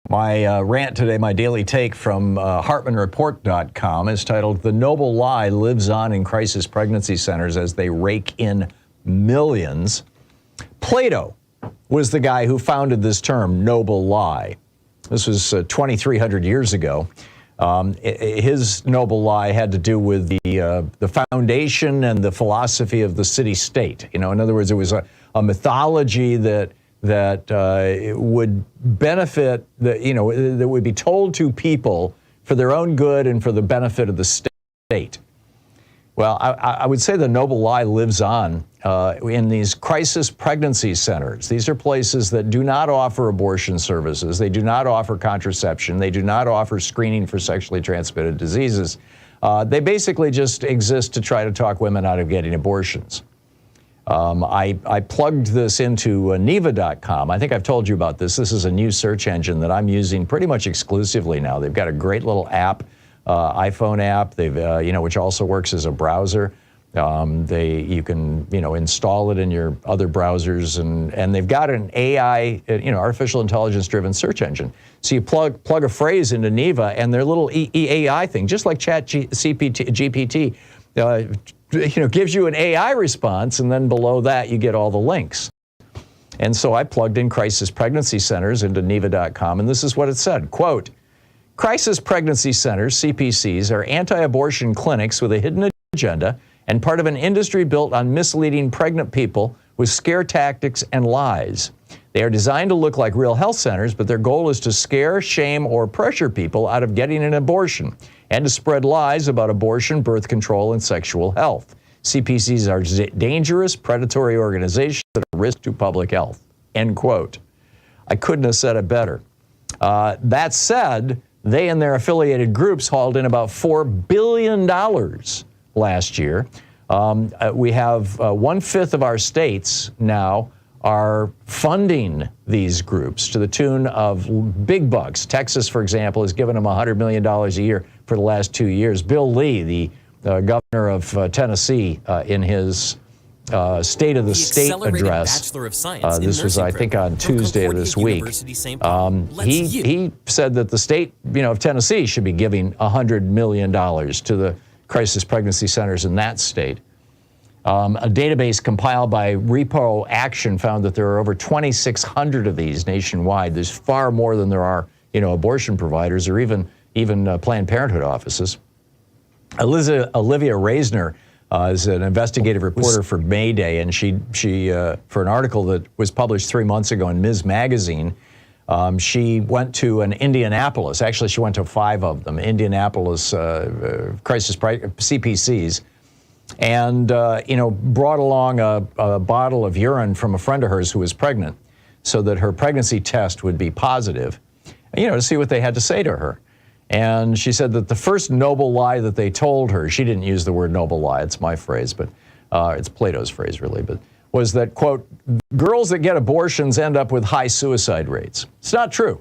My rant today, my daily take from HartmannReport.com is titled, "The Noble Lie Lives On in Crisis Pregnancy Centers as They Rake in Millions." Plato was the guy who founded this term, noble lie. This was 2,300 years ago. His noble lie had to do with the foundation and the philosophy of the city-state. You know, in other words, it was a mythology that would benefit, that would be told to people for their own good and for the benefit of the state. Well, I would say the noble lie lives on in these crisis pregnancy centers. These are places that do not offer abortion services. They do not offer contraception. They do not offer screening for sexually transmitted diseases. They basically just exist to try to talk women out of getting abortions. I plugged this into Neva.com. I think I've told you about this. This is a new search engine that I'm using pretty much exclusively now. They've got a great little app, iPhone app, which also works as a browser. You can install it in your other browsers, and they've got an AI, artificial intelligence driven search engine. So you plug a phrase into Neva, and their little AI thing, just like GPT, gives you an AI response, and then below that you get all the links. And so I plugged in crisis pregnancy centers into Neva.com, and this is what it said, quote, "Crisis pregnancy centers, CPCs, are anti-abortion clinics with a hidden agenda and part of an industry built on misleading pregnant people with scare tactics and lies. They are designed to look like real health centers, but their goal is to scare, shame, or pressure people out of getting an abortion and to spread lies about abortion, birth control, and sexual health. CPCs are dangerous, predatory organizations that are a risk to public health," end quote. I couldn't have said it better. That said, they and their affiliated groups hauled in about $4 billion last year. We have 1/5 of our states now are funding these groups to the tune of big bucks. Texas, for example, has given them $100 million a year for the last 2 years. Bill Lee, the governor of Tennessee, in his State of the State address, this was, I think, on Tuesday of this week, he said that the state of Tennessee should be giving $100 million to the crisis pregnancy centers in that state. A database compiled by Repo Action found that there are over 2,600 of these nationwide. There's far more than there are, abortion providers or even Planned Parenthood offices. Olivia Reisner is an investigative reporter for Mayday, and she for an article that was published 3 months ago in Ms. Magazine, she went to Indianapolis. Actually, she went to 5 of them, Indianapolis crisis CPCs. And, brought along a bottle of urine from a friend of hers who was pregnant so that her pregnancy test would be positive, to see what they had to say to her. And she said that the first noble lie that they told her, she didn't use the word noble lie, it's my phrase, but it's Plato's phrase really, but was that, quote, "Girls that get abortions end up with high suicide rates." It's not true.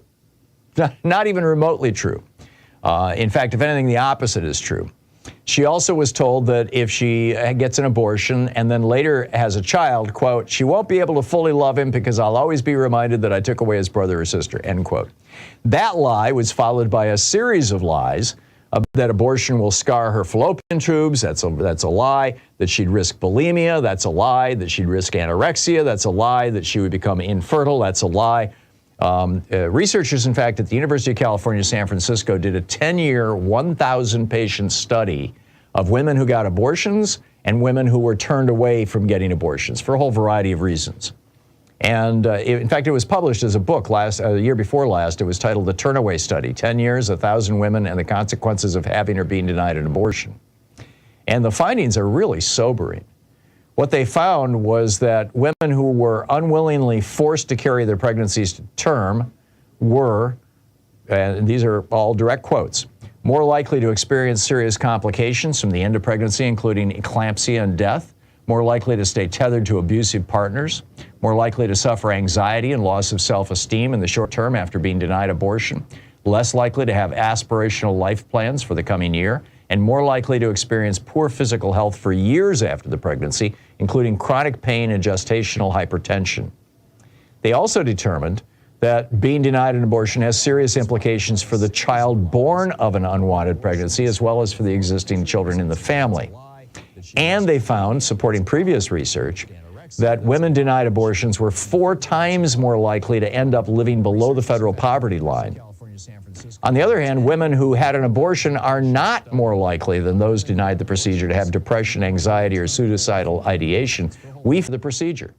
Not even remotely true. In fact, if anything, the opposite is true. She also was told that if she gets an abortion and then later has a child, quote, "she won't be able to fully love him because I'll always be reminded that I took away his brother or sister," end quote. That lie was followed by a series of lies that abortion will scar her fallopian tubes. That's a lie. That she'd risk bulimia. That's a lie. That she'd risk anorexia. That's a lie. That she would become infertile. That's a lie. Researchers, in fact, at the University of California, San Francisco, did a 10-year, 1,000-patient study of women who got abortions and women who were turned away from getting abortions for a whole variety of reasons. And in fact, it was published as a book the year before last. It was titled The Turnaway Study, 10 Years, 1,000 Women, and the Consequences of Having or Being Denied an Abortion. And the findings are really sobering. What they found was that women who were unwillingly forced to carry their pregnancies to term were, and these are all direct quotes, more likely to experience serious complications from the end of pregnancy, including eclampsia and death, more likely to stay tethered to abusive partners, more likely to suffer anxiety and loss of self-esteem in the short term after being denied abortion, less likely to have aspirational life plans for the coming year, and more likely to experience poor physical health for years after the pregnancy, including chronic pain and gestational hypertension. They also determined that being denied an abortion has serious implications for the child born of an unwanted pregnancy, as well as for the existing children in the family. And they found, supporting previous research, that women denied abortions were 4 times more likely to end up living below the federal poverty line. On the other hand, women who had an abortion are not more likely than those denied the procedure to have depression, anxiety, or suicidal ideation. We for the procedure.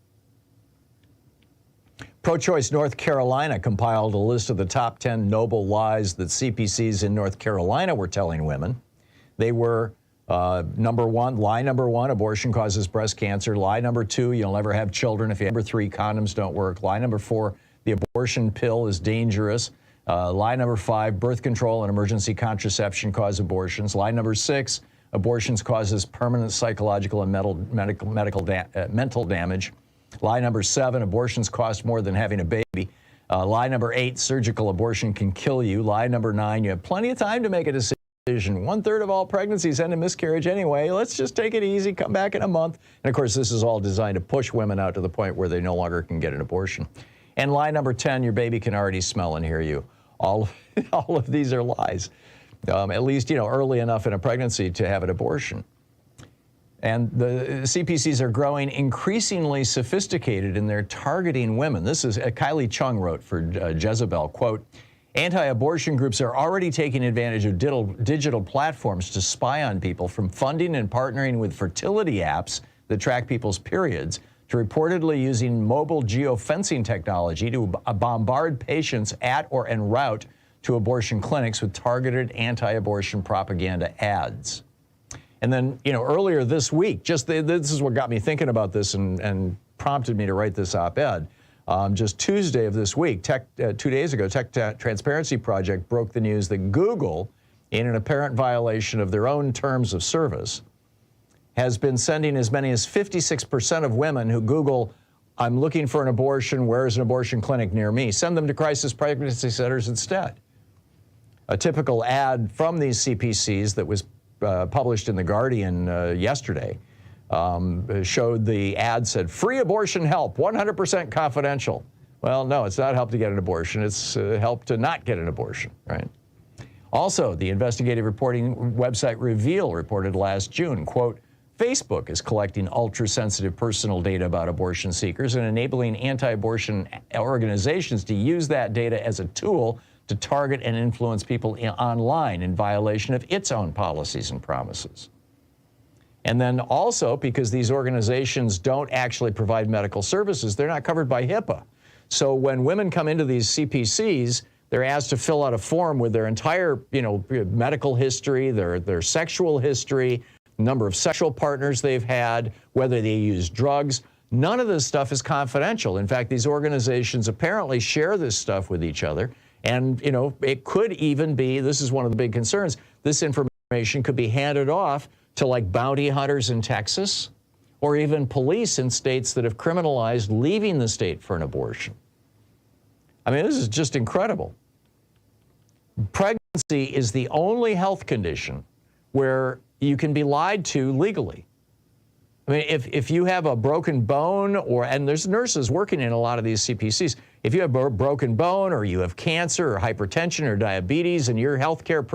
Pro-choice North Carolina compiled a list of the top 10 noble lies that CPCs in North Carolina were telling women. They were lie number one, abortion causes breast cancer. Lie number 2, you'll never have children if you have. Number 3, condoms don't work. Lie number 4, the abortion pill is dangerous. Lie number 5, birth control and emergency contraception cause abortions. Lie number 6, abortions causes permanent psychological and mental damage. Lie number 7, abortions cost more than having a baby. Lie number 8, surgical abortion can kill you. Lie number 9, you have plenty of time to make a decision. 1/3 of all pregnancies end in miscarriage anyway. Let's just take it easy, come back in a month. And of course, this is all designed to push women out to the point where they no longer can get an abortion. And lie number 10, your baby can already smell and hear you. All of these are lies, at least, early enough in a pregnancy to have an abortion. And the CPCs are growing increasingly sophisticated in their targeting women. This is Kylie Chung wrote for Jezebel, quote, anti-abortion groups are already taking advantage of digital platforms to spy on people, from funding and partnering with fertility apps that track people's periods to reportedly using mobile geofencing technology to bombard patients at or en route to abortion clinics with targeted anti-abortion propaganda ads. And then, earlier this week, this is what got me thinking about this and prompted me to write this op-ed. Just Tuesday of this week, 2 days ago, Tech Transparency Project broke the news that Google, in an apparent violation of their own terms of service, has been sending as many as 56% of women who Google, I'm looking for an abortion, where's an abortion clinic near me, send them to crisis pregnancy centers instead. A typical ad from these CPCs that was published in The Guardian yesterday showed the ad said, free abortion help, 100% confidential. Well, no, it's not help to get an abortion. It's help to not get an abortion, right? Also, the investigative reporting website Reveal reported last June, quote, Facebook is collecting ultra-sensitive personal data about abortion seekers and enabling anti-abortion organizations to use that data as a tool to target and influence people online in violation of its own policies and promises. And then also, because these organizations don't actually provide medical services, they're not covered by HIPAA. So when women come into these CPCs, they're asked to fill out a form with their entire, medical history, their sexual history, number of sexual partners they've had, whether they use drugs. None of this stuff is confidential. In fact, these organizations apparently share this stuff with each other. And, it could even be, this is one of the big concerns, this information could be handed off to like bounty hunters in Texas or even police in states that have criminalized leaving the state for an abortion. I mean, this is just incredible. Pregnancy is the only health condition where you can be lied to legally. I mean, if you have a broken bone, and there's nurses working in a lot of these CPCs, if you have a broken bone or you have cancer or hypertension or diabetes and your healthcare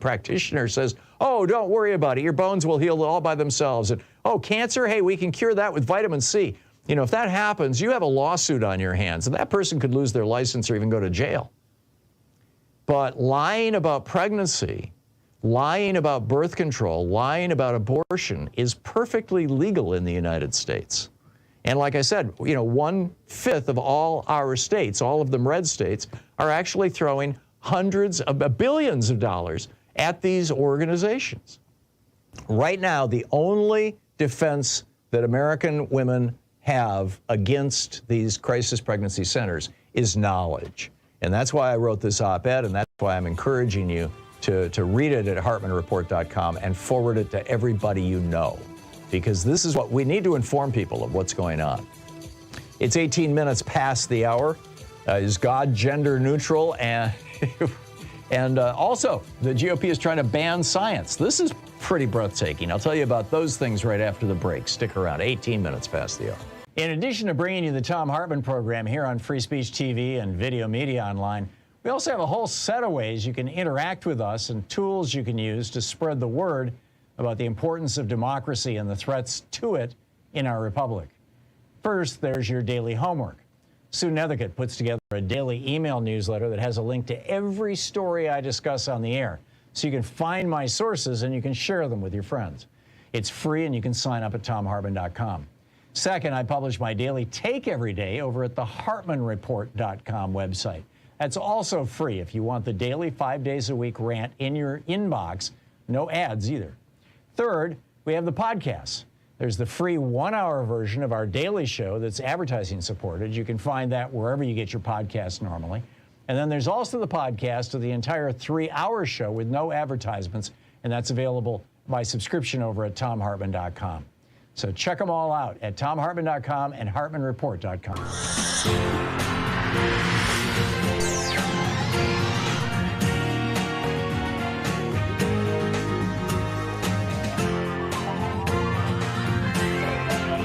practitioner says, oh, don't worry about it, your bones will heal all by themselves. And, oh, cancer, hey, we can cure that with vitamin C. If that happens, you have a lawsuit on your hands, and that person could lose their license or even go to jail. But lying about pregnancy, lying about birth control, lying about abortion is perfectly legal in the United States. And like I said, 1/5 of all our states, all of them red states, are actually throwing hundreds of billions of dollars at these organizations. Right now, the only defense that American women have against these crisis pregnancy centers is knowledge. And that's why I wrote this op-ed, and that's why I'm encouraging you to read it at hartmannreport.com and forward it to everybody you know, because this is what we need to inform people of what's going on. It's 18 minutes past the hour. Is God gender neutral? And also, the GOP is trying to ban science. This is pretty breathtaking. I'll tell you about those things right after the break. Stick around. 18 minutes past the hour. In addition to bringing you the Thom Hartmann Program here on Free Speech TV and Video Media Online, we also have a whole set of ways you can interact with us and tools you can use to spread the word about the importance of democracy and the threats to it in our republic. First, there's your daily homework. Sue Nethercutt puts together a daily email newsletter that has a link to every story I discuss on the air, so you can find my sources and you can share them with your friends. It's free and you can sign up at thomhartmann.com. Second, I publish my daily take every day over at the hartmannreport.com website. That's also free if you want the daily 5 days a week rant in your inbox. No ads either. Third, we have the podcasts. There's the free 1-hour version of our daily show that's advertising supported. You can find that wherever you get your podcasts normally. And then there's also the podcast of the entire 3-hour show with no advertisements, and that's available by subscription over at thomhartmann.com. So check them all out at thomhartmann.com and hartmannreport.com.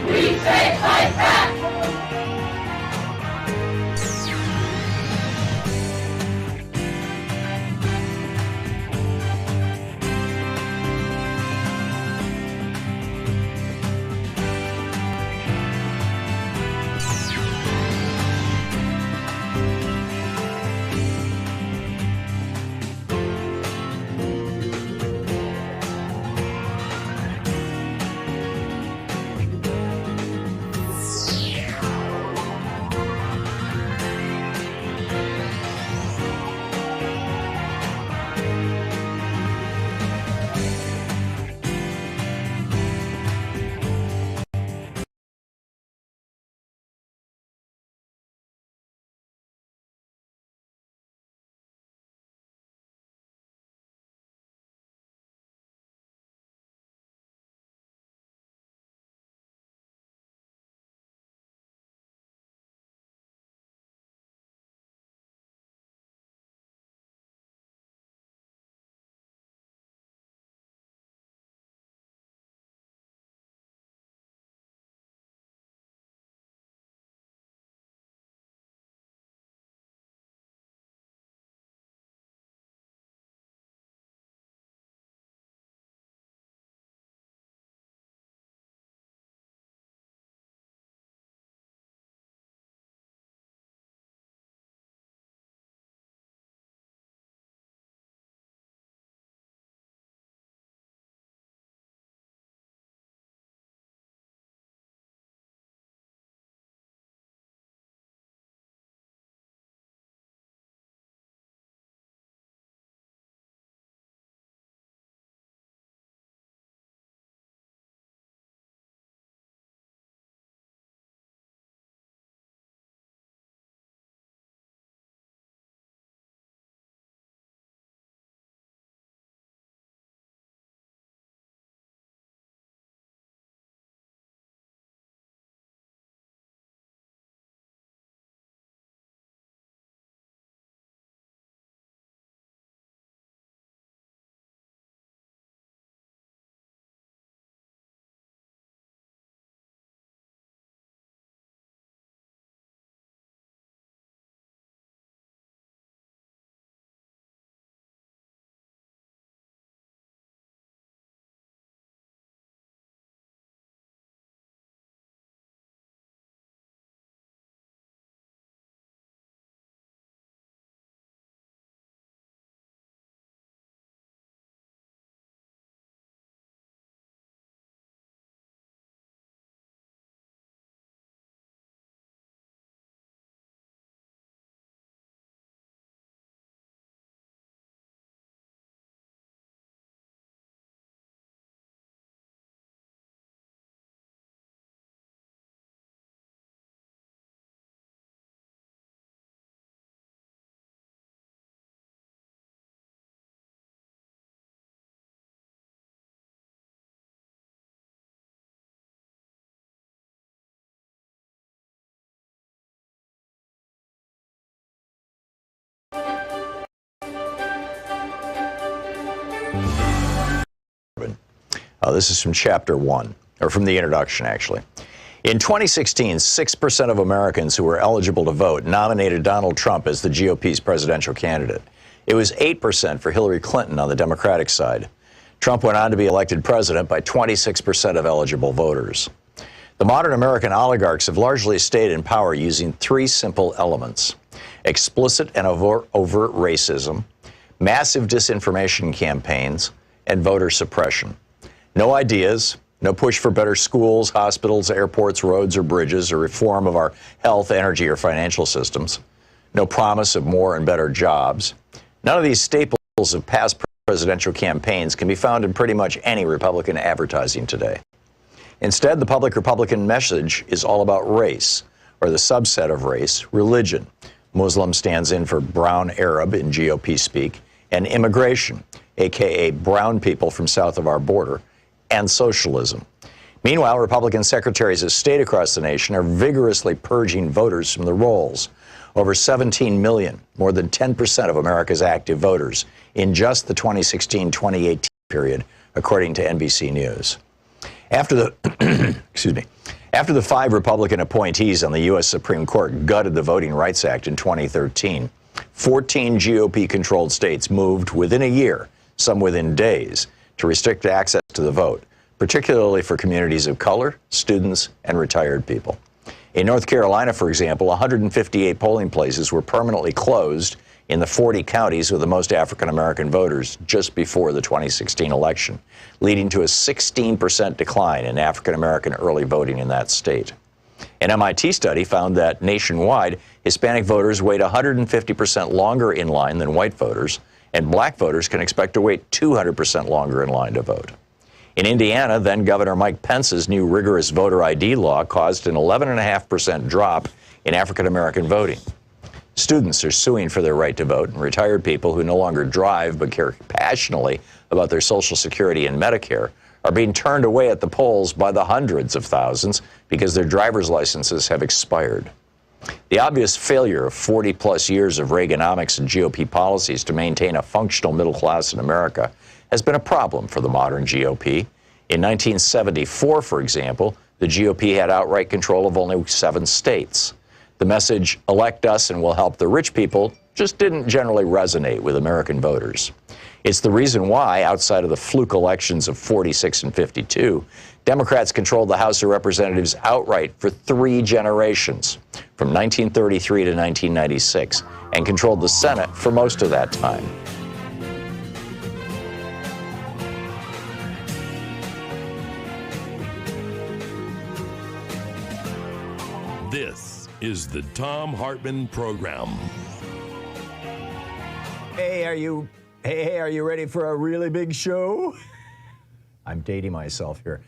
We say fight back! This is from chapter 1, or from the introduction, actually. In 2016, 6% of Americans who were eligible to vote nominated Donald Trump as the GOP's presidential candidate. It was 8% for Hillary Clinton on the Democratic side. Trump went on to be elected president by 26% of eligible voters. The modern American oligarchs have largely stayed in power using three simple elements: explicit and overt racism, massive disinformation campaigns, and voter suppression. No ideas, no push for better schools, hospitals, airports, roads, or bridges, or reform of our health, energy, or financial systems. No promise of more and better jobs. None of these staples of past presidential campaigns can be found in pretty much any Republican advertising today. Instead, the public Republican message is all about race, or the subset of race, religion. Muslim stands in for brown Arab in GOP speak, and immigration, aka brown people from south of our border, and socialism. Meanwhile, Republican secretaries of state across the nation are vigorously purging voters from the rolls. Over 17 million, more than 10% of America's active voters, in just the 2016-2018 period, according to NBC News. After the 5 Republican appointees on the U.S. Supreme Court gutted the Voting Rights Act in 2013, 14 GOP-controlled states moved within a year, some within days, to restrict access to the vote, particularly for communities of color, students, and retired people. In North Carolina, for example, 158 polling places were permanently closed in the 40 counties with the most African-American voters just before the 2016 election, leading to a 16% decline in African-American early voting in that state. An MIT study found that nationwide, Hispanic voters wait 150% longer in line than white voters, and black voters can expect to wait 200% longer in line to vote. In Indiana, then Governor Mike Pence's new rigorous voter ID law caused an 11.5% drop in African-American voting. Students are suing for their right to vote, and retired people who no longer drive but care passionately about their Social Security and Medicare are being turned away at the polls by the hundreds of thousands because their driver's licenses have expired. The obvious failure of 40-plus years of Reaganomics and GOP policies to maintain a functional middle class in America has been a problem for the modern GOP. In 1974, for example, the GOP had outright control of only 7 states. The message, elect us and we'll help the rich people, just didn't generally resonate with American voters. It's the reason why, outside of the fluke elections of 46 and 52, Democrats controlled the House of Representatives outright for 3 generations, from 1933 to 1996, and controlled the Senate for most of that time. This is the Thom Hartmann Program. Hey, are you ready for a really big show? I'm dating myself here.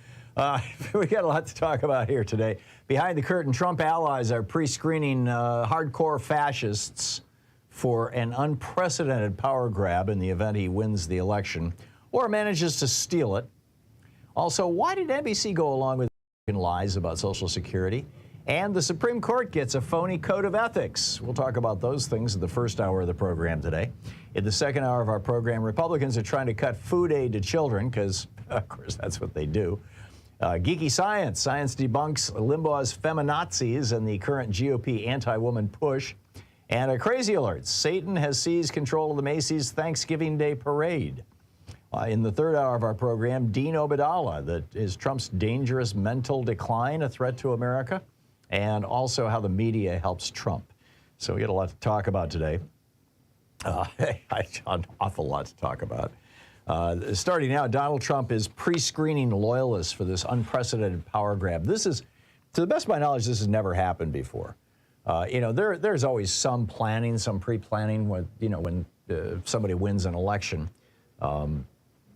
We got a lot to talk about here today. Behind the curtain, Trump allies are pre-screening hardcore fascists for an unprecedented power grab in the event he wins the election or manages to steal it. Also, why did NBC go along with lies about Social Security? And the Supreme Court gets a phony code of ethics. We'll talk about those things in the first hour of the program today. In the second hour of our program, Republicans are trying to cut food aid to children because, of course, that's what they do. Geeky Science. Science debunks Limbaugh's femi-nazis and the current GOP anti-woman push. And a crazy alert. Satan has seized control of the Macy's Thanksgiving Day parade. In the third hour of our program, Dean Obeidallah, that is Trump's dangerous mental decline a threat to America, and also how the media helps Trump. So we got a lot to talk about today. An awful lot to talk about. Starting now, Donald Trump is pre-screening loyalists for this unprecedented power grab. This is, to the best of my knowledge, this has never happened before. There's always some planning, some pre-planning when somebody wins an election.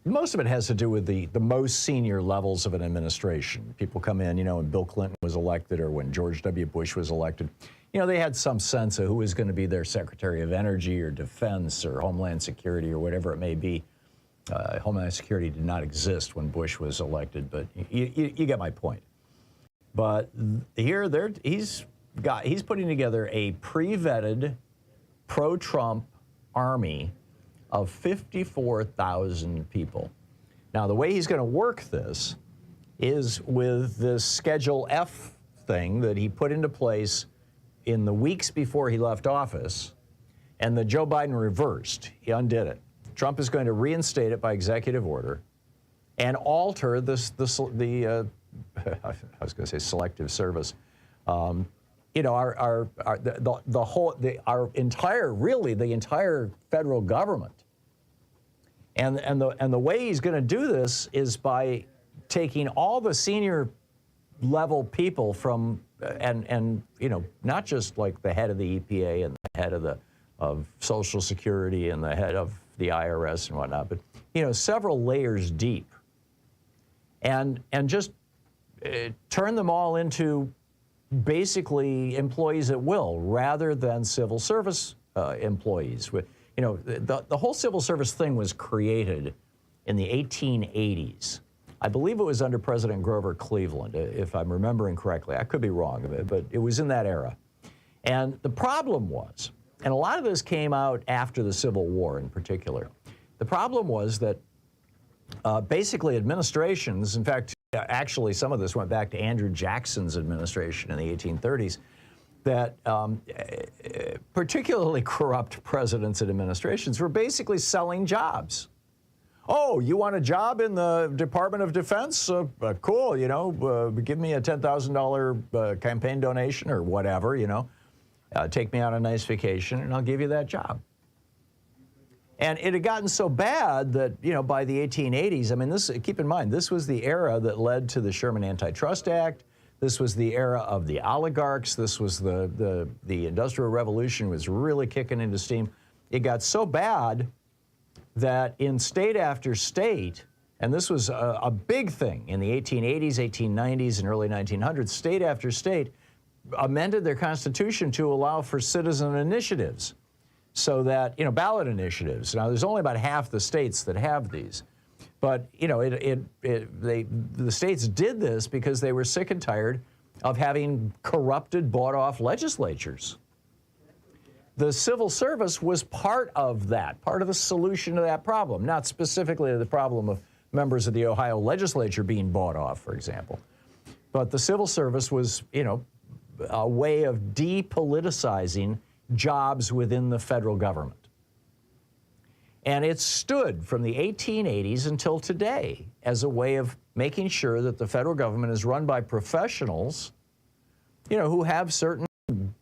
Most of it has to do with the most senior levels of an administration. People come in, when Bill Clinton was elected or when George W. Bush was elected, they had some sense of who was going to be their Secretary of Energy or Defense or Homeland Security or whatever it may be. Homeland Security did not exist when Bush was elected, but you get my point. But here, he's putting together a pre-vetted, pro-Trump army of 54,000 people. Now, the way he's going to work this is with this Schedule F thing that he put into place in the weeks before he left office, and that Joe Biden reversed. He undid it. Trump is going to reinstate it by executive order and alter the I was going to say selective service. You know, the entire federal government. And the way he's going to do this is by taking all the senior level people from and you know, not just like the head of the EPA and the head of Social Security and the head of the IRS and whatnot, but you know, several layers deep, and just turn them all into basically employees at will rather than civil service employees. You know, the whole civil service thing was created in the 1880s. I believe it was under President Grover Cleveland, if I'm remembering correctly. I could be wrong, but it was in that era. And the problem was, and a lot of this came out after the Civil War in particular, the problem was that basically administrations, in fact, actually some of this went back to Andrew Jackson's administration in the 1830s, that particularly corrupt presidents and administrations were basically selling jobs. Oh, you want a job in the Department of Defense? Cool, you know, give me a $10,000 campaign donation or whatever, you know. Take me on a nice vacation and I'll give you that job. And it had gotten so bad that, you know, by the 1880s, I mean, keep in mind, this was the era that led to the Sherman Antitrust Act. This was the era of the oligarchs. This was the Industrial Revolution was really kicking into steam. It got so bad that in state after state, and this was a big thing in the 1880s, 1890s, and early 1900s, state after state amended their constitution to allow for citizen initiatives, so that, you know, ballot initiatives. Now, there's only about half the states that have these, but you know, the states did this because they were sick and tired of having corrupted, bought-off legislatures. The civil service was part of that, part of the solution to that problem, not specifically the problem of members of the Ohio legislature being bought off, for example. But the civil service was, you know, a way of depoliticizing jobs within the federal government. And it stood from the 1880s until today as a way of making sure that the federal government is run by professionals, you know, who have certain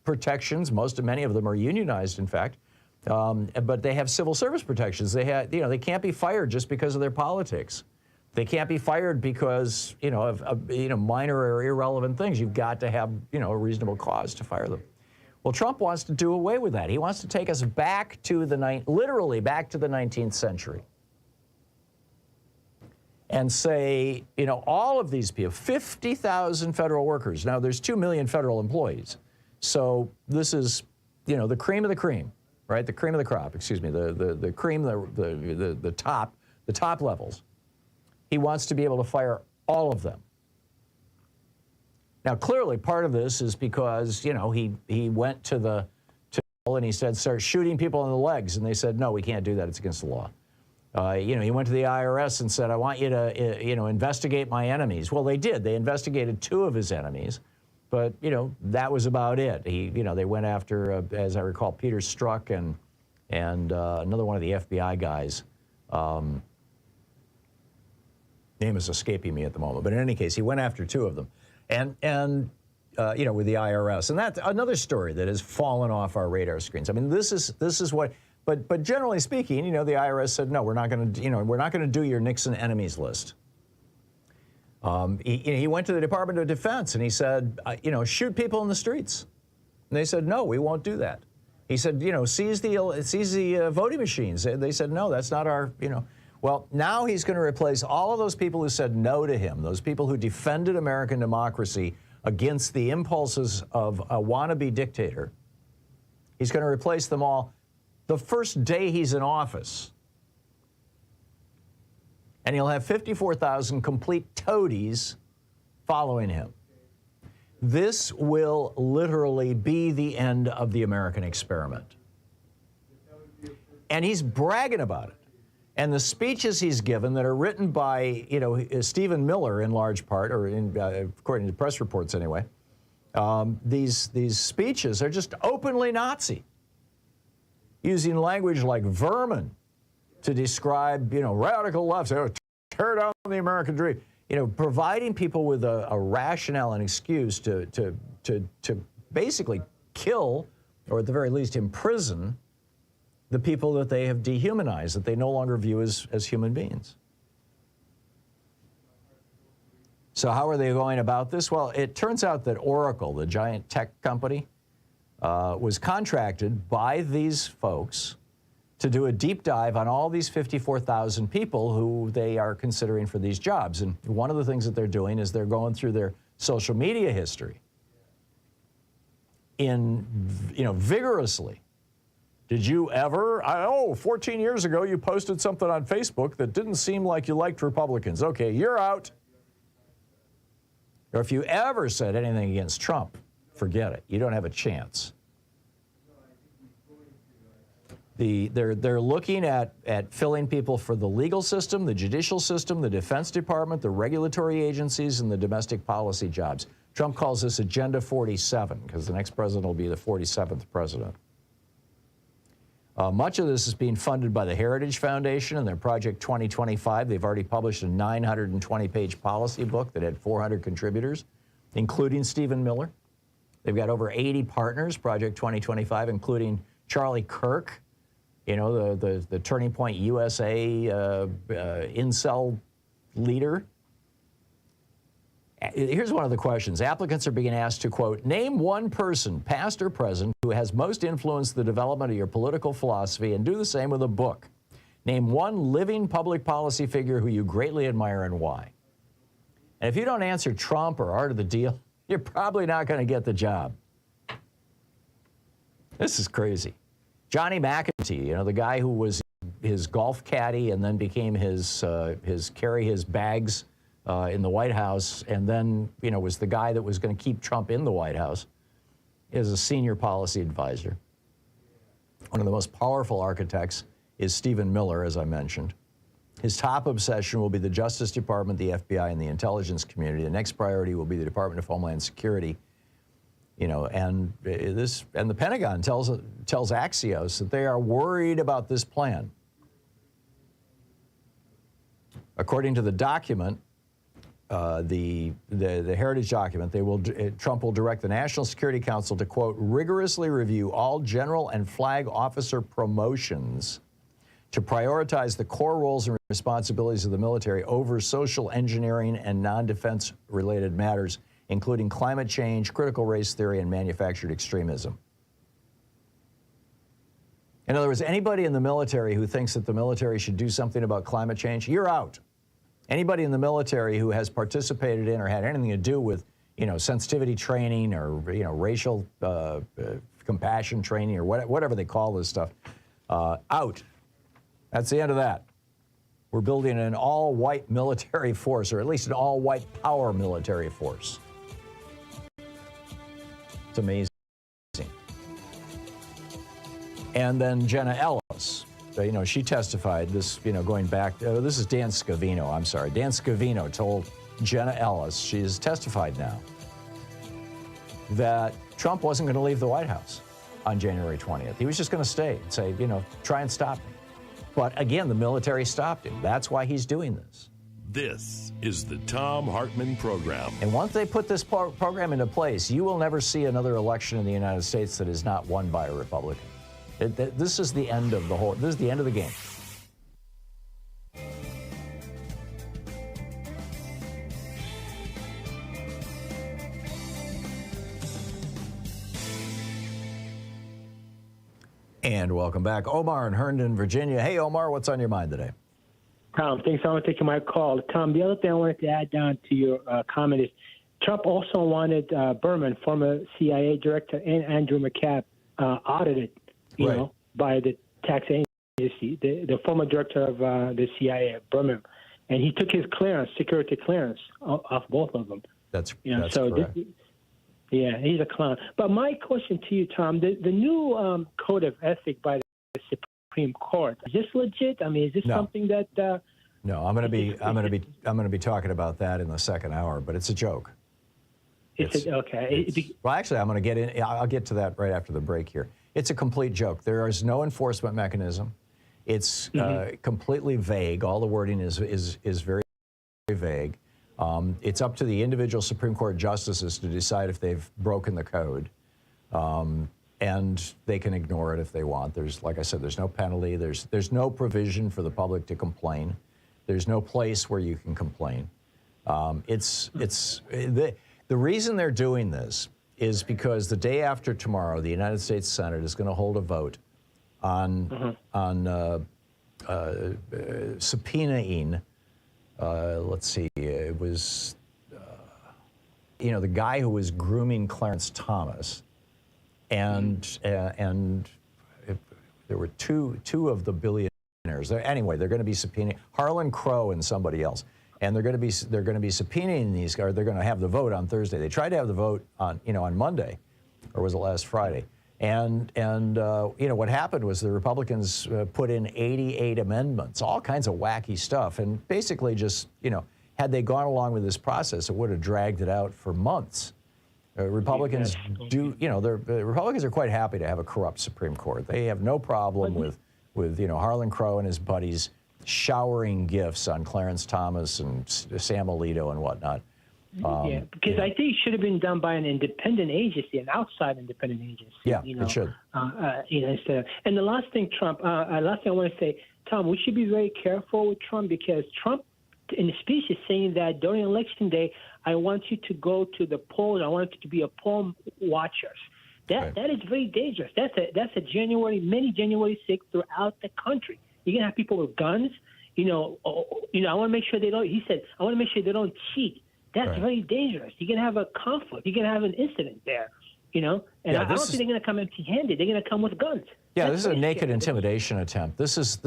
protections. Many of them are unionized, in fact, but they have civil service protections. They have, you know, they can't be fired just because of their politics. They can't be fired because, you know, of you know, minor or irrelevant things. You've got to have, you know, a reasonable cause to fire them. Well, Trump wants to do away with that. He wants to take us back to literally back to the 19th century, and say, you know, all of these people, 50,000 federal workers. Now, there's 2 million federal employees. So this is, you know, the cream of the cream, right? The cream of the crop, excuse me, the cream, the top levels. He wants to be able to fire all of them. Now, clearly, part of this is because, you know, he went to and he said, start shooting people in the legs, and they said, no, we can't do that. It's against the law. You know, he went to the IRS and said, I want you to, you know, investigate my enemies. Well, they did. They investigated 2 of his enemies, but, you know, that was about it. You know, they went after, as I recall, Peter Strzok and another one of the FBI guys. Name is escaping me at the moment, but in any case, he went after 2 of them, and you know, with the IRS, and that's another story that has fallen off our radar screens. I mean, this is what, but generally speaking, you know, the IRS said, no, we're not going to, you know, we're not going to do your Nixon enemies list. He went to the Department of Defense and he said, you know, shoot people in the streets, and they said, no, we won't do that. He said, you know, seize the voting machines. They said, no, that's not our, you know. Well, now he's going to replace all of those people who said no to him, those people who defended American democracy against the impulses of a wannabe dictator. He's going to replace them all the first day he's in office. And he'll have 54,000 complete toadies following him. This will literally be the end of the American experiment. And he's bragging about it. And the speeches he's given that are written by, you know, Stephen Miller in large part, or according to press reports anyway, These speeches are just openly Nazi, using language like vermin to describe, radical left, tear down the American dream. Providing people with a rationale and excuse to basically kill, or at the very least imprison, the people that they have dehumanized, that they no longer view as human beings. So how are they going about this? Well, it turns out that Oracle, the giant tech company, was contracted by these folks to do a deep dive on all these 54,000 people who they are considering for these jobs. And one of the things that they're doing is they're going through their social media history vigorously. Did you ever, 14 years ago you posted something on Facebook that didn't seem like you liked Republicans. Okay, you're out. Or if you ever said anything against Trump, forget it. You don't have a chance. They're looking at filling people for the legal system, the judicial system, the Defense Department, the regulatory agencies, and the domestic policy jobs. Trump calls this Agenda 47 because the next president will be the 47th president. Much of this is being funded by the Heritage Foundation and their Project 2025. They've already published a 920-page policy book that had 400 contributors, including Stephen Miller. They've got over 80 partners, Project 2025, including Charlie Kirk, the Turning Point USA incel leader. Here's one of the questions. Applicants are being asked to, quote, name one person, past or present, who has most influenced the development of your political philosophy, and do the same with a book. Name one living public policy figure who you greatly admire and why. And if you don't answer Trump or Art of the Deal, you're probably not going to get the job. This is crazy. Johnny McEntee, the guy who was his golf caddy and then became his carry his bags in the White House, and then, was the guy that was going to keep Trump in the White House, is a senior policy advisor. One of the most powerful architects is Stephen Miller, as I mentioned. His top obsession will be the Justice Department, the FBI, and the intelligence community. The next priority will be the Department of Homeland Security. And the Pentagon tells Axios that they are worried about this plan. According to the document, the Heritage document, Trump will direct the National Security Council to, quote, rigorously review all general and flag officer promotions to prioritize the core roles and responsibilities of the military over social engineering and non-defense related matters, including climate change, critical race theory, and manufactured extremism. In other words, anybody in the military who thinks that the military should do something about climate change, you're out. Anybody in the military who has participated in or had anything to do with, sensitivity training or, racial compassion training or whatever they call this stuff, out. That's the end of that. We're building an all-white military force, or at least an all-white power military force. It's amazing. And then Jenna Ellis, she testified this, going back, this is Dan Scavino, I'm sorry. Dan Scavino told Jenna Ellis, she has testified now, that Trump wasn't going to leave the White House on January 20th. He was just going to stay and say, try and stop me. But again, the military stopped him. That's why he's doing this. This is the Thom Hartmann Program. And once they put this program into place, you will never see another election in the United States that is not won by a Republican. This is the end of this is the end of the game. And welcome back. Omar in Herndon, Virginia. Hey, Omar, what's on your mind today? Tom, thanks for taking my call. Tom, the other thing I wanted to add down to your comment is Trump also wanted Berman, former CIA director, and Andrew McCabe audited, by the tax agency, the former director of the CIA, Berman. And he took his clearance, security clearance, off both of them. That's so correct. Yeah, he's a clown. But my question to you, Tom, the new code of ethics by the Supreme Court, is this legit? I mean, is this something that? No, I'm going to be talking about that in the second hour. But it's a joke. Well, actually, I'm going to get in. I'll get to that right after the break here. It's a complete joke. There is no enforcement mechanism. It's completely vague. All the wording is very, very vague. It's up to the individual Supreme Court justices to decide if they've broken the code. And they can ignore it if they want. There's, like I said, there's no penalty. There's no provision for the public to complain. There's no place where you can complain. The reason they're doing this is because the day after tomorrow, the United States Senate is going to hold a vote on subpoenaing. Let's see, it was the guy who was grooming Clarence Thomas, and there were two of the billionaires. Anyway, they're going to be subpoenaing Harlan Crow and somebody else. And they're going to be subpoenaing these guys. They're going to have the vote on Thursday. They tried to have the vote on Monday, or was it last Friday? And what happened was the Republicans put in 88 amendments, all kinds of wacky stuff, and basically just had they gone along with this process, it would have dragged it out for months. Republicans Republicans are quite happy to have a corrupt Supreme Court. They have no problem with Harlan Crow and his buddies showering gifts on Clarence Thomas and Sam Alito and whatnot. Because I think it should have been done by an independent agency, an outside independent agency. Yeah, it should. Instead. And the last thing, Trump. Last thing I want to say, Tom, we should be very careful with Trump, because Trump, in the speech, is saying that during Election Day, I want you to go to the polls. I want you to be a poll watchers. That is very dangerous. That's a many January 6th throughout the country. You're going to have people with guns. I want to make sure they don't. He said, I want to make sure they don't cheat. That's very dangerous. You're going to have a conflict. You're going to have an incident there. And I don't think they're going to come empty-handed. They're going to come with guns. Yeah, this is a naked intimidation attempt. This is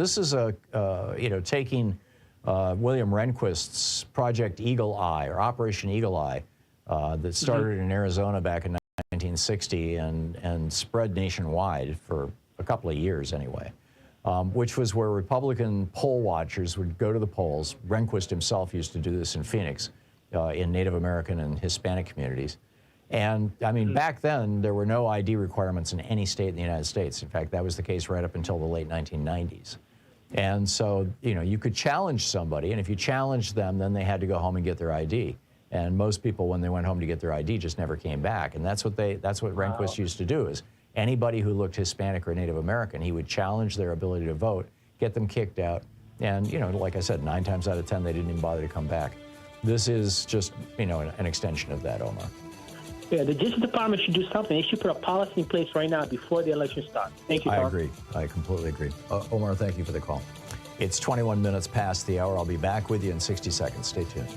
taking William Rehnquist's Project Eagle Eye, or Operation Eagle Eye, that started in Arizona back in 1960 and spread nationwide for a couple of years anyway. Which was where Republican poll watchers would go to the polls. Rehnquist himself used to do this in Phoenix, in Native American and Hispanic communities. And I mean, back then, there were no ID requirements in any state in the United States. In fact, that was the case right up until the late 1990s. And so, you could challenge somebody, and if you challenged them, then they had to go home and get their ID. And most people, when they went home to get their ID, just never came back. And that's what Rehnquist used to do, is anybody who looked Hispanic or Native American, he would challenge their ability to vote, get them kicked out, and like I said, 9 times out of 10 they didn't even bother to come back. This is just an extension of that, Omar. Yeah, the Justice Department should do something. They should put a policy in place right now before the election starts. Thank you, Tom. I agree. I completely agree. Omar, thank you for the call. It's 21 minutes past the hour. I'll be back with you in 60 seconds. Stay tuned.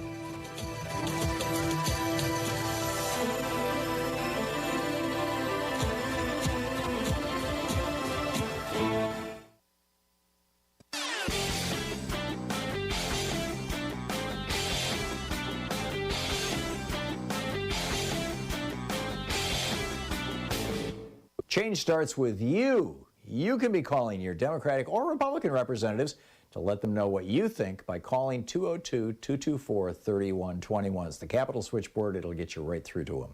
Change starts with you. You can be calling your Democratic or Republican representatives to let them know what you think by calling 202-224-3121. It's the Capitol switchboard. It'll get you right through to them.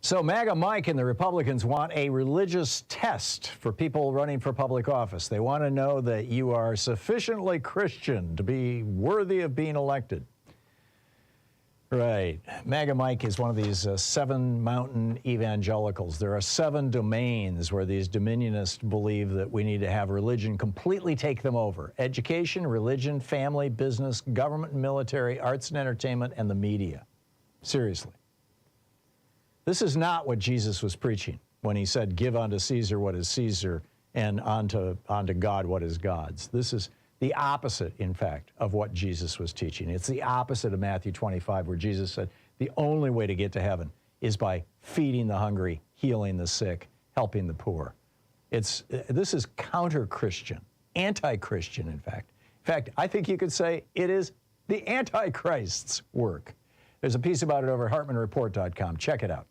So MAGA Mike and the Republicans want a religious test for people running for public office. They want to know that you are sufficiently Christian to be worthy of being elected. Right. MAGA Mike is one of these 7 mountain evangelicals. There are 7 domains where these dominionists believe that we need to have religion completely take them over. Education, religion, family, business, government and military, arts and entertainment, and the media. Seriously. This is not what Jesus was preaching when he said, give unto Caesar what is Caesar and unto God what is God's. This is the opposite, in fact, of what Jesus was teaching. It's the opposite of Matthew 25, where Jesus said the only way to get to heaven is by feeding the hungry, healing the sick, helping the poor. This is counter-Christian, anti-Christian, in fact. In fact, I think you could say it is the Antichrist's work. There's a piece about it over at HartmannReport.com. Check it out.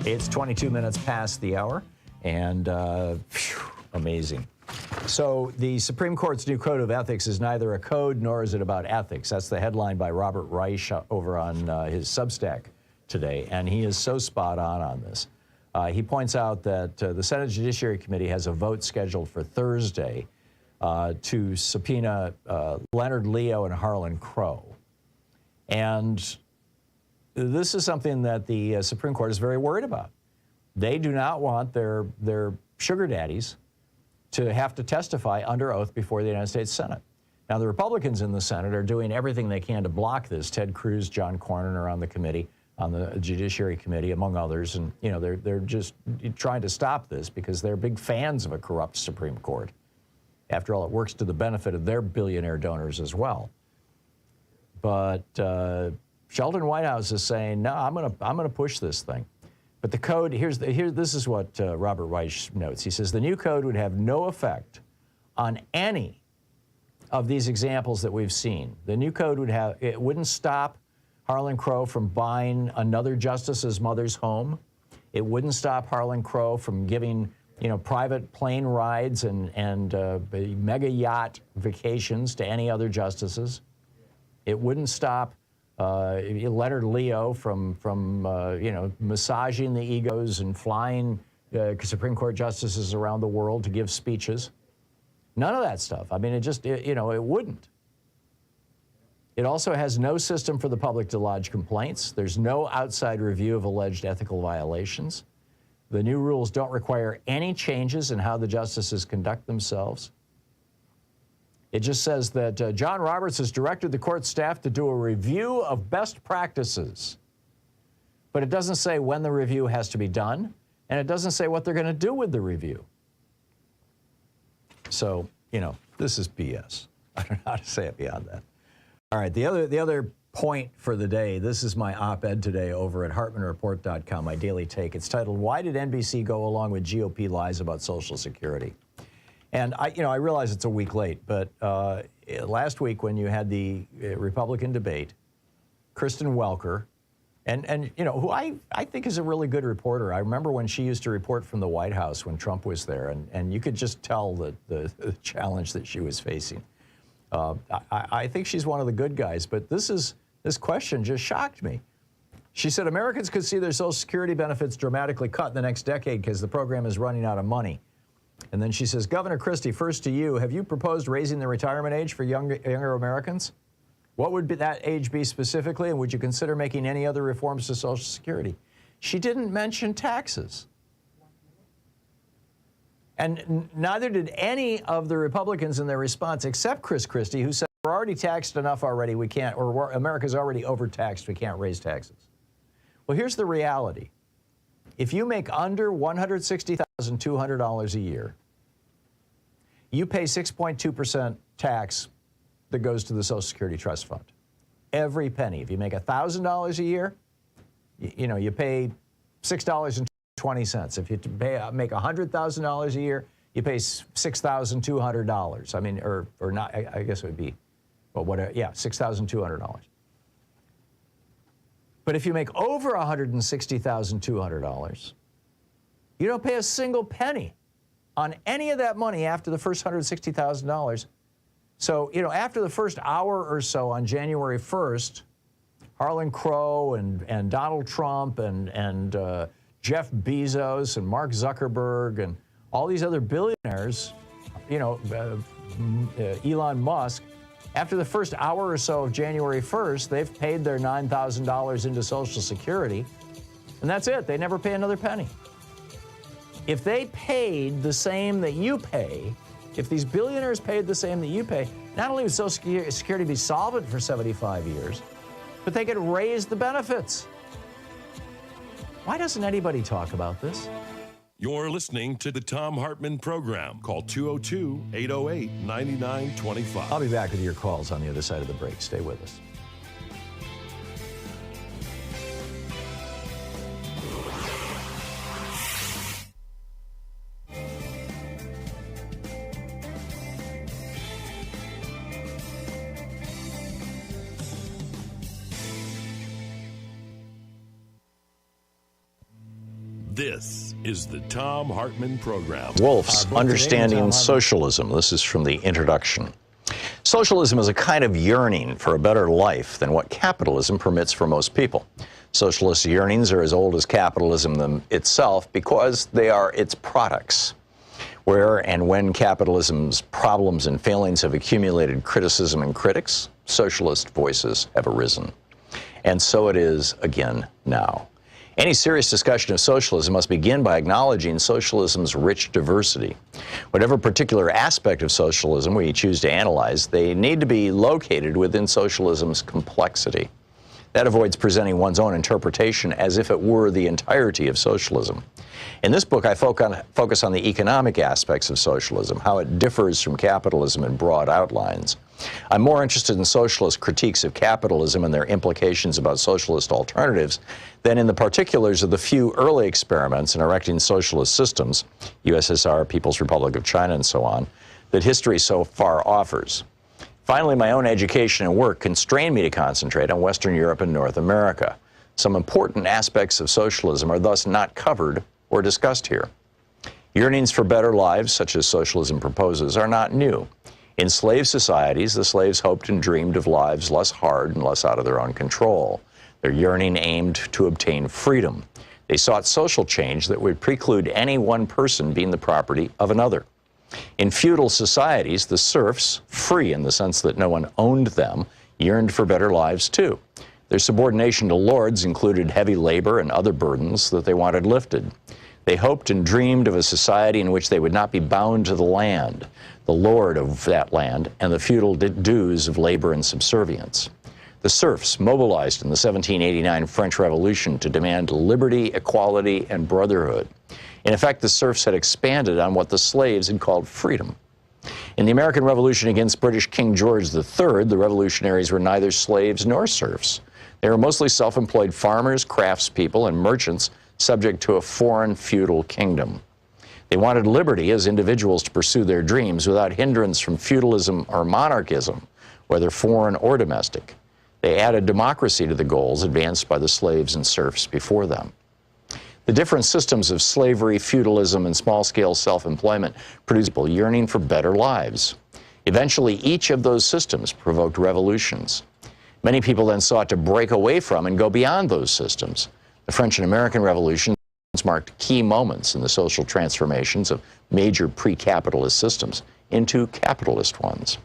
It's 22 minutes past the hour. And amazing. So the Supreme Court's new code of ethics is neither a code nor is it about ethics. That's the headline by Robert Reich over on his Substack today, and he is so spot on this. He points out that the Senate Judiciary Committee has a vote scheduled for Thursday to subpoena Leonard Leo and Harlan Crow. And this is something that the Supreme Court is very worried about. They do not want their sugar daddies to have to testify under oath before the United States Senate. Now, the Republicans in the Senate are doing everything they can to block this. Ted Cruz, John Cornyn are on the committee, on the Judiciary Committee, among others, and they're just trying to stop this because they're big fans of a corrupt Supreme Court. After all, it works to the benefit of their billionaire donors as well. But Sheldon Whitehouse is saying, no, I'm gonna push this thing. But the code, this is what Robert Reich notes. He says the new code would have no effect on any of these examples that we've seen. The new code wouldn't stop Harlan Crow from buying another justice's mother's home. It wouldn't stop Harlan Crow from giving private plane rides and mega yacht vacations to any other justices. It wouldn't stop Leonard Leo from massaging the egos and flying Supreme Court justices around the world to give speeches. None of that stuff. I mean, it wouldn't. It also has no system for the public to lodge complaints. There's no outside review of alleged ethical violations. The new rules don't require any changes in how the justices conduct themselves. It just says that John Roberts has directed the court staff to do a review of best practices. But it doesn't say when the review has to be done, and it doesn't say what they're going to do with the review. So, this is BS. I don't know how to say it beyond that. All right, the other point for the day, this is my op-ed today over at HartmannReport.com, my daily take. It's titled, Why Did NBC Go Along with GOP Lies About Social Security? And I realize it's a week late, but last week when you had the Republican debate, Kristen Welker, and who I think is a really good reporter. I remember when she used to report from the White House when Trump was there, and you could just tell the challenge that she was facing. I think she's one of the good guys, but this question just shocked me. She said Americans could see their Social Security benefits dramatically cut in the next decade because the program is running out of money. And then she says, Governor Christie, first to you, have you proposed raising the retirement age for younger Americans? What would that age be specifically, and would you consider making any other reforms to Social Security? She didn't mention taxes. And neither did any of the Republicans in their response, except Chris Christie, who said, we're already taxed enough already, we can't, or America's already overtaxed, we can't raise taxes. Well, here's the reality. If you make under $160,200 a year, you pay 6.2% tax that goes to the Social Security Trust Fund. Every penny. If you make $1,000 a year, you pay $6.20. If you make $100,000 a year, you pay $6,200. I mean, or not, I guess it would be, well, whatever, yeah, $6,200. But if you make over $160,200, you don't pay a single penny on any of that money after the first $160,000. So, after the first hour or so on January 1st, Harlan Crow and Donald Trump and Jeff Bezos and Mark Zuckerberg and all these other billionaires, Elon Musk, after the first hour or so of January 1st, they've paid their $9,000 into Social Security, and that's it. They never pay another penny. If they paid the same that you pay, if these billionaires paid the same that you pay, not only would Social Security be solvent for 75 years, but they could raise the benefits. Why doesn't anybody talk about this? You're listening to the Thom Hartmann Program. Call 202-808-9925. I'll be back with your calls on the other side of the break. Stay with us. This is the Thom Hartmann Program. Wolf's Understanding Socialism. This is from the introduction. Socialism is a kind of yearning for a better life than what capitalism permits for most people. Socialist yearnings are as old as capitalism itself because they are its products. Where and when capitalism's problems and failings have accumulated criticism and critics, socialist voices have arisen. And so it is again now. Any serious discussion of socialism must begin by acknowledging socialism's rich diversity. Whatever particular aspect of socialism we choose to analyze, they need to be located within socialism's complexity. That avoids presenting one's own interpretation as if it were the entirety of socialism. In this book, I focus on the economic aspects of socialism, how it differs from capitalism in broad outlines. I'm more interested in socialist critiques of capitalism and their implications about socialist alternatives than in the particulars of the few early experiments in erecting socialist systems, USSR, People's Republic of China, and so on, that history so far offers. Finally, my own education and work constrain me to concentrate on Western Europe and North America. Some important aspects of socialism are thus not covered or discussed here. Yearnings for better lives, such as socialism proposes, are not new. In slave societies, the slaves hoped and dreamed of lives less hard and less out of their own control. Their yearning aimed to obtain freedom. They sought social change that would preclude any one person being the property of another. In feudal societies, the serfs, free in the sense that no one owned them, yearned for better lives too. Their subordination to lords included heavy labor and other burdens that they wanted lifted. They hoped and dreamed of a society in which they would not be bound to the land, the lord of that land, and the feudal dues of labor and subservience. The serfs mobilized in the 1789 French Revolution to demand liberty, equality, and brotherhood. In effect, the serfs had expanded on what the slaves had called freedom. In the American Revolution against British King George III, the revolutionaries were neither slaves nor serfs. They were mostly self-employed farmers, craftspeople, and merchants subject to a foreign feudal kingdom. They wanted liberty as individuals to pursue their dreams without hindrance from feudalism or monarchism, whether foreign or domestic. They added democracy to the goals advanced by the slaves and serfs before them. The different systems of slavery, feudalism, and small-scale self-employment produced people yearning for better lives. Eventually, each of those systems provoked revolutions. Many people then sought to break away from and go beyond those systems. The French and American Revolutions marked key moments in the social transformations of major pre-capitalist systems into capitalist ones.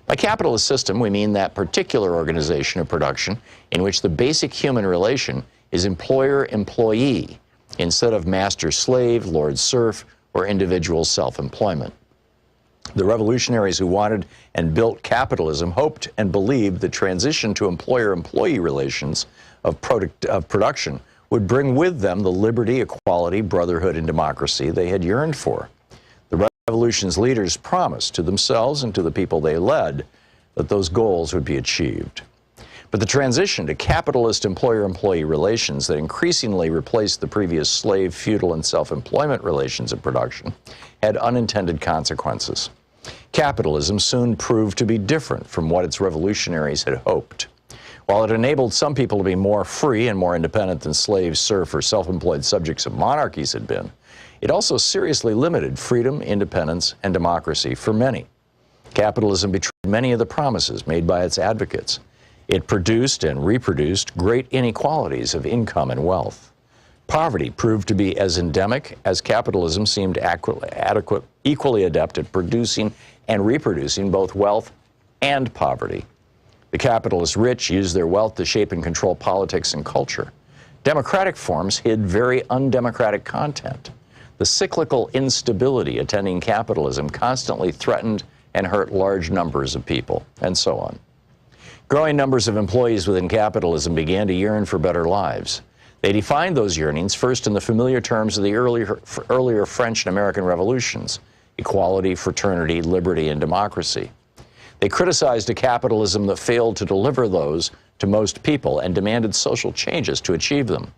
By capitalist system, we mean that particular organization of production in which the basic human relation is employer-employee instead of master-slave, lord-serf, or individual self-employment. The revolutionaries who wanted and built capitalism hoped and believed the transition to employer-employee relations of production would bring with them the liberty, equality, brotherhood, and democracy they had yearned for. The revolution's leaders promised to themselves and to the people they led that those goals would be achieved. But the transition to capitalist employer-employee relations that increasingly replaced the previous slave, feudal, and self-employment relations of production had unintended consequences. Capitalism soon proved to be different from what its revolutionaries had hoped. While it enabled some people to be more free and more independent than slaves, serf, or self-employed subjects of monarchies had been, it also seriously limited freedom, independence, and democracy for many. Capitalism betrayed many of the promises made by its advocates. It produced and reproduced great inequalities of income and wealth. Poverty proved to be as endemic as capitalism seemed equally adept at producing and reproducing both wealth and poverty. The capitalist rich used their wealth to shape and control politics and culture. Democratic forms hid very undemocratic content. The cyclical instability attending capitalism constantly threatened and hurt large numbers of people, and so on. Growing numbers of employees within capitalism began to yearn for better lives. They defined those yearnings first in the familiar terms of the earlier French and American revolutions: equality, fraternity, liberty, and democracy. They criticized a capitalism that failed to deliver those to most people and demanded social changes to achieve them.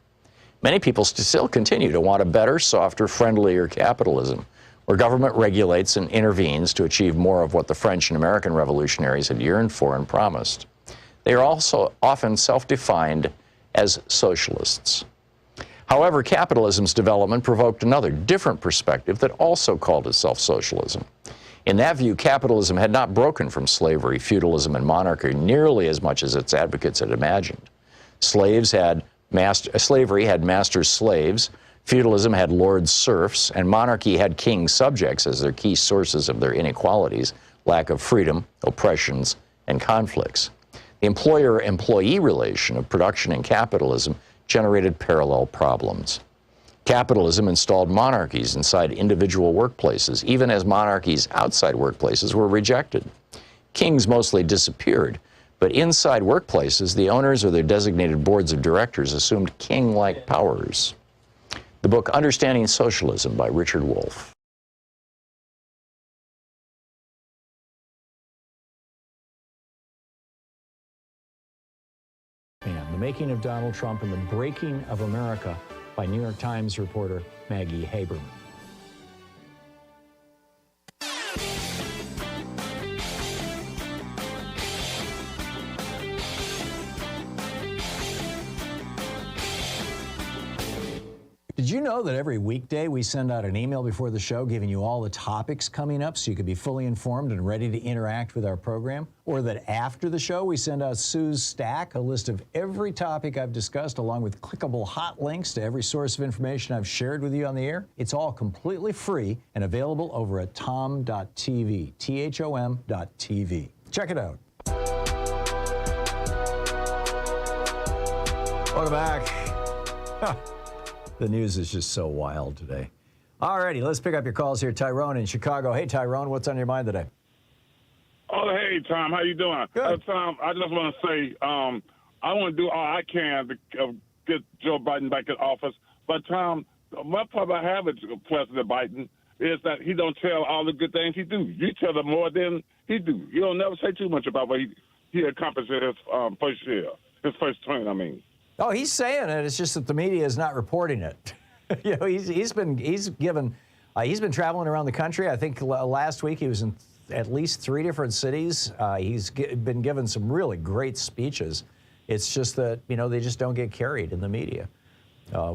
Many people still continue to want a better, softer, friendlier capitalism, where government regulates and intervenes to achieve more of what the French and American revolutionaries had yearned for and promised. They are also often self-defined as socialists. However, capitalism's development provoked another, different perspective that also called itself socialism. In that view, capitalism had not broken from slavery, feudalism, and monarchy nearly as much as its advocates had imagined. Slavery had master slaves, feudalism had lords serfs, and monarchy had king subjects as their key sources of their inequalities, lack of freedom, oppressions, and conflicts. The employer-employee relation of production and capitalism generated parallel problems. Capitalism installed monarchies inside individual workplaces, even as monarchies outside workplaces were rejected. Kings mostly disappeared, but inside workplaces, the owners or their designated boards of directors assumed king-like powers. The book Understanding Socialism by Richard Wolff. And The Making of Donald Trump and the Breaking of America by New York Times reporter Maggie Haberman. Did you know that every weekday we send out an email before the show giving you all the topics coming up so you can be fully informed and ready to interact with our program? Or that after the show we send out Sue's Stack, a list of every topic I've discussed along with clickable hot links to every source of information I've shared with you on the air? It's all completely free and available over at thom.tv, THOM.tv. Check it out. Welcome back. The news is just so wild today. All righty, let's pick up your calls here. Tyrone in Chicago. Hey, Tyrone, what's on your mind today? Oh, hey, Tom. How you doing? Good. Tom, I just want to say I want to do all I can to get Joe Biden back in office. But, Tom, my problem I have with President Biden is that he don't tell all the good things he do. You tell him more than he do. You don't never say too much about what he accomplished in his first year, his first term, I mean. Oh, he's saying it. It's just that the media is not reporting it. You know, he's been traveling around the country. I think last week he was in at least 3 different cities. He's been given some really great speeches. It's just that, you know, they just don't get carried in the media.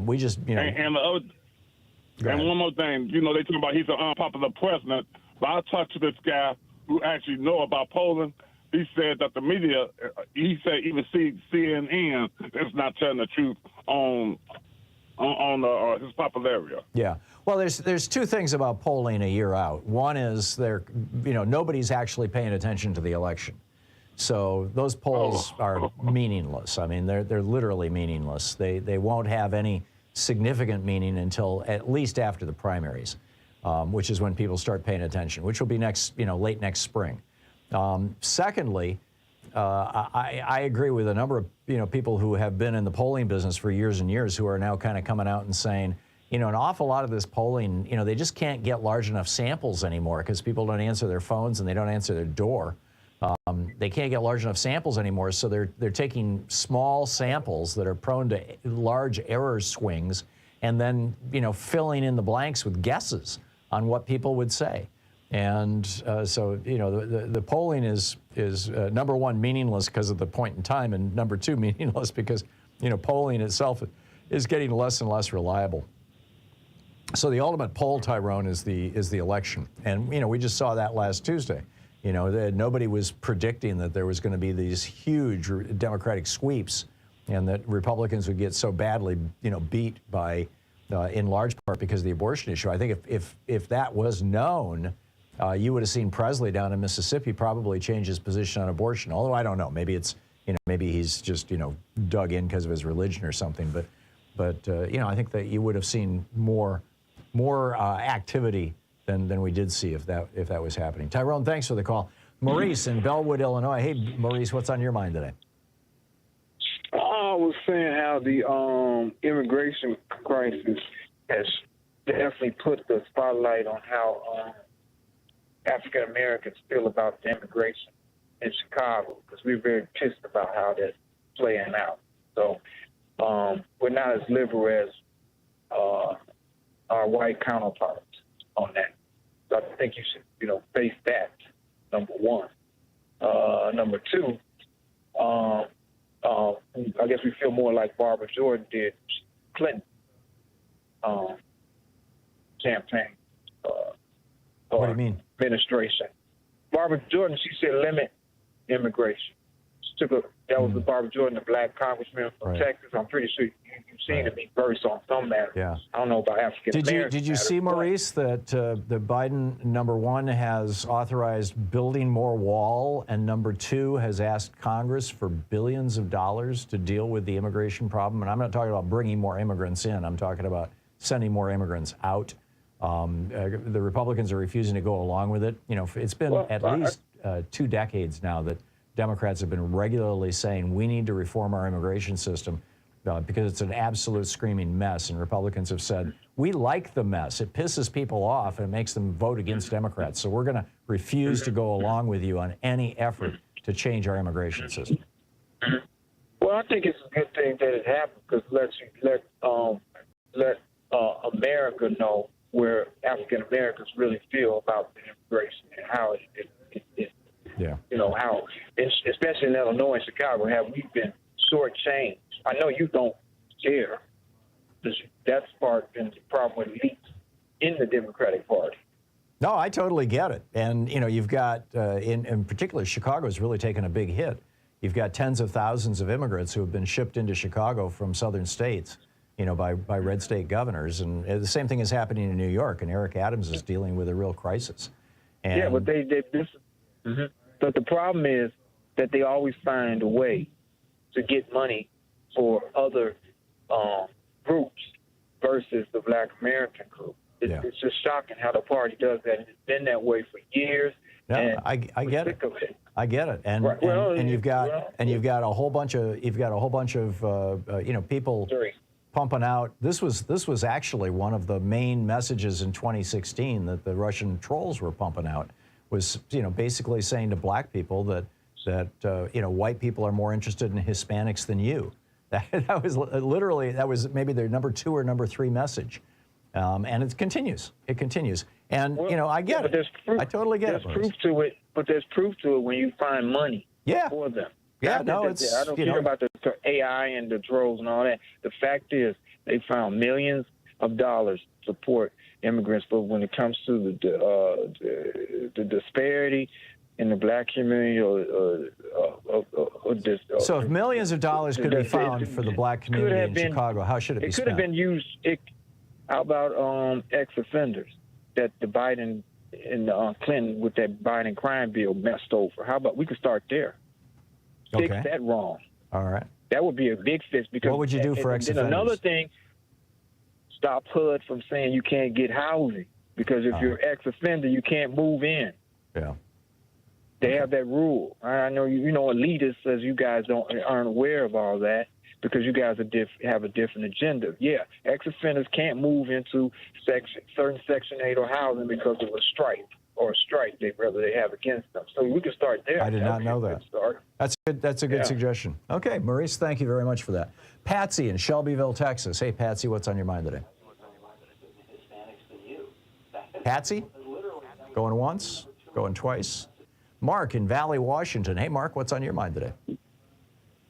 We just, you know. And one more thing, you know, they talk about he's an unpopular president, but I talked to this guy who actually know about Poland. He said that the media, he said even CNN is not telling the truth on his popularity. Yeah. Well, there's 2 things about polling a year out. One is nobody's actually paying attention to the election. So those polls are meaningless. I mean, they're literally meaningless. They won't have any significant meaning until at least after the primaries, which is when people start paying attention, which will be late next spring. Secondly, I agree with a number of people who have been in the polling business for years and years who are now kind of coming out and saying, an awful lot of this polling, they just can't get large enough samples anymore because people don't answer their phones and they don't answer their door. They can't get large enough samples anymore, so they're taking small samples that are prone to large error swings and then filling in the blanks with guesses on what people would say. And so the polling is number one, meaningless because of the point in time, and number 2, meaningless because polling itself is getting less and less reliable. So the ultimate poll, Tyrone, is the election, and we just saw that last Tuesday. Nobody was predicting that there was going to be these huge Democratic sweeps, and that Republicans would get so badly beat by in large part because of the abortion issue. I think if that was known. You would have seen Presley down in Mississippi probably change his position on abortion. Although I don't know, maybe it's maybe he's just dug in because of his religion or something. But I think that you would have seen more activity than we did see if that was happening. Tyrone, thanks for the call. Maurice in Bellwood, Illinois. Hey, Maurice, what's on your mind today? I was saying how the immigration crisis has definitely put the spotlight on how African Americans feel about the immigration in Chicago, because we're very pissed about how that's playing out. So we're not as liberal as our white counterparts on that. So I think you should, face that, number one. Number 2, I guess we feel more like Barbara Jordan did Clinton, campaign. What do you mean? Administration. Barbara Jordan, she said limit immigration. That was the Barbara Jordan, the black congressman from Texas. I'm pretty sure you've seen him be versed on some matters. Yeah. I don't know about African Americans. Did you see, Maurice, that the Biden, number one, has authorized building more wall, and number two, has asked Congress for billions of dollars to deal with the immigration problem? And I'm not talking about bringing more immigrants in. I'm talking about sending more immigrants out. The Republicans are refusing to go along with it. You know, it's been at least 2 decades now that Democrats have been regularly saying we need to reform our immigration system because it's an absolute screaming mess. And Republicans have said, we like the mess. It pisses people off and it makes them vote against Democrats. So we're going to refuse to go along with you on any effort to change our immigration system. Well, I think it's a good thing that it happened because let America know where African Americans really feel about the immigration and how it you know, how, especially in Illinois and Chicago, have we been shortchanged. I know you don't care. That's been the problem with elites in the Democratic Party. No, I totally get it. And, you know, you've got, in particular, Chicago's really taken a big hit. You've got tens of thousands of immigrants who have been shipped into Chicago from southern states, you know, by red state governors. And the same thing is happening in New York, and Eric Adams is dealing with a real crisis. And yeah, but but the problem is that they always find a way to get money for other groups versus the Black American group. It's just shocking how the party does that. It's been that way for years. No, I get it. I get it. And and you've got a whole bunch of you know, people pumping out. This was actually one of the main messages in 2016 that the Russian trolls were pumping out, was, you know, basically saying to black people that you know, white people are more interested in Hispanics than you. That was literally, that was maybe their number 2 or number 3 message. And it continues. It continues. And, you know, I get it. I totally get it. There's proof to it, but there's proof to it when you find money for them. Yeah, I don't care about the AI and the trolls and all that. The fact is they found millions of dollars to support immigrants, but when it comes to the disparity in the black community, so if millions of dollars could be found for the black community in Chicago, how should it be spent? It could have been used. How about ex-offenders that the Biden and Clinton with that Biden crime bill messed over? How about we could start there? Fix that wrong. All right. That would be a big fix. Because what would you do for ex-offenders? Another thing, stop HUD from saying you can't get housing, because if you're ex-offender, you can't move in. Yeah. They have that rule. I know you know elitists says you guys aren't aware of all that because you guys have a different agenda. Yeah, ex-offenders can't move into certain Section 8 or housing because of a strike they have against them. So we can start there. I did not know that. That's a good suggestion. Okay, Maurice, thank you very much for that. Patsy in Shelbyville, Texas. Hey, Patsy, what's on your mind today? Patsy? Going once? Going twice? Mark in Valley, Washington. Hey, Mark, what's on your mind today?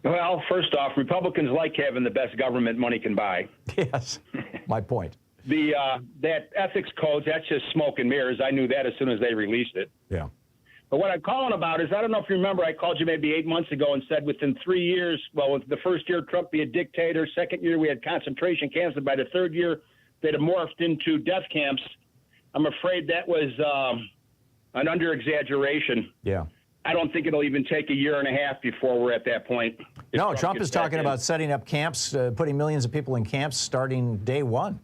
Well, first off, Republicans like having the best government money can buy. Yes, my point. That ethics code, that's just smoke and mirrors. I knew that as soon as they released it. Yeah. But what I'm calling about is, I don't know if you remember, I called you maybe 8 months ago and said within 3 years, well, the first year Trump be a dictator, second year we had concentration camps, and by the third year they'd have morphed into death camps. I'm afraid that was an under-exaggeration. Yeah. I don't think it'll even take a year and a half before we're at that point. No, Trump is talking about setting up camps, putting millions of people in camps starting day one.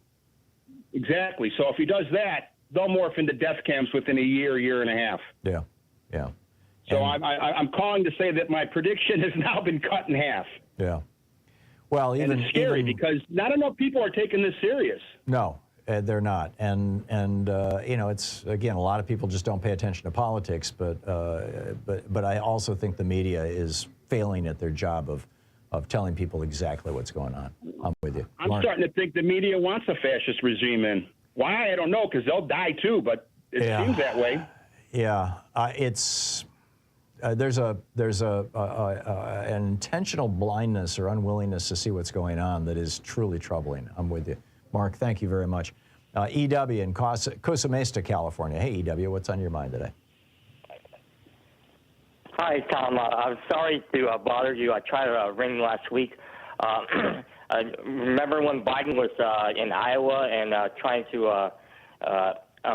Exactly. So if he does that, they'll morph into death camps within a year and a half. Yeah, yeah. So I'm calling to say that my prediction has now been cut in half. Yeah. Well, and it's scary because not enough people are taking this serious. No, they're not. And you know, it's, again, a lot of people just don't pay attention to politics, but I also think the media is failing at their job of telling people exactly what's going on. I'm with you. I'm starting to think the media wants a fascist regime in. Why? I don't know, because they'll die too, but it seems that way. Yeah, it's there's an intentional blindness or unwillingness to see what's going on that is truly troubling. I'm with you. Mark, thank you very much. EW in Costa Mesa, California. Hey, EW, what's on your mind today? Hi, Tom. I'm sorry to bother you. I tried to ring last week. Remember when Biden was in Iowa and trying to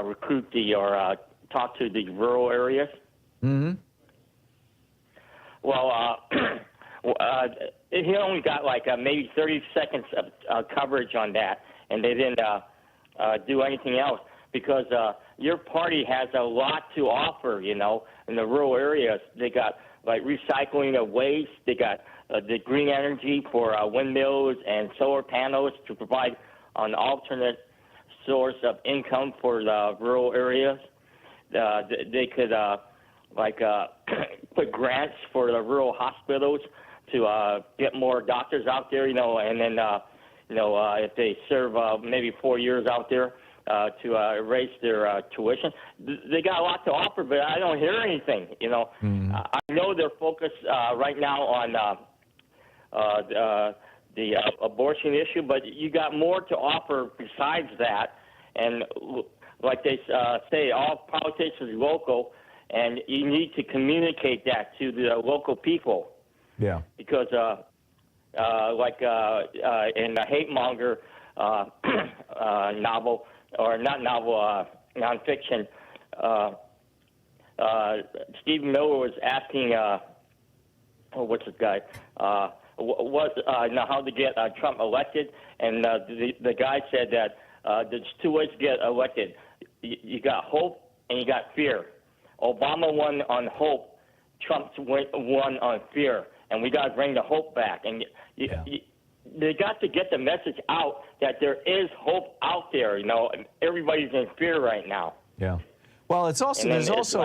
recruit or talk to the rural areas? Mm-hmm. Well, he only got like maybe 30 seconds of coverage on that, and they didn't do anything else because your party has a lot to offer, you know, in the rural areas. They got like recycling of waste. They got the green energy for windmills and solar panels to provide an alternate source of income for the rural areas. They could put grants for the rural hospitals to get more doctors out there, you know, and then, if they serve maybe 4 years out there to raise their tuition. They got a lot to offer, but I don't hear anything, you know. Mm-hmm. I know they're focused right now on the abortion issue, but you got more to offer besides that. And like they say, all politics is local, and you need to communicate that to the local people. Yeah. Because, in the Hate Monger novel, or not novel, nonfiction, Stephen Miller was asking, what's this guy, how to get Trump elected, and the guy said that there's two ways to get elected. You got hope and you got fear. Obama won on hope. Trump won on fear. And we got to bring the hope back. And they got to get the message out that there is hope out there. You know, everybody's in fear right now. Yeah. Well, it's also there's also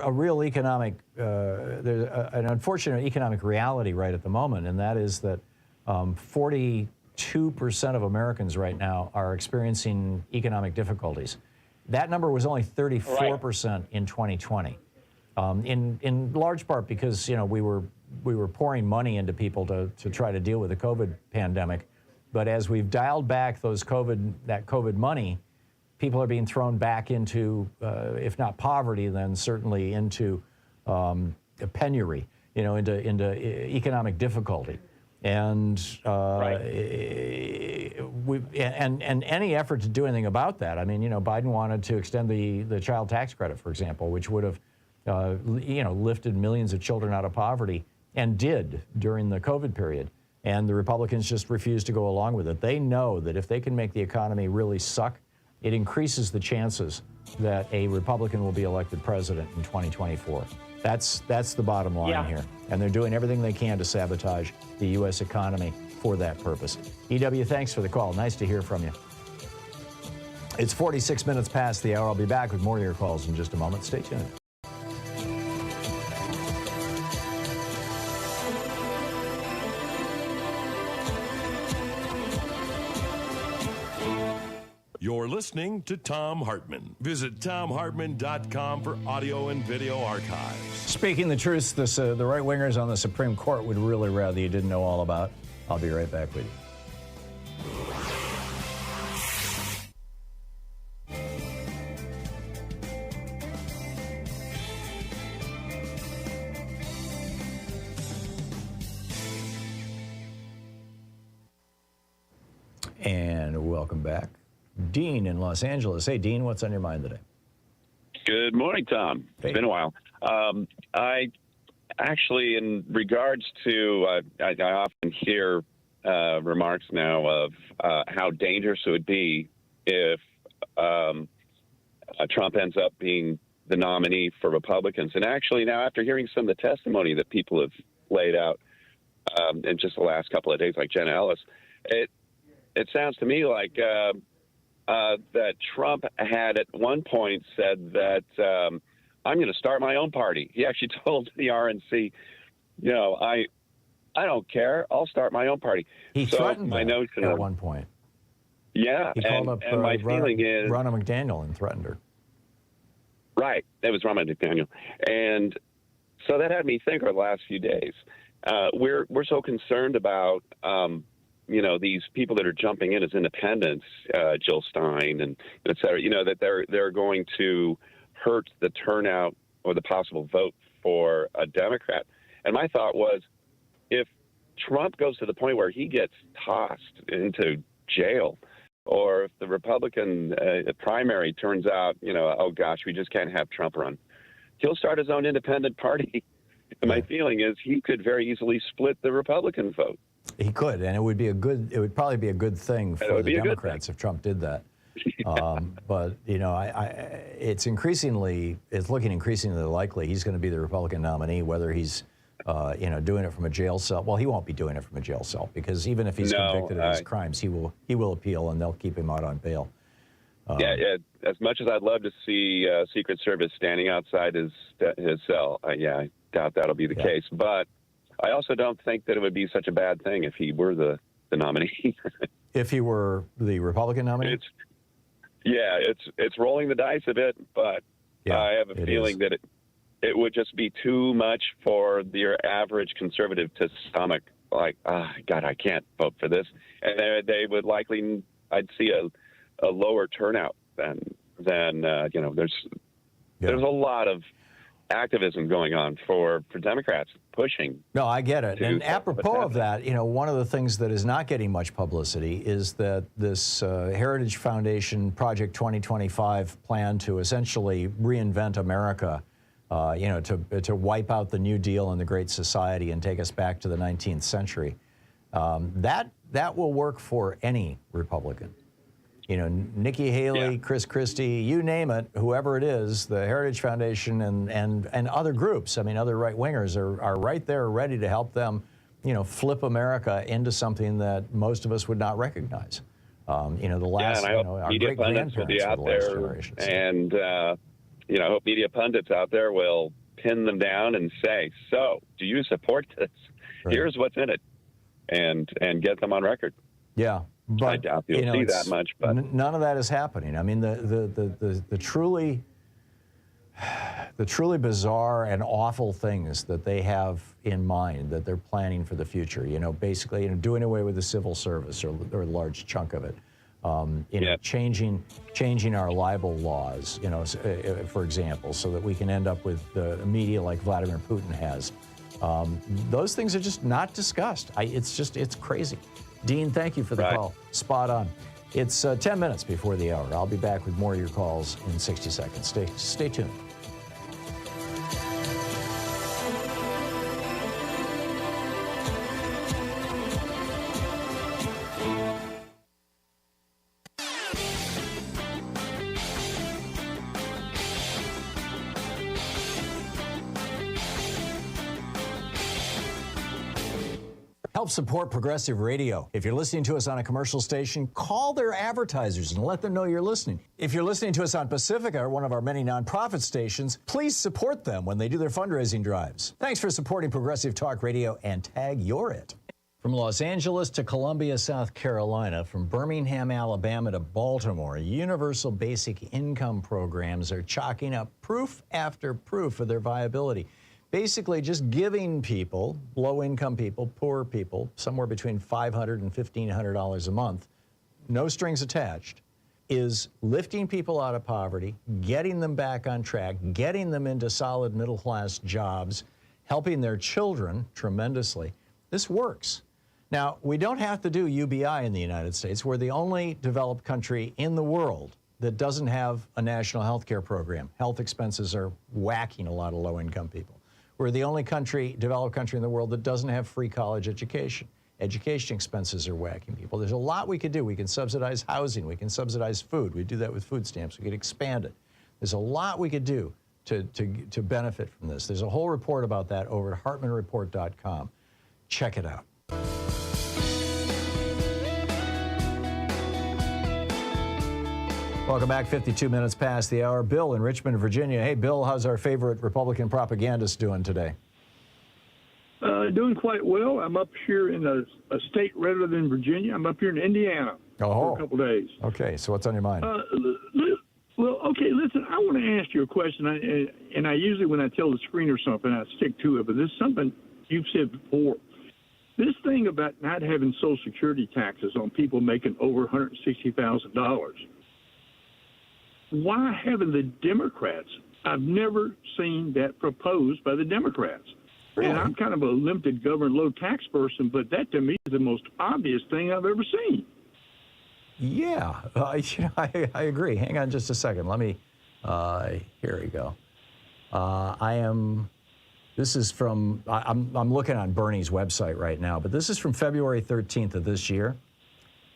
a real economic, there's an unfortunate economic reality right at the moment, and that is that 42% of Americans right now are experiencing economic difficulties. That number was only 34% in 2020, in large part because we were pouring money into people to try to deal with the COVID pandemic. But as we've dialed back that COVID money, people are being thrown back into, if not poverty, then certainly into penury, into economic difficulty. And and any effort to do anything about that. I mean, Biden wanted to extend the child tax credit, for example, which would have, lifted millions of children out of poverty, and did during the COVID period. And the Republicans just refused to go along with it. They know that if they can make the economy really suck, it increases the chances that a Republican will be elected president in 2024. That's the bottom line here. And they're doing everything they can to sabotage the U.S. economy for that purpose. EW, thanks for the call. Nice to hear from you. It's 46 minutes past the hour. I'll be back with more of your calls in just a moment. Stay tuned. You're listening to Thom Hartmann. Visit thomhartmann.com for audio and video archives. Speaking the truth, the right-wingers on the Supreme Court would really rather you didn't know all about. I'll be right back with you. And welcome back. Dean in Los Angeles. Hey, Dean, what's on your mind today? Good morning, Tom. It's been a while. I actually, in regards to, I often hear remarks now of how dangerous it would be if Trump ends up being the nominee for Republicans. And actually now, after hearing some of the testimony that people have laid out in just the last couple of days, like Jenna Ellis, it sounds to me like that Trump had at one point said that I'm going to start my own party. He actually told the RNC, I don't care. I'll start my own party. He threatened my notion at one point. Yeah. He called up my feeling is Ronna McDaniel and threatened her. Right. That was Ronna McDaniel. And so that had me think over the last few days. We're so concerned about these people that are jumping in as independents, Jill Stein and et cetera, that they're going to hurt the turnout or the possible vote for a Democrat. And my thought was, if Trump goes to the point where he gets tossed into jail, or if the Republican primary turns out, oh gosh, we just can't have Trump run, he'll start his own independent party. And my feeling is he could very easily split the Republican vote. He could, and it would probably be a good thing for the Democrats if Trump did that. But it's looking increasingly likely he's going to be the Republican nominee, whether he's doing it from a jail cell. Well, he won't be doing it from a jail cell, because even if he's convicted of his crimes, he will appeal, and they'll keep him out on bail. Yeah. As much as I'd love to see Secret Service standing outside his cell, I doubt that'll be the case. But I also don't think that it would be such a bad thing if he were the nominee. If he were the Republican nominee? It's rolling the dice a bit, but I have a feeling that it would just be too much for your average conservative to stomach. Like, God, I can't vote for this. And they would likely, I'd see a lower turnout than there's a lot of activism going on for Democrats pushing. No, I get it. And apropos of that, one of the things that is not getting much publicity is that this Heritage Foundation Project 2025 plan to essentially reinvent America, to wipe out the New Deal and the Great Society and take us back to the 19th century. That will work for any Republican. Nikki Haley, Chris Christie, you name it, whoever it is, the Heritage Foundation and other groups, other right-wingers are right there ready to help them, flip America into something that most of us would not recognize. The last, our media pundits will be out there, and I hope media pundits out there will pin them down and say, so, do you support this? Right. Here's what's in it, and get them on record. Yeah. But, I doubt you'll see that much. But none of that is happening. The truly bizarre and awful things that they have in mind that they're planning for the future. Basically, doing away with the civil service or a large chunk of it. Changing our libel laws. For example, so that we can end up with the media like Vladimir Putin has. Those things are just not discussed. It's crazy. Dean, thank you for the call. Spot on. It's 10 minutes before the hour. I'll be back with more of your calls in 60 seconds. Stay tuned. Help support progressive radio. If you're listening to us on a commercial station, call their advertisers and let them know you're listening. If you're listening to us on Pacifica, one of our many nonprofit stations, please support them when they do their fundraising drives. Thanks for supporting Progressive Talk Radio, and tag you're it. From Los Angeles to Columbia, South Carolina, from Birmingham, Alabama to Baltimore, universal basic income programs are chalking up proof after proof of their viability. Basically just giving people, low-income people, poor people, somewhere between $500 and $1,500 a month, no strings attached, is lifting people out of poverty, getting them back on track, getting them into solid middle-class jobs, helping their children tremendously. This works. Now, we don't have to do UBI in the United States. We're the only developed country in the world that doesn't have a national health care program. Health expenses are whacking a lot of low-income people. We're the only developed country in the world that doesn't have free college education. Education expenses are whacking people. There's a lot we could do. We can subsidize housing. We can subsidize food. We do that with food stamps. We could expand it. There's a lot we could do to benefit from this. There's a whole report about that over at hartmannreport.com. Check it out. Welcome back. 52 minutes past the hour. Bill in Richmond, Virginia. Hey, Bill, how's our favorite Republican propagandist doing today? Doing quite well. I'm up here in a state rather than Virginia. I'm up here in Indiana for a couple days. Okay, so what's on your mind? Listen, I want to ask you a question, and I usually, when I tell the screener something, I stick to it, but this is something you've said before. this thing about not having Social Security taxes on people making over $160,000, why haven't the Democrats? I've never seen that proposed by the Democrats. Really? And I'm kind of a limited government low tax person, but that to me is the most obvious thing I've ever seen. Yeah, I agree. Hang on just a second. Let me, here we go. This is from, I'm looking on Bernie's website right now, but this is from February 13th of this year.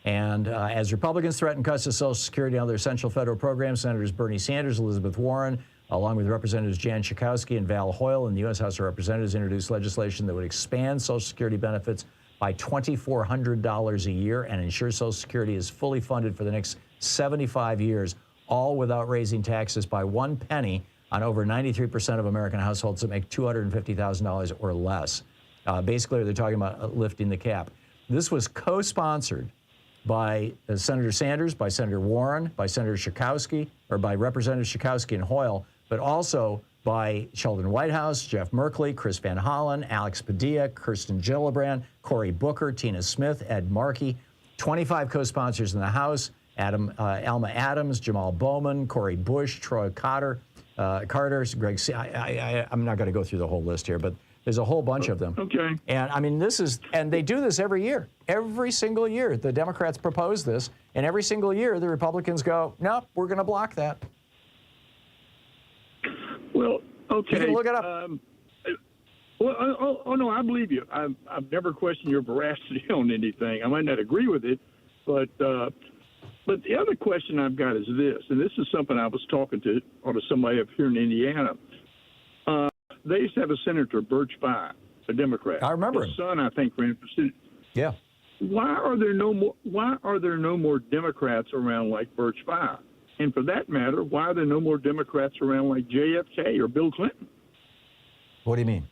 And as Republicans threaten cuts to Social Security and other essential federal programs, Senators Bernie Sanders, Elizabeth Warren, along with Representatives Jan Schakowsky and Val Hoyle in the U.S. House of Representatives, introduced legislation that would expand Social Security benefits by $2,400 a year and ensure Social Security is fully funded for the next 75 years, all without raising taxes by 1 penny on over 93% of American households that make $250,000 or less. Basically, they're talking about lifting the cap. This was co-sponsored by Senator Sanders, by Senator Warren, by Senator Schakowsky, or by Representatives Schakowsky and Hoyle, but also by Sheldon Whitehouse, Jeff Merkley, Chris Van Hollen, Alex Padilla, Kirsten Gillibrand, Cory Booker, Tina Smith, Ed Markey, 25 co-sponsors in the House, Alma Adams, Jamal Bowman, Cory Bush, Troy Carter, Greg C. I'm not going to go through the whole list here, but there's a whole bunch of them. Okay. And I mean, and they do this every year. Every single year, the Democrats propose this, and every single year, the Republicans go, nope, we're going to block that. Well, okay. You can look it up. Oh, no, I believe you. I've never questioned your veracity on anything. I might not agree with it, but the other question I've got is this, and this is something I was talking to somebody up here in Indiana. They used to have a senator, Birch Bayh, a Democrat. I remember His him. son, I think, ran for Senate. Yeah. Why are there no more Democrats around like Birch Bayh? And for that matter, why are there no more Democrats around like JFK or Bill Clinton? What do you mean?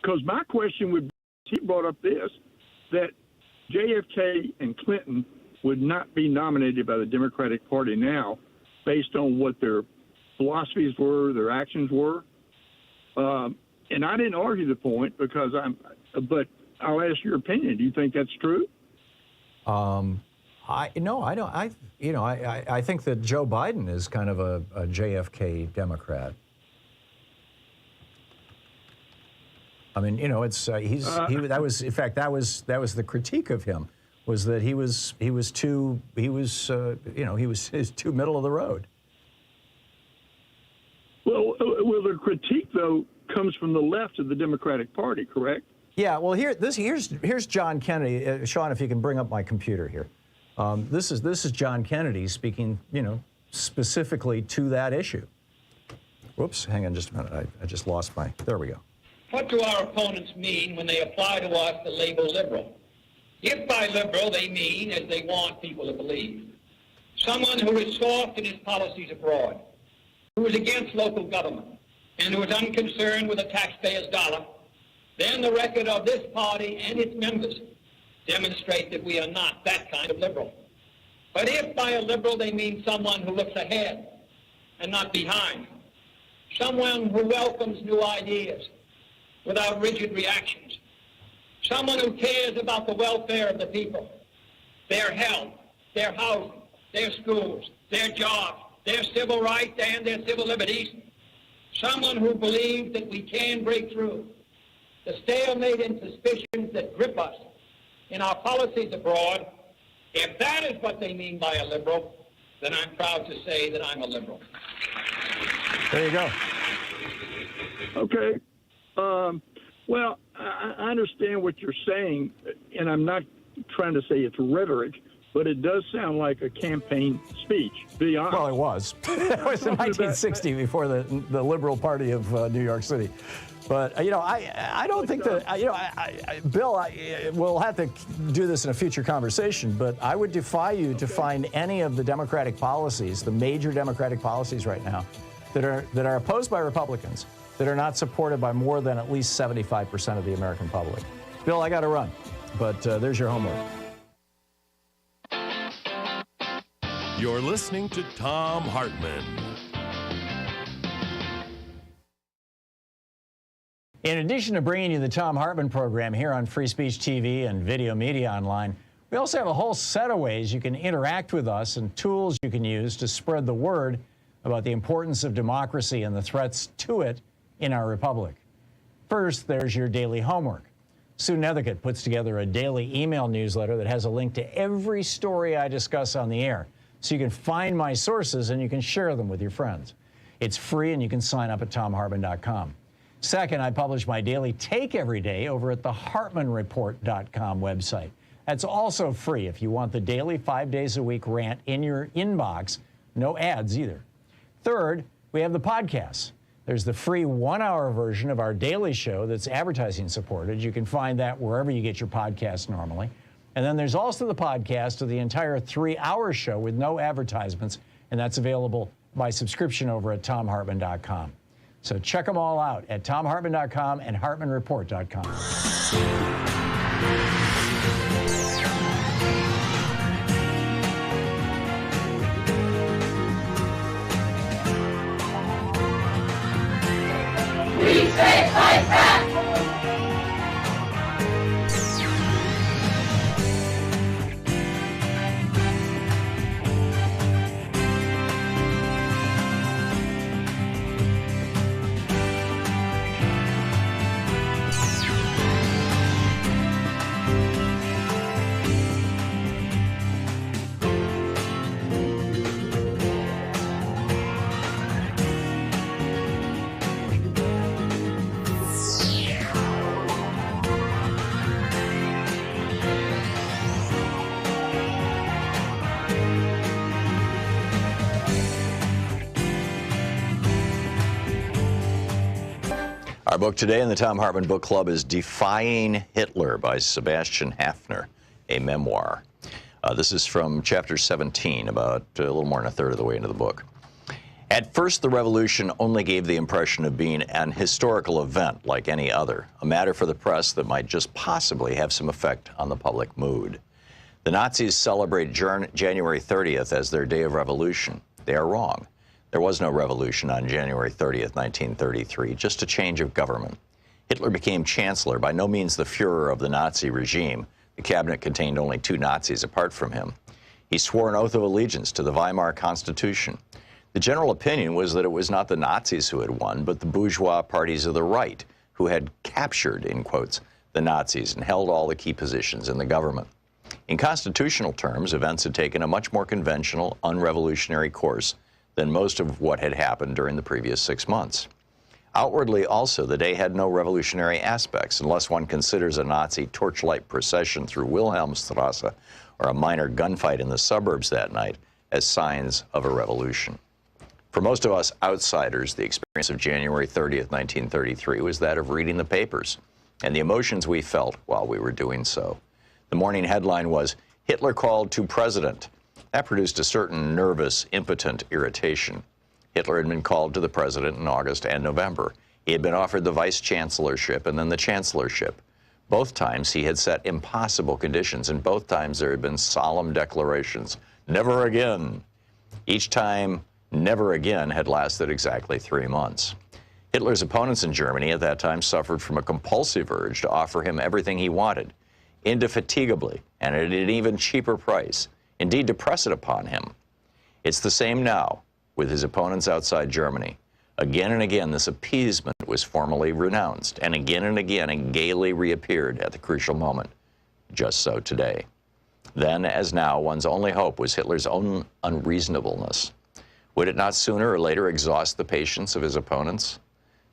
Because my question would be, he brought up this, that JFK and Clinton would not be nominated by the Democratic Party now based on what their philosophies were, their actions were. And I didn't argue the point but I'll ask your opinion. Do you think that's true? I don't. I think that Joe Biden is kind of a JFK Democrat. I mean, that was the critique of him, was that he was too middle of the road. Well, the critique though comes from the left of the Democratic Party, correct? Yeah. Well, here's John Kennedy. Sean, if you can bring up my computer here. This is John Kennedy speaking, specifically to that issue. Whoops, hang on just a minute. I just lost there we go. What do our opponents mean when they apply to us the label liberal? If by liberal they mean, as they want people to believe, someone who is soft in his policies abroad, who is against local government, and who is unconcerned with the taxpayer's dollar, then the record of this party and its members demonstrate that we are not that kind of liberal. But if by a liberal they mean someone who looks ahead and not behind, someone who welcomes new ideas without rigid reactions, someone who cares about the welfare of the people, their health, their housing, their schools, their jobs, their civil rights and their civil liberties, someone who believes that we can break through the stalemate and suspicions that grip us in our policies abroad. If that is what they mean by a liberal, then I'm proud to say that I'm a liberal. There you go. Okay. Well, I understand what you're saying, and I'm not trying to say it's rhetoric, but it does sound like a campaign speech, to be honest. Well, it was. It was in 1960 before the Liberal Party of New York City. But, I don't think that, Bill, we'll have to do this in a future conversation, but I would defy you to find any of the Democratic policies, the major Democratic policies right now, that are opposed by Republicans, that are not supported by more than at least 75% of the American public. Bill, I got to run, but there's your homework. You're listening to Thom Hartmann. In addition to bringing you the Thom Hartmann Program here on Free Speech TV and Video Media Online, we also have a whole set of ways you can interact with us and tools you can use to spread the word about the importance of democracy and the threats to it in our republic. First, there's your daily homework. Sue Nethercutt puts together a daily email newsletter that has a link to every story I discuss on the air, so you can find my sources and you can share them with your friends. It's free and you can sign up at thomhartmann.com. Second, I publish my daily take every day over at the hartmannreport.com website. That's also free if you want the daily 5 days a week rant in your inbox. No ads either. Third, we have the podcasts. There's the free 1-hour version of our daily show that's advertising supported. You can find that wherever you get your podcasts normally. And then there's also the podcast of the entire 3-hour show with no advertisements, and that's available by subscription over at thomhartmann.com. So check them all out at thomhartmann.com and hartmannreport.com. We take fight back! Our book today in the Thom Hartmann Book Club is Defying Hitler by Sebastian Haffner, a memoir. This is from chapter 17, about a little more than a third of the way into the book. At first, the revolution only gave the impression of being an historical event like any other, a matter for the press that might just possibly have some effect on the public mood. The Nazis celebrate January 30th as their day of revolution. They are wrong. There was no revolution on January 30th, 1933, just a change of government. Hitler became chancellor, by no means the Führer of the Nazi regime. The cabinet contained only 2 Nazis apart from him. He swore an oath of allegiance to the Weimar Constitution. The general opinion was that it was not the Nazis who had won, but the bourgeois parties of the right, who had captured, in quotes, the Nazis and held all the key positions in the government. In constitutional terms, events had taken a much more conventional, unrevolutionary course than most of what had happened during the previous 6 months. Outwardly also, the day had no revolutionary aspects, unless one considers a Nazi torchlight procession through Wilhelmstrasse or a minor gunfight in the suburbs that night as signs of a revolution. For most of us outsiders, the experience of January 30th, 1933 was that of reading the papers and the emotions we felt while we were doing so. The morning headline was, "Hitler called to president." That produced a certain nervous, impotent irritation. Hitler had been called to the president in August and November. He had been offered the vice-chancellorship and then the chancellorship. Both times he had set impossible conditions, and both times there had been solemn declarations, "Never again." Each time, "never again" had lasted exactly 3 months. Hitler's opponents in Germany at that time suffered from a compulsive urge to offer him everything he wanted, indefatigably, and at an even cheaper price. Indeed, to press it upon him. It's the same now with his opponents outside Germany. Again and again, this appeasement was formally renounced, and again it gaily reappeared at the crucial moment. Just so today. Then, as now, one's only hope was Hitler's own unreasonableness. Would it not sooner or later exhaust the patience of his opponents?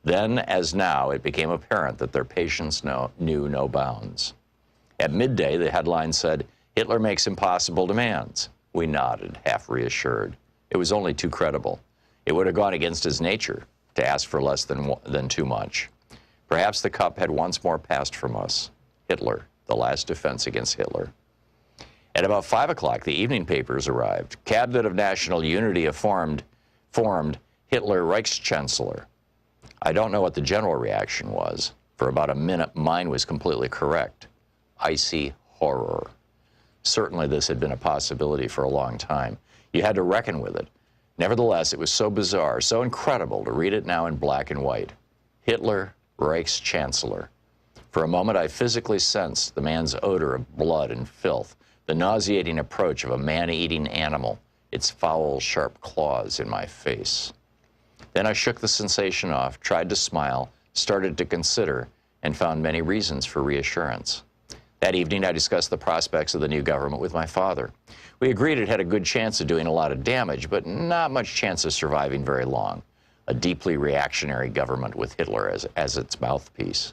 Then, as now, it became apparent that their patience knew no bounds. At midday, the headline said, "Hitler makes impossible demands." We nodded, half reassured. It was only too credible. It would have gone against his nature to ask for less than too much. Perhaps the cup had once more passed from us. Hitler, the last defense against Hitler. At about 5 o'clock, the evening papers arrived. Cabinet of National Unity formed Hitler Reichschancellor. I don't know what the general reaction was. For about a minute, mine was completely correct. Icy horror. Certainly this had been a possibility for a long time. You had to reckon with it. Nevertheless, it was so bizarre, so incredible to read it now in black and white. Hitler Reichschancellor. For a moment, I physically sensed the man's odor of blood and filth, the nauseating approach of a man-eating animal, its foul, sharp claws in my face. Then I shook the sensation off, tried to smile, started to consider, and found many reasons for reassurance. That evening, I discussed the prospects of the new government with my father. We agreed it had a good chance of doing a lot of damage, but not much chance of surviving very long. A deeply reactionary government with Hitler as its mouthpiece.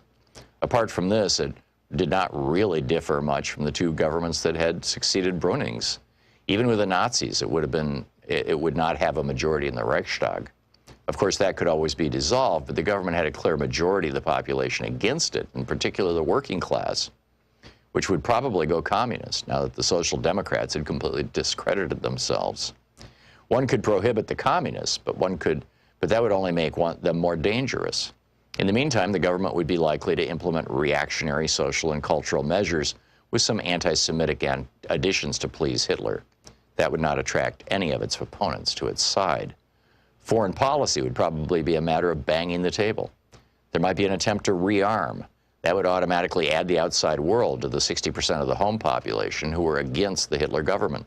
Apart from this, it did not really differ much from the two governments that had succeeded Bruning's. Even with the Nazis, it would not have a majority in the Reichstag. Of course, that could always be dissolved, but the government had a clear majority of the population against it, in particular the working class, which would probably go communist now that the Social Democrats had completely discredited themselves. One could prohibit the communists, but that would only make them more dangerous. In the meantime, the government would be likely to implement reactionary social and cultural measures with some anti-Semitic additions to please Hitler. That would not attract any of its opponents to its side. Foreign policy would probably be a matter of banging the table. There might be an attempt to rearm. That would automatically add the outside world to the 60% of the home population who were against the Hitler government.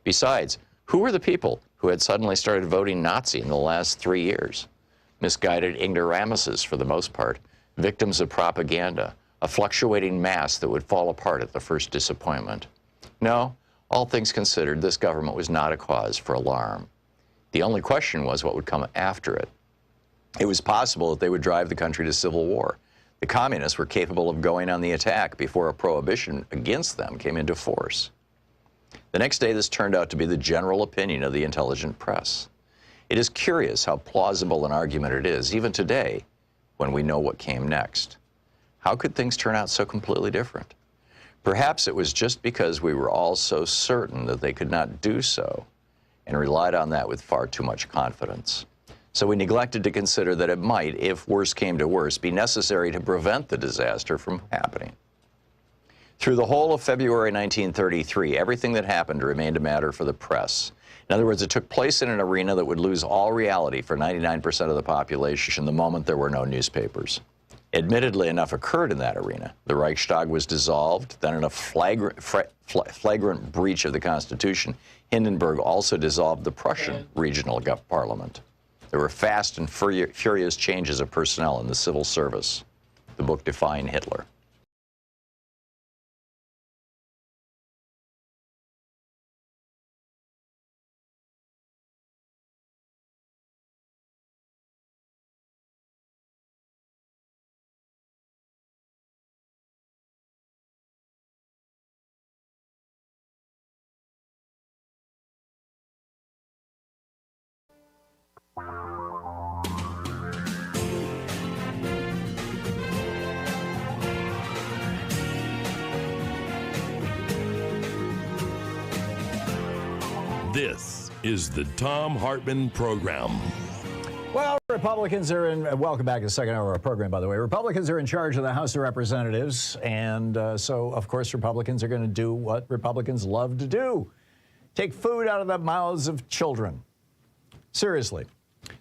Besides, who were the people who had suddenly started voting Nazi in the last 3 years? Misguided ignoramuses for the most part, victims of propaganda, a fluctuating mass that would fall apart at the first disappointment. No, all things considered, this government was not a cause for alarm. The only question was what would come after it. It was possible that they would drive the country to civil war. The communists were capable of going on the attack before a prohibition against them came into force. The next day, this turned out to be the general opinion of the intelligent press. It is curious how plausible an argument it is, even today, when we know what came next. How could things turn out so completely different? Perhaps it was just because we were all so certain that they could not do so, and relied on that with far too much confidence. So we neglected to consider that it might, if worse came to worse, be necessary to prevent the disaster from happening. Through the whole of February 1933, everything that happened remained a matter for the press. In other words, it took place in an arena that would lose all reality for 99% of the population the moment there were no newspapers. Admittedly, enough occurred in that arena. The Reichstag was dissolved, then in a flagrant breach of the Constitution, Hindenburg also dissolved the Prussian regional parliament. There were fast and furious changes of personnel in the civil service. The book defined Hitler. This is the Thom Hartmann Program. Well, Republicans are in, welcome back to the second hour of our program, by the way. Republicans are in charge of the House of Representatives, and so, of course, Republicans are going to do what Republicans love to do. Take food out of the mouths of children. Seriously.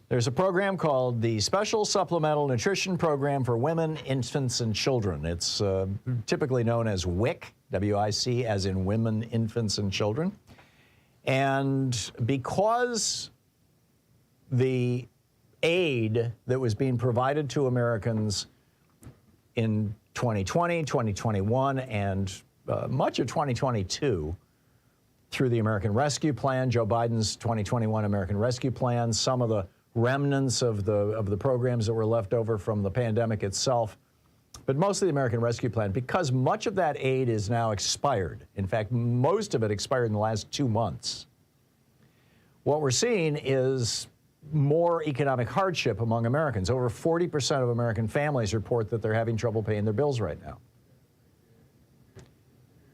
There's a program called the Special Supplemental Nutrition Program for Women, Infants, and Children. It's typically known as WIC, W-I-C, as in Women, Infants, and Children. And because the aid that was being provided to Americans in 2020, 2021, and much of 2022 through the American Rescue Plan, Joe Biden's 2021 American Rescue Plan, some of the remnants of the programs that were left over from the pandemic itself, but mostly the American Rescue Plan, because much of that aid is now expired. In fact, most of it expired in the last 2 months. What we're seeing is more economic hardship among Americans. Over 40% of American families report that they're having trouble paying their bills right now.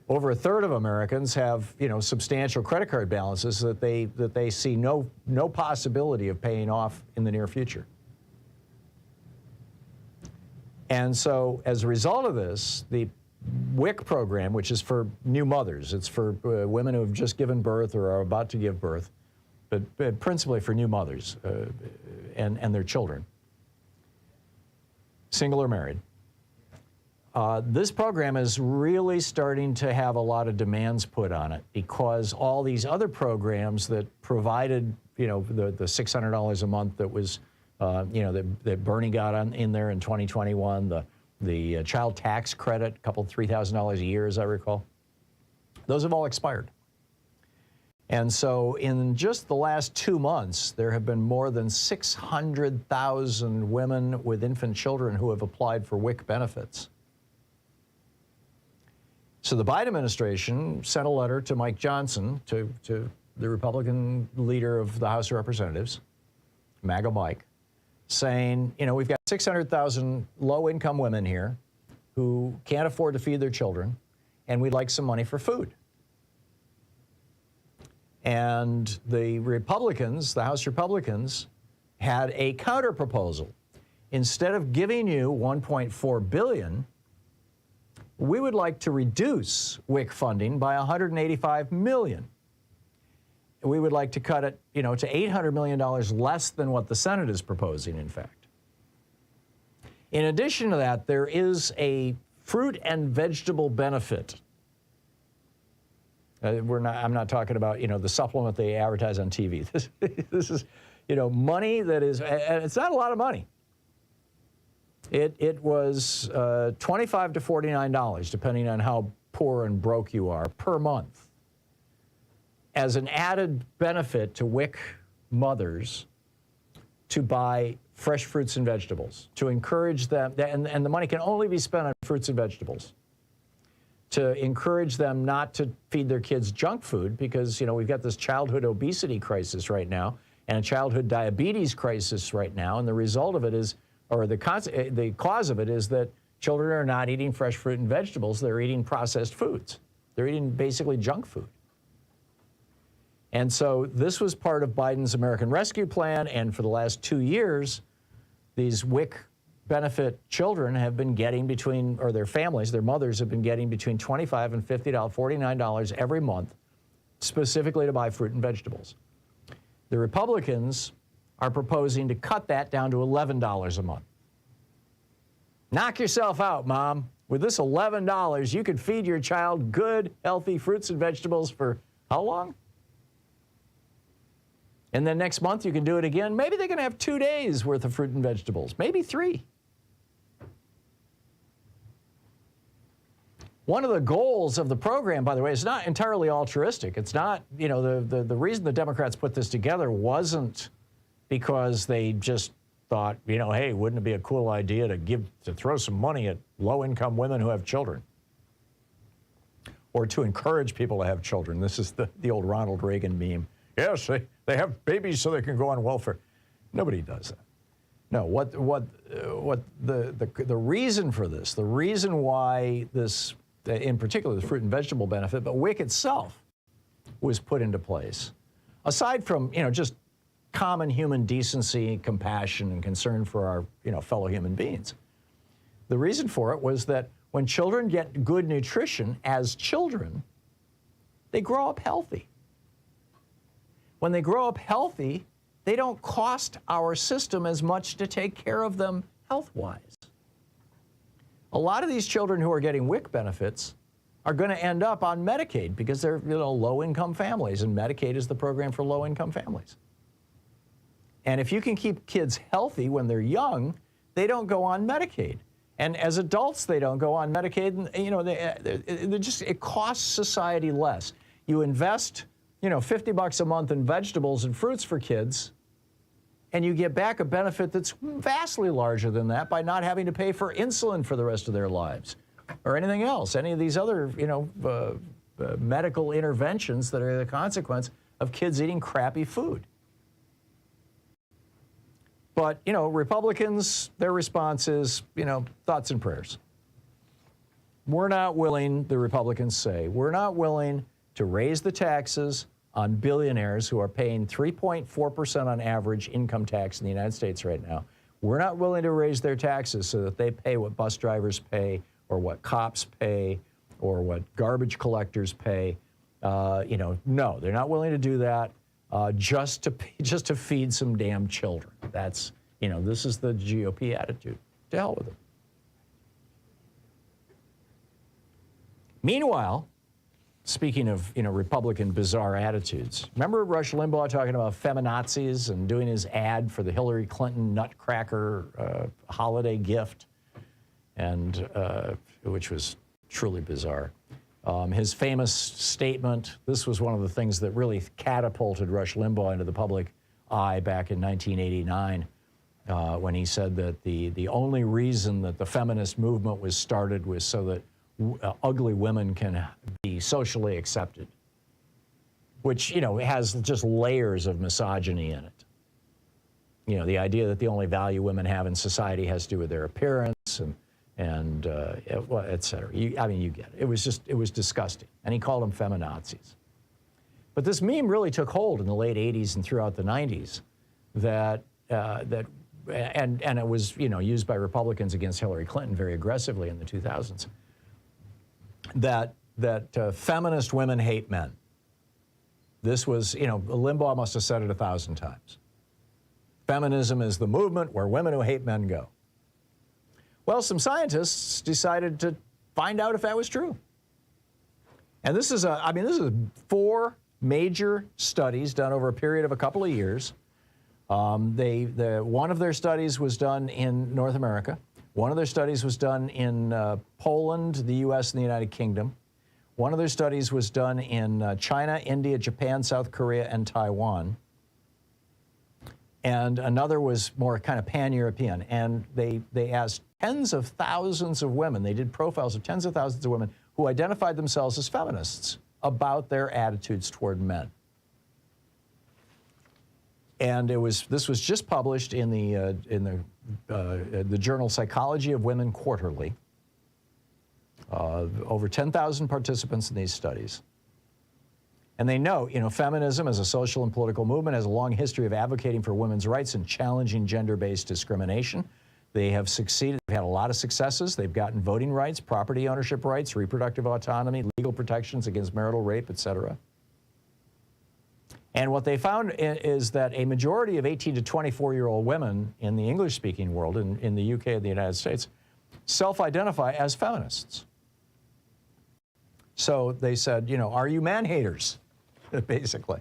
Over a third of Americans have, substantial credit card balances that they see no possibility of paying off in the near future. And so, as a result of this, the WIC program, which is for new mothers, it's for women who have just given birth or are about to give birth, but principally for new mothers and their children. single or married. This program is really starting to have a lot of demands put on it because all these other programs that provided, the $600 a month that was, that Bernie got in there in 2021, the child tax credit, $3,000 a year, as I recall, those have all expired. And so in just the last 2 months, there have been more than 600,000 women with infant children who have applied for WIC benefits. So the Biden administration sent a letter to Mike Johnson, to the Republican leader of the House of Representatives, MAGA Mike, saying, we've got 600,000 low-income women here who can't afford to feed their children, and we'd like some money for food. And the Republicans, the House Republicans, had a counter proposal. Instead of giving you $1.4 billion, we would like to reduce WIC funding by $185 million. We would like to cut it, to $800 million less than what the Senate is proposing, in fact. In addition to that, there is a fruit and vegetable benefit. I'm not talking about, the supplement they advertise on TV. This is, money that is, and it's not a lot of money. It was $25 to $49, depending on how poor and broke you are, per month, as an added benefit to WIC mothers to buy fresh fruits and vegetables, to encourage them, and the money can only be spent on fruits and vegetables, to encourage them not to feed their kids junk food because, we've got this childhood obesity crisis right now and a childhood diabetes crisis right now, and the result of it is, or the cause of it is that children are not eating fresh fruit and vegetables, they're eating processed foods. They're eating basically junk food. And so this was part of Biden's American Rescue Plan, and for the last 2 years, these WIC benefit children have been getting between, or their families, their mothers have been getting between $25 and $50, $49 every month, specifically to buy fruit and vegetables. The Republicans are proposing to cut that down to $11 a month. Knock yourself out, Mom. With this $11, you could feed your child good, healthy fruits and vegetables for how long? And then next month you can do it again. Maybe they're going to have 2 days worth of fruit and vegetables, maybe 3. One of the goals of the program, by the way, is not entirely altruistic. It's not, the reason the Democrats put this together wasn't because they just thought, hey, wouldn't it be a cool idea to throw some money at low-income women who have children? Or to encourage people to have children. This is the old Ronald Reagan meme. Yes, they have babies so they can go on welfare. Nobody does that. No, what the reason for this, the reason why this, in particular the fruit and vegetable benefit, but WIC itself was put into place, aside from, just common human decency, compassion, and concern for our, fellow human beings. The reason for it was that when children get good nutrition as children, they grow up healthy. When they grow up healthy, they don't cost our system as much to take care of them health-wise. A lot of these children who are getting WIC benefits are going to end up on Medicaid because they're, low-income families, and Medicaid is the program for low-income families. And if you can keep kids healthy when they're young, they don't go on Medicaid. And as adults, they don't go on Medicaid. And, it costs society less. You invest, $50 a month in vegetables and fruits for kids, and you get back a benefit that's vastly larger than that by not having to pay for insulin for the rest of their lives or anything else, any of these other, medical interventions that are the consequence of kids eating crappy food. But, Republicans, their response is, thoughts and prayers. We're not willing, the Republicans say, we're not willing to raise the taxes on billionaires who are paying 3.4% on average income tax in the United States right now. We're not willing to raise their taxes so that they pay what bus drivers pay or what cops pay or what garbage collectors pay. No, they're not willing to do that. Just to feed some damn children. That's, this is the GOP attitude. To hell with it. Meanwhile, speaking of, Republican bizarre attitudes, remember Rush Limbaugh talking about femi-nazis and doing his ad for the Hillary Clinton Nutcracker holiday gift, and which was truly bizarre. His famous statement, this was one of the things that really catapulted Rush Limbaugh into the public eye back in 1989, when he said that the only reason that the feminist movement was started was so that ugly women can be socially accepted, which, has just layers of misogyny in it. The idea that the only value women have in society has to do with their appearance and et cetera. You get it. It was disgusting. And he called them femi-nazis. But this meme really took hold in the late 80s and throughout the 90s and it was, used by Republicans against Hillary Clinton very aggressively in the 2000s. That feminist women hate men. This was, Limbaugh must have said it 1,000 times. Feminism is the movement where women who hate men go. Well, some scientists decided to find out if that was true. And this is 4 major studies done over a period of a couple of years. One of their studies was done in North America. One of their studies was done in Poland, the U.S., and the United Kingdom. One of their studies was done in China, India, Japan, South Korea, and Taiwan. And another was more kind of pan-European. And they asked tens of thousands of women, they did profiles of tens of thousands of women who identified themselves as feminists about their attitudes toward men. And this was just published in the journal Psychology of Women Quarterly. Over 10,000 participants in these studies. And they note, feminism as a social and political movement has a long history of advocating for women's rights and challenging gender-based discrimination. They have succeeded. They've had a lot of successes. They've gotten voting rights, property ownership rights, reproductive autonomy, legal protections against marital rape, etc. And what they found is that a majority of 18 to 24-year-old women in the English-speaking world, in the UK and the United States, self-identify as feminists. So they said, are you man-haters, basically?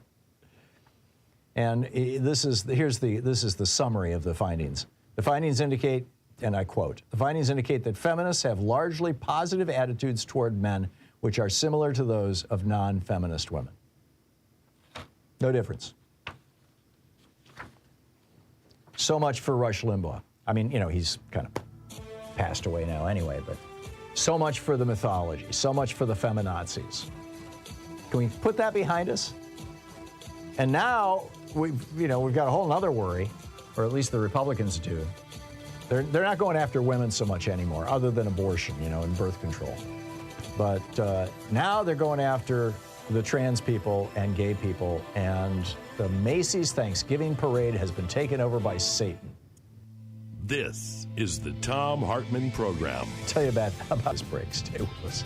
And this is the summary of the findings. The findings indicate, and I quote, the findings indicate that feminists have largely positive attitudes toward men, which are similar to those of non-feminist women. No difference. So much for Rush Limbaugh. I mean, he's kind of passed away now anyway, but so much for the mythology, so much for the femi-nazis. Can we put that behind us? And now we've got a whole other worry, or at least the Republicans do. They're not going after women so much anymore, other than abortion, and birth control. But now they're going after the trans people and gay people, and the Macy's Thanksgiving parade has been taken over by Satan. This is the Thom Hartmann Program. I'll tell you about this break. Stay with us.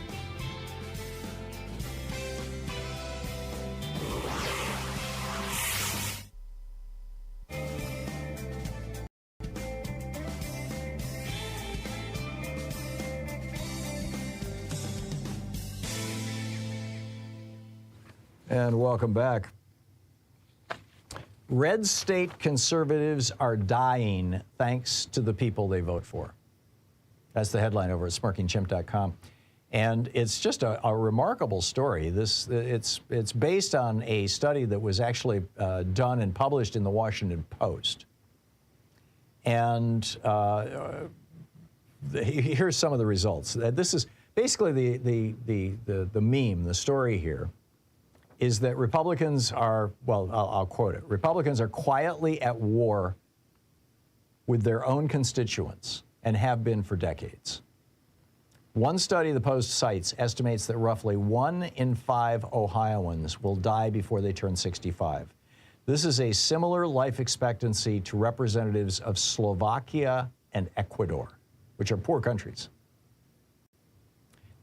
And welcome back. Red state conservatives are dying thanks to the people they vote for. That's the headline over at smirkingchimp.com. And it's just a remarkable story. It's based on a study that was actually done and published in the Washington Post. And here's some of the results. This is basically the meme, the story here, is that Republicans are, well, I'll quote it. Republicans are quietly at war with their own constituents and have been for decades. One study the Post cites estimates that roughly 1 in 5 Ohioans will die before they turn 65. This is a similar life expectancy to representatives of Slovakia and Ecuador, which are poor countries.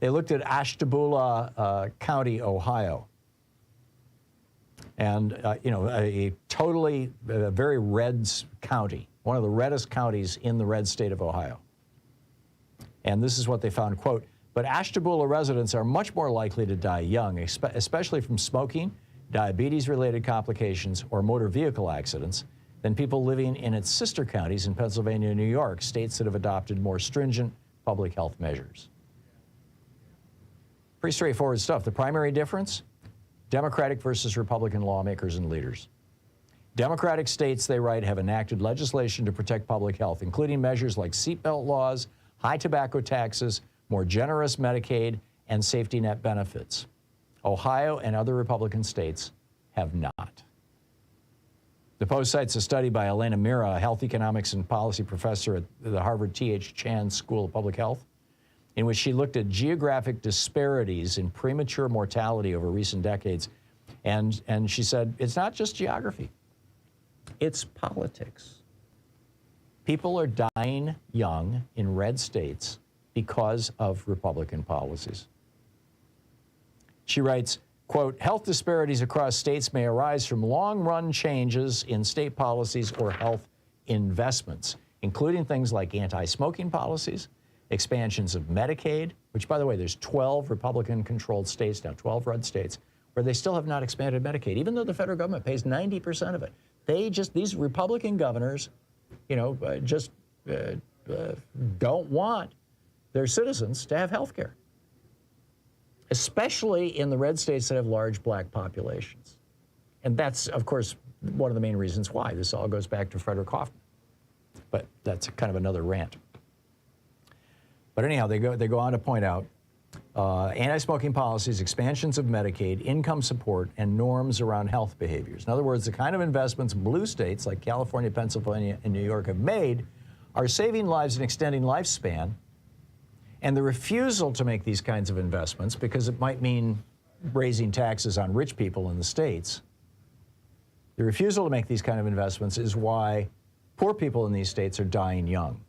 They looked at Ashtabula County, Ohio. And, a totally very red county, one of the reddest counties in the red state of Ohio. And this is what they found, quote, but Ashtabula residents are much more likely to die young, especially from smoking, diabetes-related complications, or motor vehicle accidents, than people living in its sister counties in Pennsylvania and New York, states that have adopted more stringent public health measures. Pretty straightforward stuff. The primary difference, Democratic versus Republican lawmakers and leaders. Democratic states, they write, have enacted legislation to protect public health, including measures like seatbelt laws, high tobacco taxes, more generous Medicaid, and safety net benefits. Ohio and other Republican states have not. The Post cites a study by Elena Mira, a health economics and policy professor at the Harvard T.H. Chan School of Public Health, in which she looked at geographic disparities in premature mortality over recent decades. And she said, it's not just geography, it's politics. People are dying young in red states because of Republican policies. She writes, quote, health disparities across states may arise from long-run changes in state policies or health investments, including things like anti-smoking policies, expansions of Medicaid, which, by the way, there's 12 Republican-controlled states now, 12 red states, where they still have not expanded Medicaid, even though the federal government pays 90% of it. These Republican governors, don't want their citizens to have health care, especially in the red states that have large black populations. And that's, of course, one of the main reasons why. This all goes back to Frederick Hoffman. But that's kind of another rant. But anyhow, they go on to point out anti-smoking policies, expansions of Medicaid, income support, and norms around health behaviors. In other words, the kind of investments blue states like California, Pennsylvania, and New York have made are saving lives and extending lifespan. And the refusal to make these kinds of investments, because it might mean raising taxes on rich people in the states, the refusal to make these kind of investments is why poor people in these states are dying young.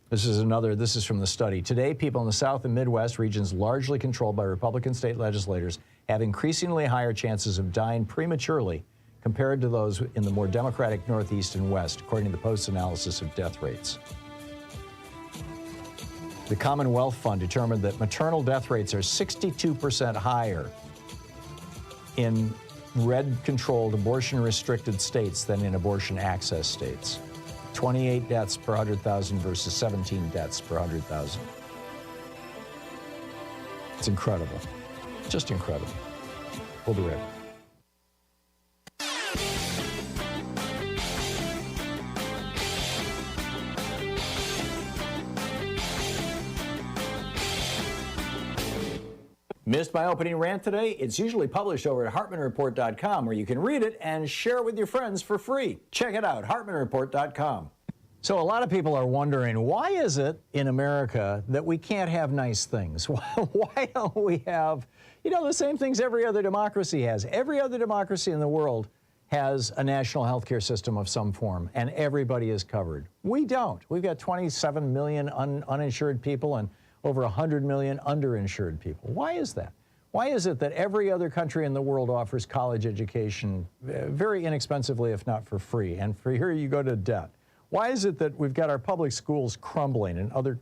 This is from the study. Today, people in the South and Midwest, regions largely controlled by Republican state legislators, have increasingly higher chances of dying prematurely compared to those in the more Democratic Northeast and West, according to the Post's analysis of death rates. The Commonwealth Fund determined that maternal death rates are 62% higher in red-controlled, abortion-restricted states than in abortion-access states. 28 deaths per 100,000 versus 17 deaths per 100,000. It's incredible. Just incredible. We'll be right back. Missed my opening rant today? It's usually published over at HartmannReport.com, where you can read it and share it with your friends for free. Check it out, HartmannReport.com. So a lot of people are wondering, why is it in America that we can't have nice things? Why don't we have, the same things every other democracy has? Every other democracy in the world has a national health care system of some form, and everybody is covered. We don't. We've got 27 million uninsured people and over 100 million underinsured people. Why is that? Why is it that every other country in the world offers college education very inexpensively, if not for free, and for here you go to debt? Why is it that we've got our public schools crumbling and other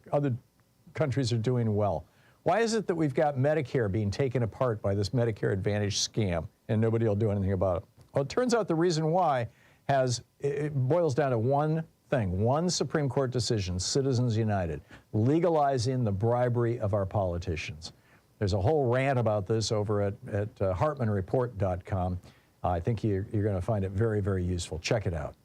countries are doing well? Why is it that we've got Medicare being taken apart by this Medicare Advantage scam and nobody will do anything about it? Well, it turns out the reason why it boils down to one thing, one Supreme Court decision, Citizens United, legalizing the bribery of our politicians. There's a whole rant about this over at HartmannReport.com. I think you're going to find it very, very useful. Check it out.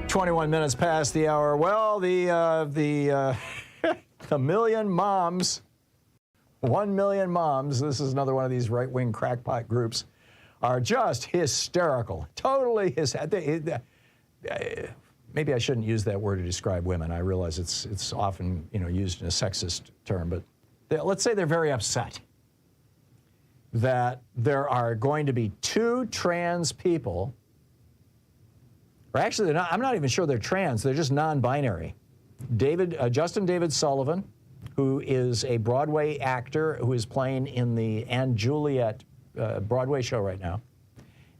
"21 minutes past the hour." Well, the million moms. 1 million moms, this is another one of these right-wing crackpot groups, are just hysterical. Totally maybe I shouldn't use that word to describe women. I realize it's often used in a sexist term, but let's say they're very upset that there are going to be 2 trans people, or actually I'm not even sure they're trans, they're just non-binary. Justin David Sullivan, who is a Broadway actor who is playing in the Anne Juliet Broadway show right now,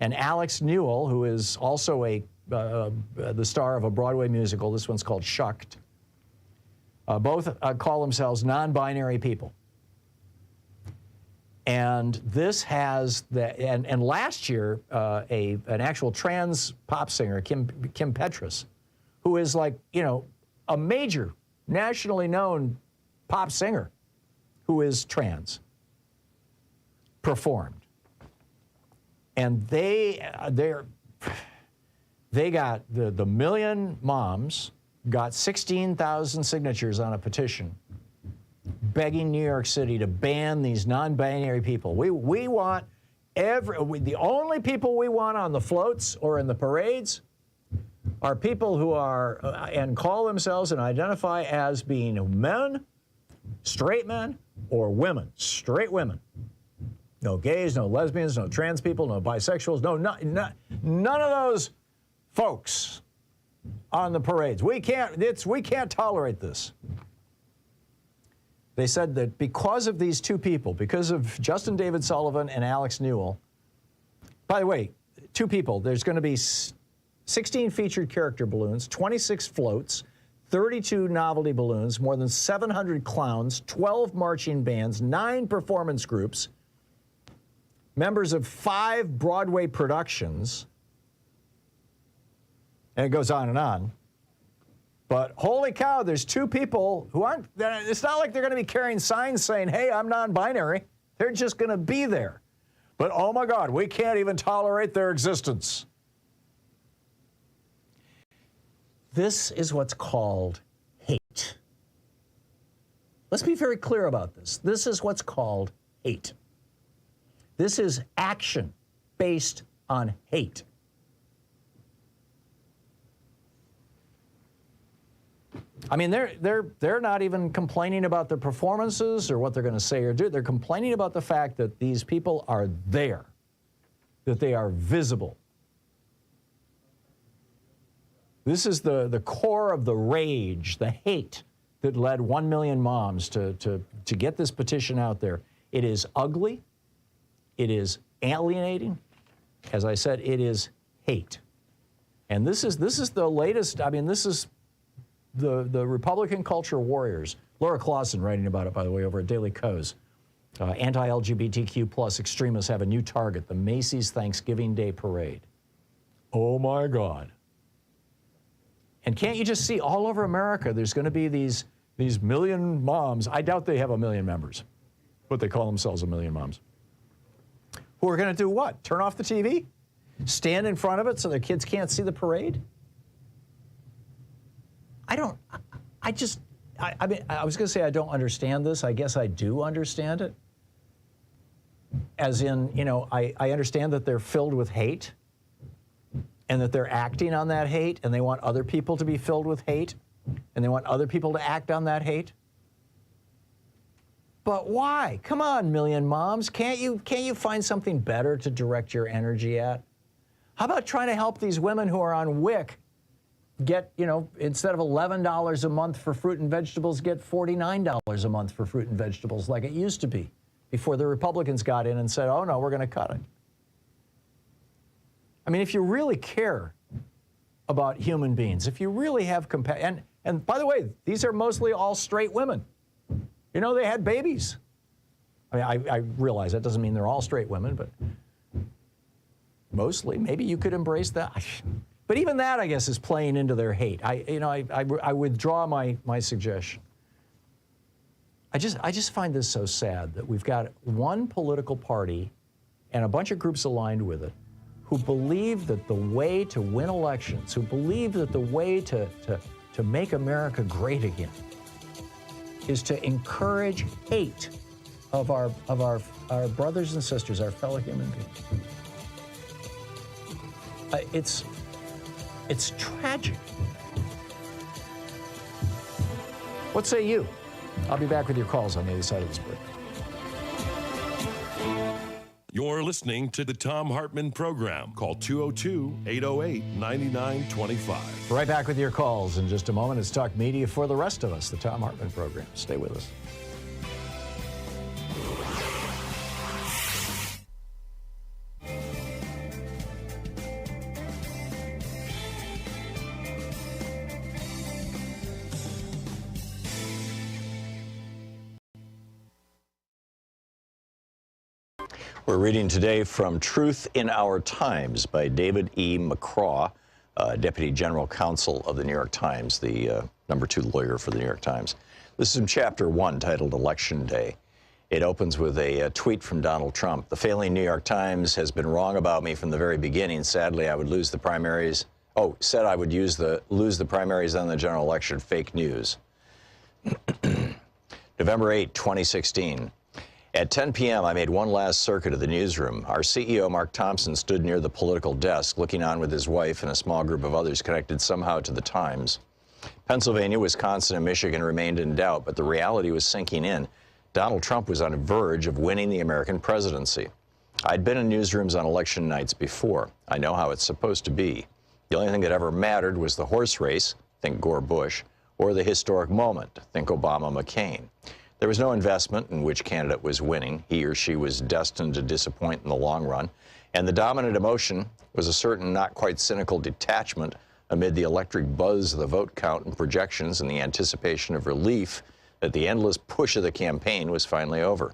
And Alex Newell, who is also the star of a Broadway musical, this one's called Shucked, both call themselves non-binary people. And this has and last year, an actual trans pop singer, Kim Petras, who is like, a major, nationally known pop singer who is trans, performed. And they got the Million Moms got 16,000 signatures on a petition begging New York City to ban these non-binary people. We want the only people we want on the floats or in the parades are people who are and call themselves and identify as being men, straight men, or women, straight women. No gays, no lesbians, no trans people, no bisexuals, none of those folks on the parades. We can't tolerate this. They said that because of these two people, because of Justin David Sullivan and Alex Newell, by the way, two people, there's going to be 16 featured character balloons, 26 floats, 32 novelty balloons, more than 700 clowns, 12 marching bands, 9 performance groups, members of 5 Broadway productions, and it goes on and on. But holy cow, there's two people who aren't, it's not like they're going to be carrying signs saying, hey, I'm non-binary. They're just going to be there. But oh my God, we can't even tolerate their existence. This is what's called hate. Let's be very clear about this. This is what's called hate. This is action based on hate. I mean, they're not even complaining about their performances or what they're going to say or do. They're complaining about the fact that these people are there, that they are visible. This is the core of the rage, the hate that led 1 million moms to get this petition out there. It is ugly. It is alienating. As I said, it is hate. And this is the latest. I mean, this is the Republican culture warriors. Laura Clausen writing about it, by the way, over at Daily Kos. Anti-LGBTQ plus extremists have a new target, the Macy's Thanksgiving Day Parade. Oh my God. And can't you just see all over America, there's going to be these million moms. I doubt they have 1 million members, but they call themselves 1 million moms. Who are going to do what? Turn off the TV? Stand in front of it so their kids can't see the parade? I mean, I was going to say I don't understand this. I guess I do understand it. As in, I understand that they're filled with hate and that they're acting on that hate and they want other people to be filled with hate and they want other people to act on that hate. But why? Come on, million moms. Can't you find something better to direct your energy at? How about trying to help these women who are on WIC get, instead of $11 a month for fruit and vegetables, get $49 a month for fruit and vegetables like it used to be before the Republicans got in and said, oh no, we're going to cut it. I mean, if you really care about human beings, if you really have compassion, and by the way, these are mostly all straight women. They had babies. I mean, I realize that doesn't mean they're all straight women, but mostly, maybe you could embrace that. But even that, I guess, is playing into their hate. I withdraw my suggestion. I just find this so sad that we've got one political party and a bunch of groups aligned with it who believe that the way to win elections, who believe that the way to make America great again is to encourage hate of our brothers and sisters, our fellow human beings. It's tragic. What say you? I'll be back with your calls on the other side of this break. You're listening to the Thom Hartmann Program. Call 202-808-9925. Right back with your calls in just a moment. It's Talk Media for the rest of us, the Thom Hartmann Program. Stay with us. We're reading today from Truth in Our Times by David E. McCraw, Deputy General Counsel of the New York Times, the #2 lawyer for the New York Times. This is in Chapter 1, titled Election Day. It opens with a tweet from Donald Trump. The failing New York Times has been wrong about me from the very beginning. Sadly, I would lose the primaries. Oh, said I would lose the primaries on the general election. Fake news. November 8, 2016. At 10 p.m., I made one last circuit of the newsroom. Our CEO, Mark Thompson, stood near the political desk, looking on with his wife and a small group of others connected somehow to the Times. Pennsylvania, Wisconsin, and Michigan remained in doubt, but the reality was sinking in. Donald Trump was on the verge of winning the American presidency. I'd been in newsrooms on election nights before. I know how it's supposed to be. The only thing that ever mattered was the horse race, think Gore-Bush, or the historic moment, think Obama-McCain. There was no investment in which candidate was winning. He or she was destined to disappoint in the long run. And the dominant emotion was a certain not quite cynical detachment amid the electric buzz of the vote count and projections and the anticipation of relief that the endless push of the campaign was finally over.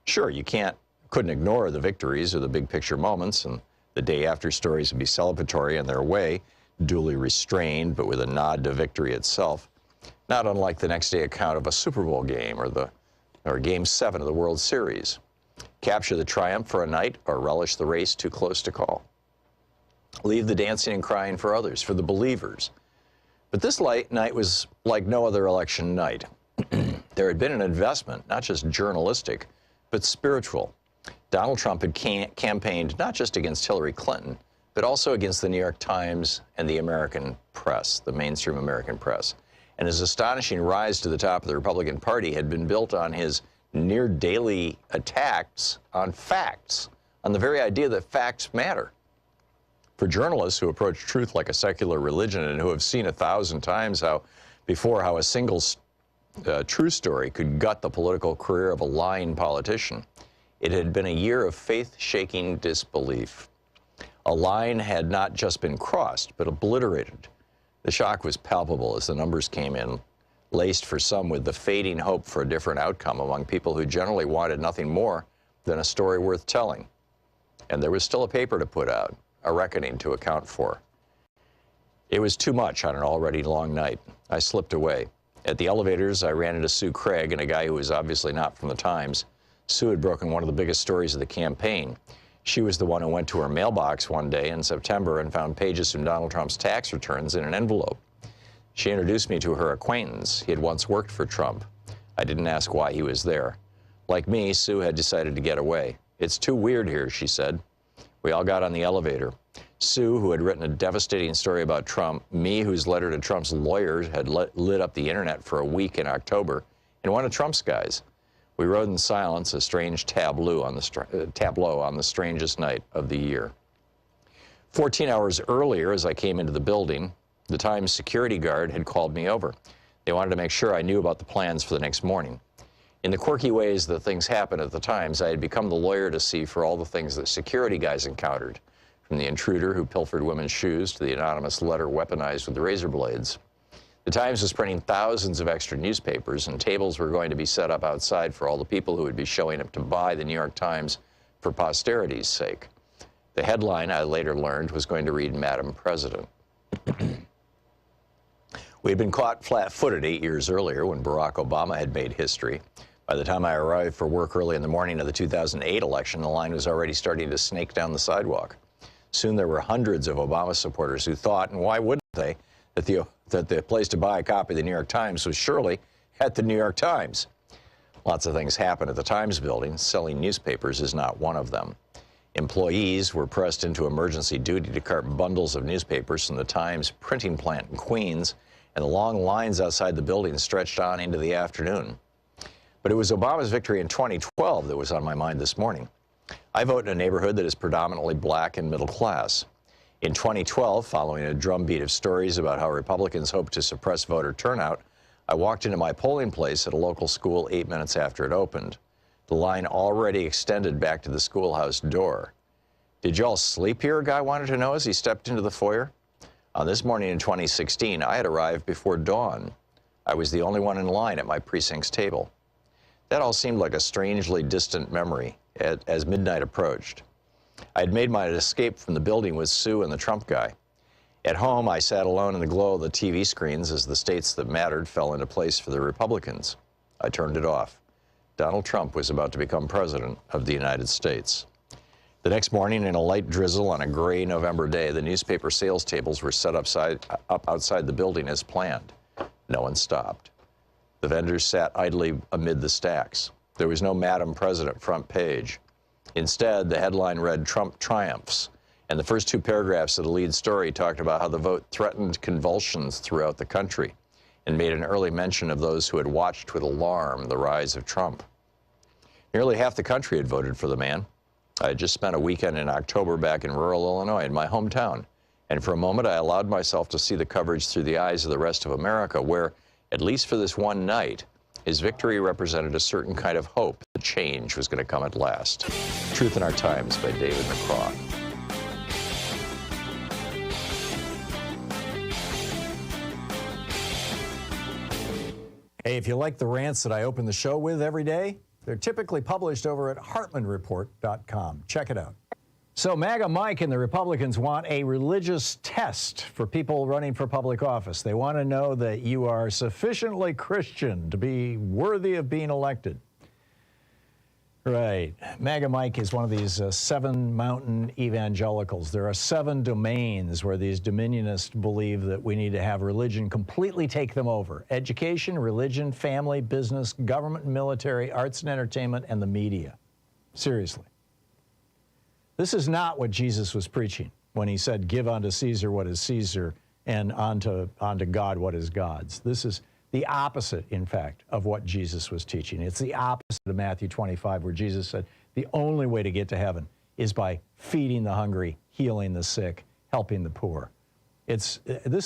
Sure, you couldn't ignore the victories or the big picture moments, and the day after stories would be celebratory in their way, duly restrained but with a nod to victory itself. Not unlike the next day account of a Super Bowl game or Game 7 of the World Series. Capture the triumph for a night or relish the race too close to call. Leave the dancing and crying for others, for the believers. But this night was like no other election night. There had been an investment, not just journalistic, but spiritual. Donald Trump had campaigned not just against Hillary Clinton, but also against the New York Times and the American press, the mainstream American press. And his astonishing rise to the top of the Republican Party had been built on his near daily attacks on facts, on the very idea that facts matter. For journalists who approach truth like a secular religion and who have seen 1,000 times how a single true story could gut the political career of a lying politician, it had been a year of faith-shaking disbelief. A line had not just been crossed, but obliterated. The shock was palpable as the numbers came in, laced for some with the fading hope for a different outcome among people who generally wanted nothing more than a story worth telling. And there was still a paper to put out, a reckoning to account for. It was too much on an already long night. I slipped away. At the elevators, I ran into Sue Craig and a guy who was obviously not from the Times. Sue had broken one of the biggest stories of the campaign. She was the one who went to her mailbox one day in September and found pages from Donald Trump's tax returns in an envelope. She introduced me to her acquaintance. He had once worked for Trump. I didn't ask why he was there. Like me, Sue had decided to get away. It's too weird here, she said. We all got on the elevator. Sue, who had written a devastating story about Trump, me, whose letter to Trump's lawyers had lit up the internet for a week in October, and one of Trump's guys. We rode in silence, a strange tableau on the strangest night of the year. 14 hours earlier, as I came into the building, the Times security guard had called me over. They wanted to make sure I knew about the plans for the next morning. In the quirky ways that things happen at the Times, I had become the lawyer to see for all the things that security guys encountered, from the intruder who pilfered women's shoes to the anonymous letter weaponized with razor blades. The Times was printing thousands of extra newspapers, and tables were going to be set up outside for all the people who would be showing up to buy the New York Times for posterity's sake. The headline, I later learned, was going to read, Madam President. We had been caught flat-footed 8 years earlier when Barack Obama had made history. By the time I arrived for work early in the morning of the 2008 election, the line was already starting to snake down the sidewalk. Soon there were hundreds of Obama supporters who thought, and why wouldn't they, that the place to buy a copy of the New York Times was surely at the New York Times. Lots of things happen at the Times building. Selling newspapers is not one of them. Employees were pressed into emergency duty to cart bundles of newspapers from the Times printing plant in Queens, and the long lines outside the building stretched on into the afternoon. But it was Obama's victory in 2012 that was on my mind this morning. I vote in a neighborhood that is predominantly black and middle class. In 2012, following a drumbeat of stories about how Republicans hoped to suppress voter turnout, I walked into my polling place at a local school 8 minutes after it opened. The line already extended back to the schoolhouse door. Did y'all sleep here, a guy wanted to know as he stepped into the foyer. On this morning in 2016, I had arrived before dawn. I was the only one in line at my precinct's table. That all seemed like a strangely distant memory. as midnight approached. I had made my escape from the building with Sue and the Trump guy. At home, I sat alone in the glow of the TV screens as the states that mattered fell into place for the Republicans. I turned it off. Donald Trump was about to become president of the United States. The next morning, in a light drizzle on a gray November day, the newspaper sales tables were set up outside the building as planned. No one stopped. The vendors sat idly amid the stacks. There was no Madam President front page. Instead, the headline read, "Trump triumphs," and the first two paragraphs of the lead story talked about how the vote threatened convulsions throughout the country and made an early mention of those who had watched with alarm the rise of Trump. Nearly half the country had voted for the man. I had just spent a weekend in October back in rural Illinois, in my hometown, and for a moment I allowed myself to see the coverage through the eyes of the rest of America, where, at least for this one night, his victory represented a certain kind of hope that change was going to come at last. Truth in Our Times by David McCraw. Hey, if you like the rants that I open the show with every day, they're typically published over at hartmannreport.com. Check it out. So MAGA Mike and the Republicans want a religious test for people running for public office. They want to know that you are sufficiently Christian to be worthy of being elected. Right. MAGA Mike is one of these 7 mountain evangelicals. There are 7 domains where these dominionists believe that we need to have religion completely take them over. Education, religion, family, business, government and military, arts and entertainment, and the media. Seriously. This is not what Jesus was preaching when he said, give unto Caesar what is Caesar and unto God what is God's. This is the opposite, in fact, of what Jesus was teaching. It's the opposite of Matthew 25, where Jesus said the only way to get to heaven is by feeding the hungry, healing the sick, helping the poor. This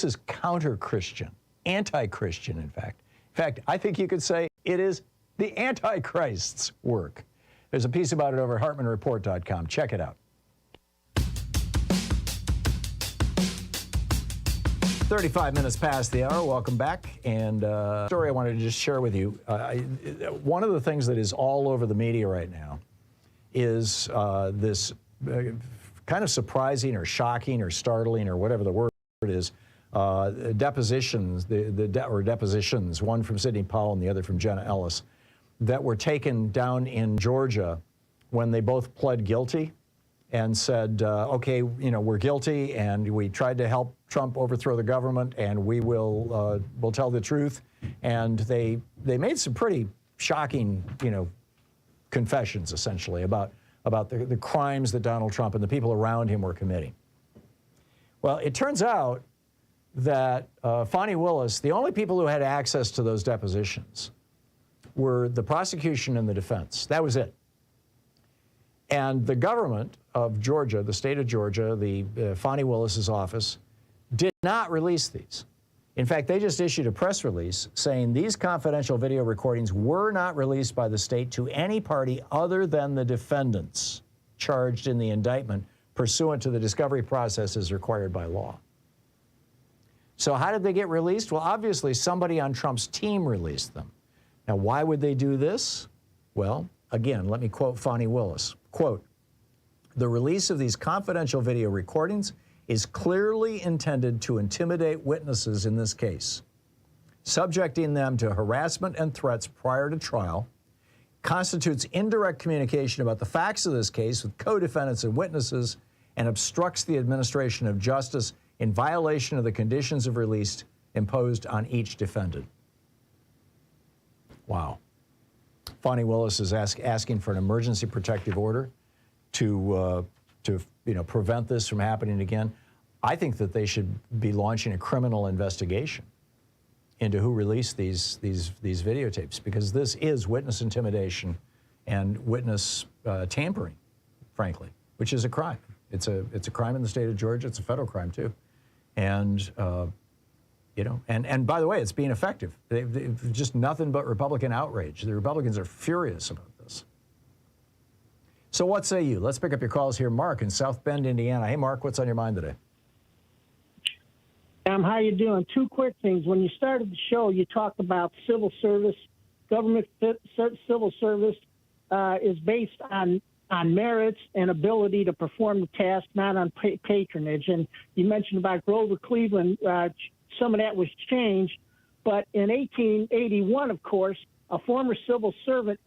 is counter-Christian, anti-Christian, in fact. In fact, I think you could say it is the Antichrist's work. There's a piece about it over at hartmannreport.com. Check it out. 35 minutes past the hour. Welcome back. And story I wanted to just share with you. One of the things that is all over the media right now is this kind of surprising or shocking or startling or whatever the word is, depositions, depositions, one from Sidney Powell and the other from Jenna Ellis, that were taken down in Georgia when they both pled guilty and said, okay, you know, we're guilty and we tried to help Trump overthrow the government and we'll tell the truth. And they made some pretty shocking, you know, confessions essentially about the crimes that Donald Trump and the people around him were committing. Well, it turns out that Fani Willis, the only people who had access to those depositions were the prosecution and the defense. That was it. And the government of Georgia, the state of Georgia, the Fani Willis's office, did not release these. In fact, they just issued a press release saying these confidential video recordings were not released by the state to any party other than the defendants charged in the indictment pursuant to the discovery processes required by law. So how did they get released? Well, obviously somebody on Trump's team released them. Now, why would they do this? Well, again, let me quote Fani Willis. Quote, "The release of these confidential video recordings is clearly intended to intimidate witnesses in this case, subjecting them to harassment and threats prior to trial, constitutes indirect communication about the facts of this case with co-defendants and witnesses, and obstructs the administration of justice in violation of the conditions of release imposed on each defendant." Wow. Fani Willis is asking for an emergency protective order to prevent this from happening again. I think that they should be launching a criminal investigation into who released these videotapes, because this is witness intimidation and witness tampering, frankly, which is a crime. It's a crime in the state of Georgia. It's a federal crime too, and and by the way, it's being effective. They've just nothing but Republican outrage. The Republicans are furious about this. So what say you? Let's pick up your calls here. Mark in South Bend, Indiana. Hey, Mark, what's on your mind today? How you doing? 2 quick things. When you started the show, you talked about civil service. Government civil service is based on on merits and ability to perform the task, not on patronage. And you mentioned about Grover Cleveland. Some of that was changed. But in 1881, of course, a former civil servant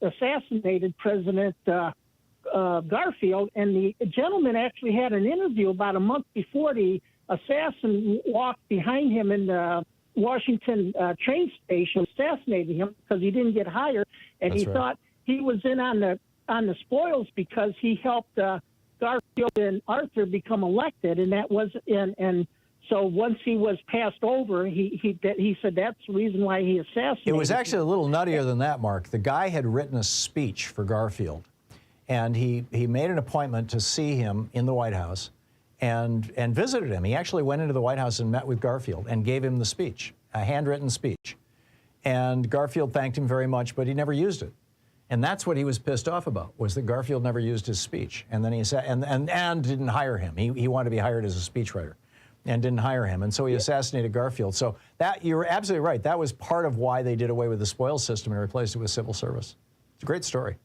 assassinated President Garfield, and the gentleman actually had an interview about a month before the assassin walked behind him in the Washington train station, assassinating him because he didn't get hired, and he thought he was in on the spoils because he helped Garfield and Arthur become elected, and that was and so once he was passed over, he said that's the reason why he assassinated. It was actually a little nuttier than that, Mark. The guy had written a speech for Garfield, and he made an appointment to see him in the White House and visited him. He actually went into the White House and met with Garfield and gave him the speech, a handwritten speech. And Garfield thanked him very much, but he never used it. And that's what he was pissed off about, was that Garfield never used his speech. And then he said, and didn't hire him. He wanted to be hired as a speechwriter and didn't hire him. And so he assassinated Garfield. So that, you're absolutely right. That was part of why they did away with the spoils system and replaced it with civil service. It's a great story.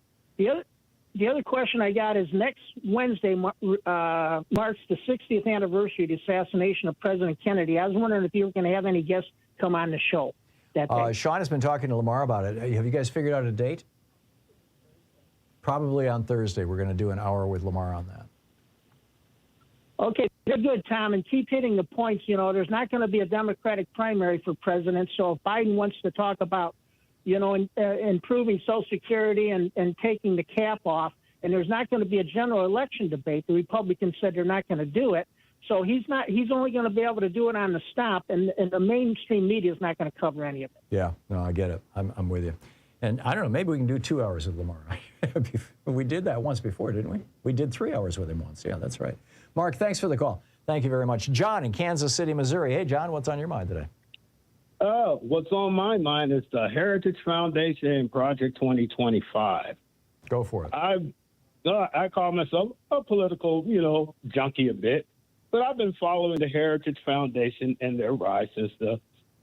The other question I got is next Wednesday marks the 60th anniversary of the assassination of President Kennedy. I was wondering if you were going to have any guests come on the show that day. Sean has been talking to Lamar about it. Have you guys figured out a date? Probably on Thursday. We're going to do an hour with Lamar on that. Okay, very good, Tom, and keep hitting the points. You know, there's not going to be a Democratic primary for president, so if Biden wants to talk about, you know, improving Social Security and taking the cap off, and there's not going to be a general election debate, the Republicans said they're not going to do it, so he's only going to be able to do it on the stop, and the mainstream media is not going to cover any of it. Yeah, no, I get it. I'm with you. And I don't know, maybe we can do 2 hours with Lamar. We did that once before, didn't we? We did 3 hours with him once. Yeah, that's right. Mark, thanks for the call. Thank you very much. John in Kansas City, Missouri. Hey, John, what's on your mind today? What's on my mind is the Heritage Foundation and Project 2025. Go for it. I call myself a political, junkie a bit, but I've been following the Heritage Foundation and their rise since the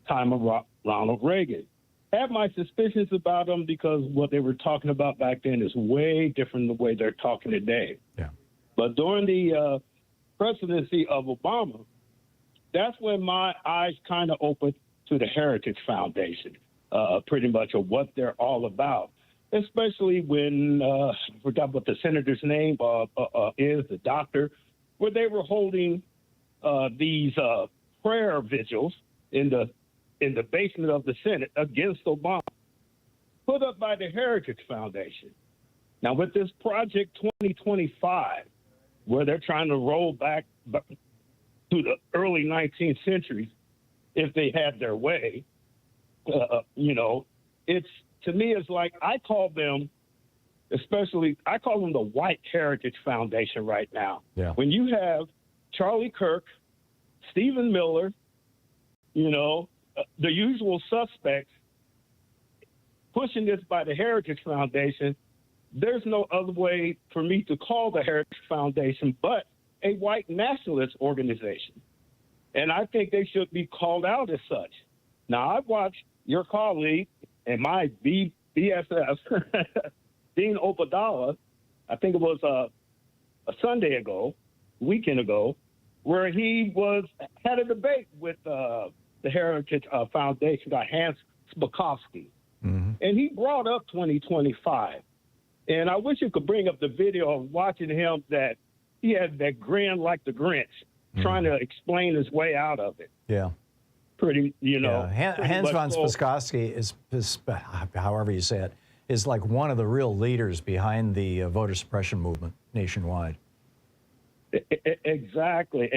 time of Ronald Reagan. I have my suspicions about them because what they were talking about back then is way different than the way they're talking today. Yeah. But during the presidency of Obama, that's when my eyes kind of opened to the Heritage Foundation, pretty much of what they're all about, especially when, I forgot what the senator's name is, the doctor, where they were holding these prayer vigils in the basement of the Senate against Obama, put up by the Heritage Foundation. Now, with this Project 2025, where they're trying to roll back to the early 19th century, if they had their way, it's, to me, it's like I call them the White Heritage Foundation right now. Yeah. When you have Charlie Kirk, Stephen Miller, the usual suspects pushing this by the Heritage Foundation, there's no other way for me to call the Heritage Foundation but a white nationalist organization. And I think they should be called out as such. Now, I've watched your colleague and my BFF, Dean Obeidallah, I think it was a Sunday ago, weekend ago, where he had a debate with the Heritage Foundation guy, Hans Spakowski. Mm-hmm. And he brought up 2025. And I wish you could bring up the video of watching him that he had that grin like the Grinch, trying to explain his way out of it. Yeah. Pretty, Yeah. Hans von Spakovsky is, however you say it, is like one of the real leaders behind the voter suppression movement nationwide. Exactly.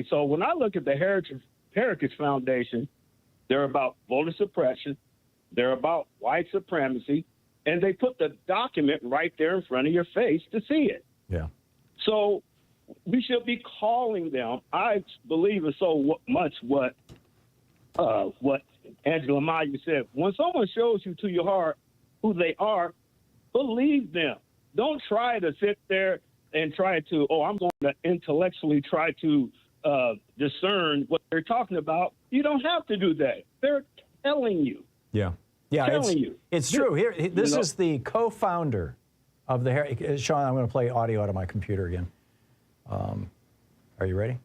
So when I look at the Heritage Foundation, they're about voter suppression, they're about white supremacy, and they put the document right there in front of your face to see it. Yeah. So we should be calling them. I believe in so much what Angela Maya said. When someone shows you to your heart who they are, believe them. Don't try to sit there and try to, I'm going to intellectually try to discern what they're talking about. You don't have to do that. They're telling you. Yeah. Telling you. It's true. Here, this is the co-founder of the Heritage. Sean, I'm going to play audio out of my computer again. Are you ready?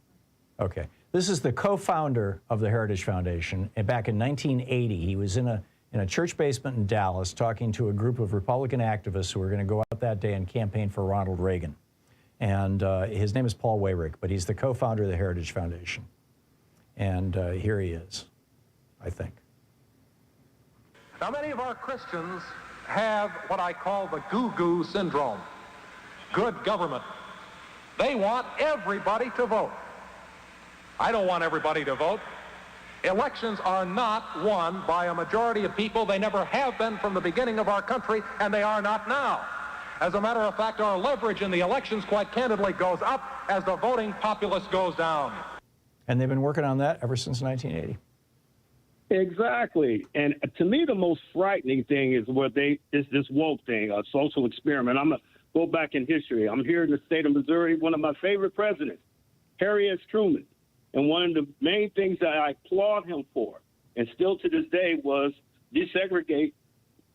Okay. This is the co-founder of the Heritage Foundation. And back in 1980, he was in a church basement in Dallas talking to a group of Republican activists who were going to go out that day and campaign for Ronald Reagan. And his name is Paul Weyrich, but he's the co-founder of the Heritage Foundation. And here he is, I think. Now, many of our Christians have what I call the goo-goo syndrome. Good government. They want everybody to vote. I don't want everybody to vote. Elections are not won by a majority of people. They never have been from the beginning of our country, and they are not now. As a matter of fact, our leverage in the elections, quite candidly, goes up as the voting populace goes down. And they've been working on that ever since 1980. Exactly. And to me, the most frightening thing is this woke thing, a social experiment. I'm going to go back in history. I'm here in the state of Missouri, one of my favorite presidents, Harry S. Truman. And one of the main things that I applaud him for, and still to this day, was desegregating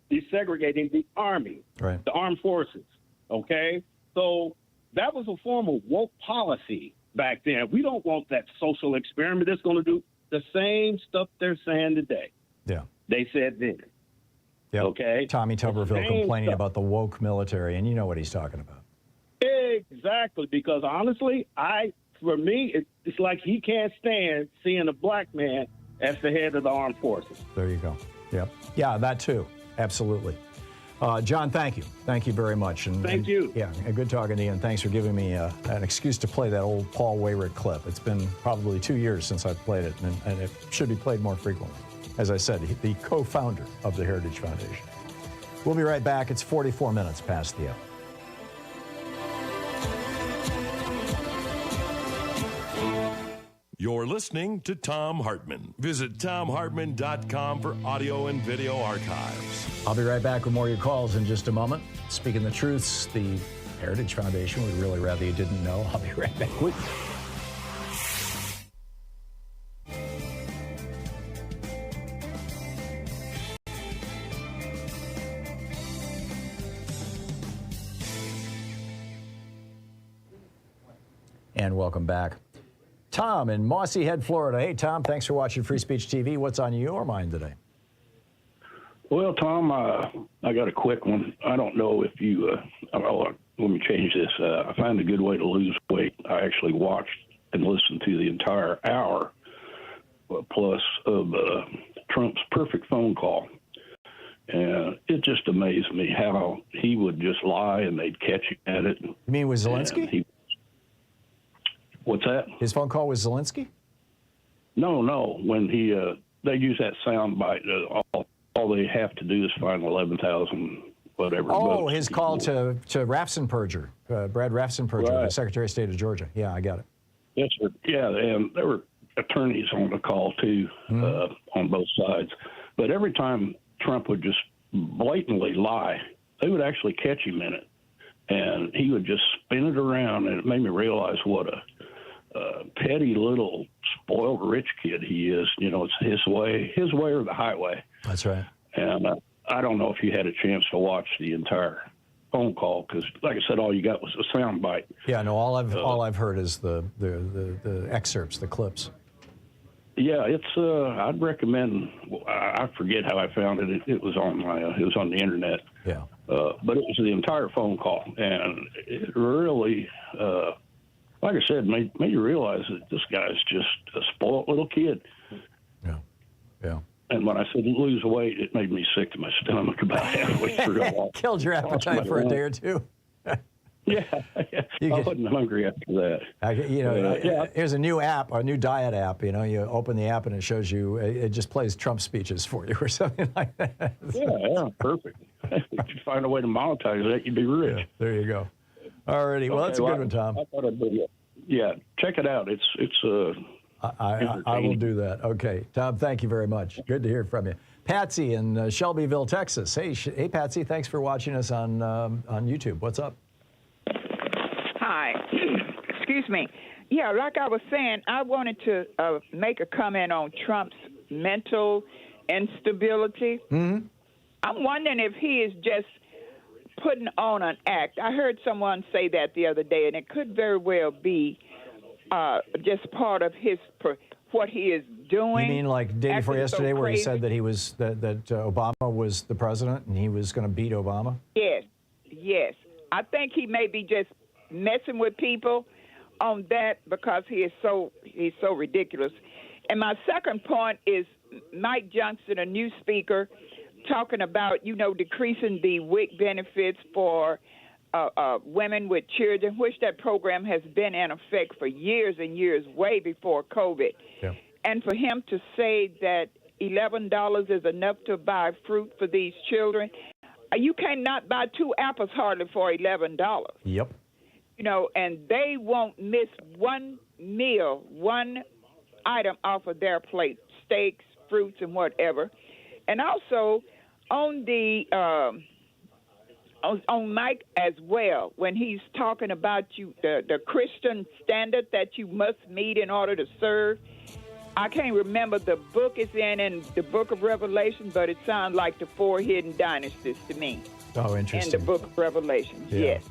the Army, right, the armed forces, okay? So that was a form of woke policy back then. We don't want that social experiment that's going to do the same stuff they're saying today. Yeah. They said then. Yep. Okay? Tommy Tuberville complaining stuff. about the woke military, and you know what he's talking about. Exactly, because honestly, for me, it's like he can't stand seeing a black man as the head of the armed forces. There you go. Yep. Yeah, that too. Absolutely. John, thank you. Thank you very much. And, Thank you. Yeah, good talking to you, and thanks for giving me an excuse to play that old Paul Weyrich clip. It's been probably 2 years since I've played it, and it should be played more frequently. As I said, the co-founder of the Heritage Foundation. We'll be right back. It's 44 minutes past the hour. You're listening to Thom Hartmann. Visit thomhartmann.com for audio and video archives. I'll be right back with more of your calls in just a moment. Speaking the truths, the Heritage Foundation would really rather you didn't know. I'll be right back with you. And welcome back. Tom in Mossy Head, Florida. Hey, Tom, thanks for watching Free Speech TV. What's on your mind today? Well, Tom, I got a quick one. I don't know if you, let me change this. I found a good way to lose weight. I actually watched and listened to the entire hour plus of Trump's perfect phone call. And it just amazed me how he would just lie and they'd catch him at it. You mean with Zelensky? What's that? His phone call with Zelensky? No. When they use that sound bite, all they have to do is find 11,000 whatever. Oh, votes. his call to Raffensperger, Brad Raffensperger, Right. the Secretary of State of Georgia. Yeah, I got it. Yes, sir. Yeah, and there were attorneys on the call too, on both sides. But every time Trump would just blatantly lie, they would actually catch him in it, and he would just spin it around, and it made me realize what a petty little spoiled rich kid he is. You know, it's his way or the highway. That's right. And I don't know if you had a chance to watch the entire phone call because, like I said, all you got was a sound bite. Yeah, no, all I've heard is the excerpts, the clips. Yeah, it's. I'd recommend. I forget how I found it. It was on the internet. Yeah. But it was the entire phone call, and it really, like I said, made you realize that this guy's just a spoiled little kid. Yeah. And when I said lose weight, it made me sick to my stomach about halfway through. Killed your appetite for a day or two. Yeah. I wasn't hungry after that. Here's a new app, a new diet app. You know, you open the app and it shows you, it just plays Trump speeches for you or something like that. Yeah, perfect. If you find a way to monetize that, you'd be rich. Yeah, there you go. All righty. Well, that's a good one, Tom. I thought I'd do it. Yeah, check it out. It's I will do that. Okay, Tom, thank you very much. Good to hear from you. Patsy in Shelbyville, Texas. Hey, Patsy, thanks for watching us on YouTube. What's up? Hi. Excuse me. Yeah, like I was saying, I wanted to make a comment on Trump's mental instability. Mm-hmm. I'm wondering if he is just putting on an act. I heard someone say that the other day, and it could very well be just part of what he is doing. You mean like day before yesterday, so where he said that he was that Obama was the president and he was going to beat Obama? Yes, yes. I think he may be just messing with people on that because he's so ridiculous. And my second point is Mike Johnson, a new speaker, talking about, decreasing the WIC benefits for women with children, which that program has been in effect for years and years, way before COVID. Yeah. And for him to say that $11 is enough to buy fruit for these children, you cannot buy 2 apples hardly for $11. Yep. And they won't miss one meal, one item off of their plate, steaks, fruits, and whatever. And also on the on Mike as well, when he's talking about the Christian standard that you must meet in order to serve. I can't remember the book it's in the book of Revelation, but it sounds like the 4 hidden dynasties to me. Oh, interesting. In the book of Revelation, Yeah. yes.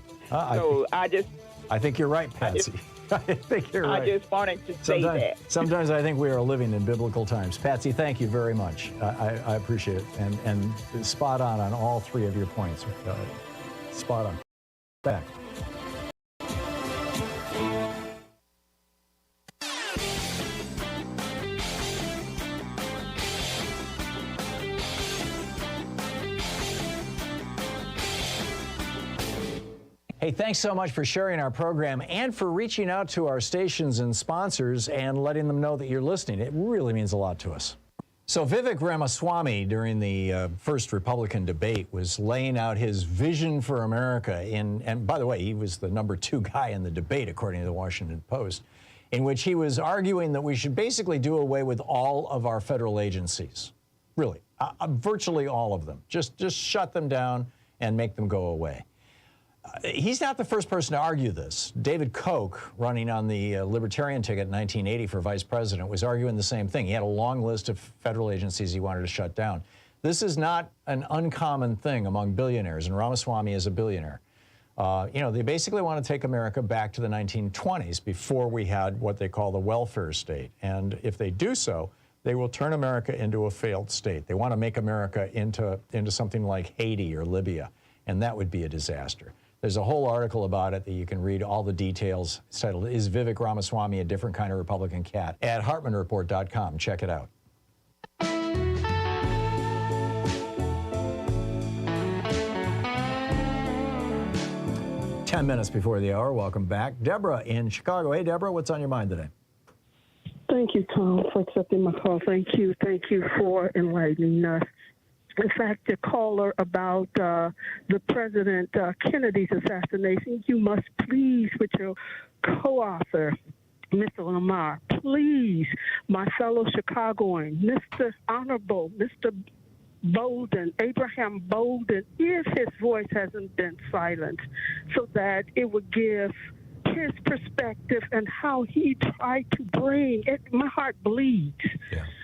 I think you're right, Patsy. I think you're right. I just wanted to say that. Sometimes I think we are living in biblical times. Patsy, thank you very much. I appreciate it. And spot on all 3 of your points. Spot on. Back. Hey, thanks so much for sharing our program and for reaching out to our stations and sponsors and letting them know that you're listening. It really means a lot to us. So Vivek Ramaswamy, during the first Republican debate, was laying out his vision for America and by the way, he was the number 2 guy in the debate, according to the Washington Post, in which he was arguing that we should basically do away with all of our federal agencies. Really, virtually all of them. Just shut them down and make them go away. He's not the first person to argue this. David Koch, running on the Libertarian ticket in 1980 for vice president, was arguing the same thing. He had a long list of federal agencies he wanted to shut down. This is not an uncommon thing among billionaires, and Ramaswamy is a billionaire. They basically want to take America back to the 1920s before we had what they call the welfare state. And if they do so, they will turn America into a failed state. They want to make America into something like Haiti or Libya, and that would be a disaster. There's a whole article about it that you can read all the details. It's titled, Is Vivek Ramaswamy a Different Kind of Republican Cat? At HartmannReport.com. Check it out. 10 minutes before the hour. Welcome back. Deborah in Chicago. Hey, Deborah, what's on your mind today? Thank you, Tom, for accepting my call. Thank you for enlightening us. In fact, the caller about the President Kennedy's assassination, you must please, with your co-author, Mr. Limbaugh, please, my fellow Chicagoan, Mr. Honorable, Mr. Bolden, Abraham Bolden, if his voice hasn't been silenced, so that it would give his perspective and how he tried to bring it. My heart bleeds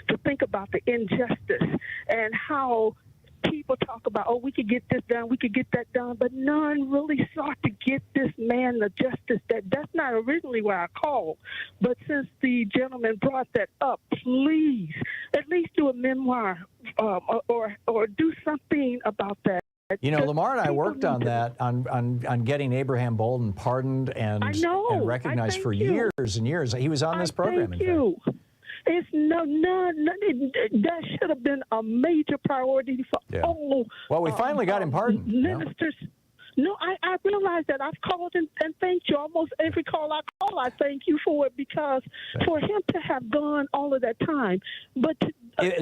to think about the injustice and how people talk about, oh, we could get this done, we could get that done, but none really sought to get this man the justice. That's not originally why I called, but since the gentleman brought that up, please at least do a memoir or do something about that. You know, Lamar and I worked on that, on getting Abraham Bolden pardoned and recognized for years and years. He was on this program. Thank you. It's that should have been a major priority for all. Well, we finally got him pardoned. Ministers. No, I realize that. I've called and thanked you. Almost every call I call, I thank you for it, because for him to have gone all of that time. But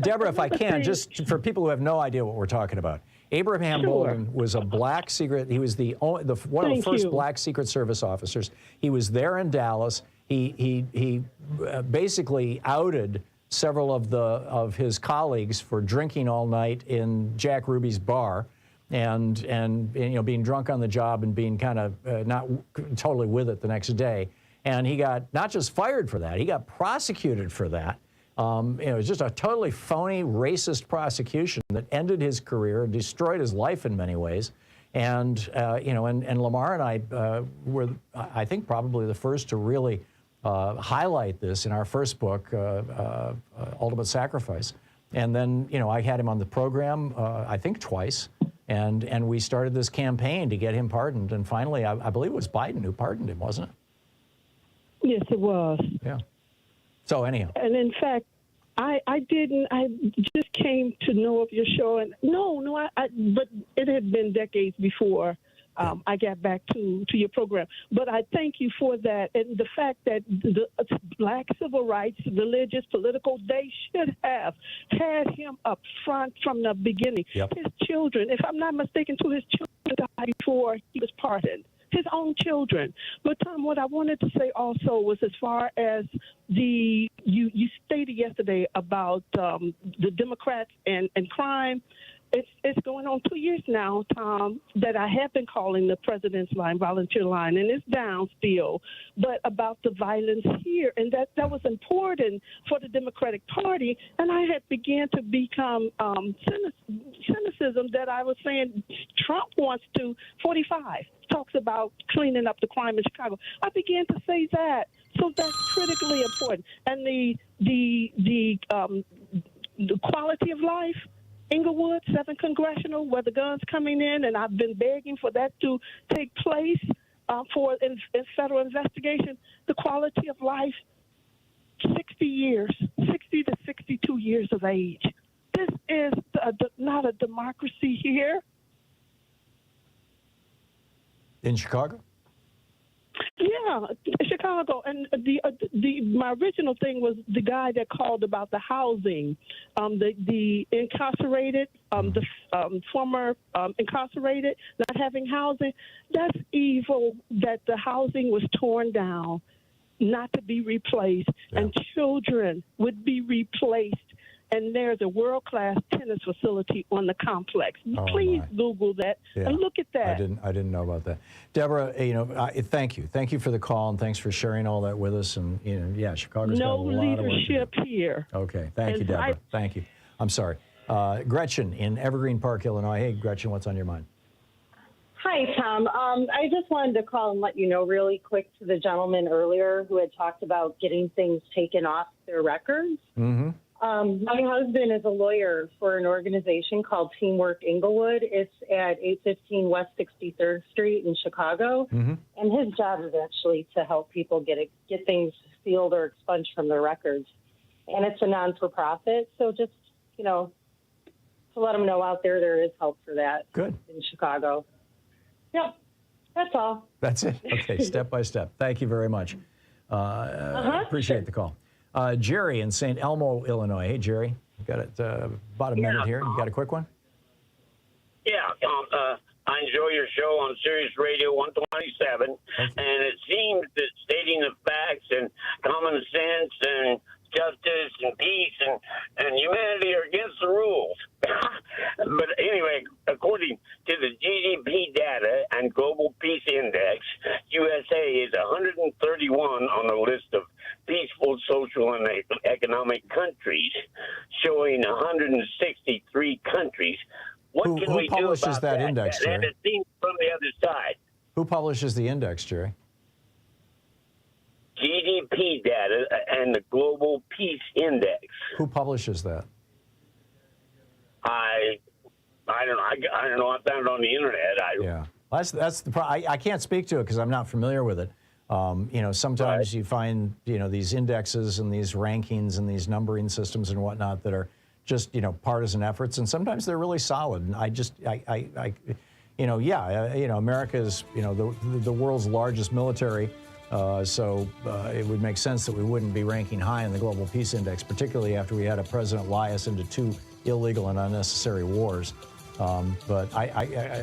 Deborah, if I can, just for people who have no idea what we're talking about, Abraham Bolden was a black secret. He was one of the first black Secret Service officers. He was there in Dallas. He basically outed several of his colleagues for drinking all night in Jack Ruby's bar, and being drunk on the job and being kind of not totally with it the next day. And he got not just fired for that, he got prosecuted for that. It was just a totally phony, racist prosecution that ended his career, destroyed his life in many ways. And, you know, and Lamar and I were, I think, probably the first to really highlight this in our first book, Ultimate Sacrifice. And then, you know, I had him on the program, I think twice, and we started this campaign to get him pardoned. And finally, I believe it was Biden who pardoned him, wasn't it? Yes, it was. Yeah. So anyhow. And in fact, I just came to know of your show, and but it had been decades before I got back to your program. But I thank you for that, and the fact that the black civil rights, religious, political, they should have had him up front from the beginning. Yep. His children, if I'm not mistaken, his children died before he was pardoned. His own children. But Tom, what I wanted to say also was, as far as you stated yesterday about the Democrats and crime, it's going on 2 years now, Tom, that I have been calling the President's Line, volunteer line, and it's down still, but about the violence here, and that was important for the Democratic Party, and I had began to become cynicism that I was saying Trump wants to 45. Talks about cleaning up the crime in Chicago. I began to say that, so that's critically important. And the quality of life, Inglewood, 7th Congressional, where the guns coming in, and I've been begging for that to take place for in federal investigation. The quality of life, 60 years, 60 to 62 years of age. This is not a democracy here. In Chicago? Yeah, Chicago. And my original thing was the guy that called about the housing, the incarcerated, the former incarcerated, not having housing. That's evil that the housing was torn down, not to be replaced, and children would be replaced. And there's a world-class tennis facility on the complex. Please Google that and look at that. I didn't know about that. Deborah, you know, thank you. Thank you for the call, and thanks for sharing all that with us. And, you know, yeah, Chicago's got a lot of work to do. No leadership here. Okay, thank you, Deborah. Thank you. I'm sorry. Gretchen in Evergreen Park, Illinois. Hey, Gretchen, what's on your mind? Hi, Tom. I just wanted to call and let you know really quick to the gentleman earlier who had talked about getting things taken off their records. Mm-hmm. My husband is a lawyer for an organization called Teamwork Inglewood. It's at 815 West 63rd Street in Chicago. Mm-hmm. And his job is actually to help people get things sealed or expunged from their records. And it's a non-for-profit. So just, you know, to let them know out there is help for that. Good. In Chicago. Yep. That's all. That's it. Okay, step by step. Thank you very much. Appreciate the call. Jerry in St. Elmo, Illinois. Hey, Jerry. You got it, about a minute here. You got a quick one? Yeah. I enjoy your show on Sirius Radio 127, and it seems that stating the facts and common sense and justice and peace and humanity are against the rules. But anyway, according to the GDP data and Global Peace Index, USA is 131 on the list of peaceful social and economic countries, showing 163 countries. What can we do about that index, Jerry? And it seems from the other side. Who publishes the index, Jerry? GDP data and the Global Peace Index. Who publishes that? I don't know. I don't know. I found it on the internet. Yeah, that's the problem. I can't speak to it because I'm not familiar with it. You know, sometimes you find, you know, these indexes and these rankings and these numbering systems and whatnot that are just, you know, partisan efforts, and sometimes they're really solid. And you know, you know, America is, you know, the world's largest military. So it would make sense that we wouldn't be ranking high in the Global Peace Index, particularly after we had a president lie us into 2 illegal and unnecessary wars. But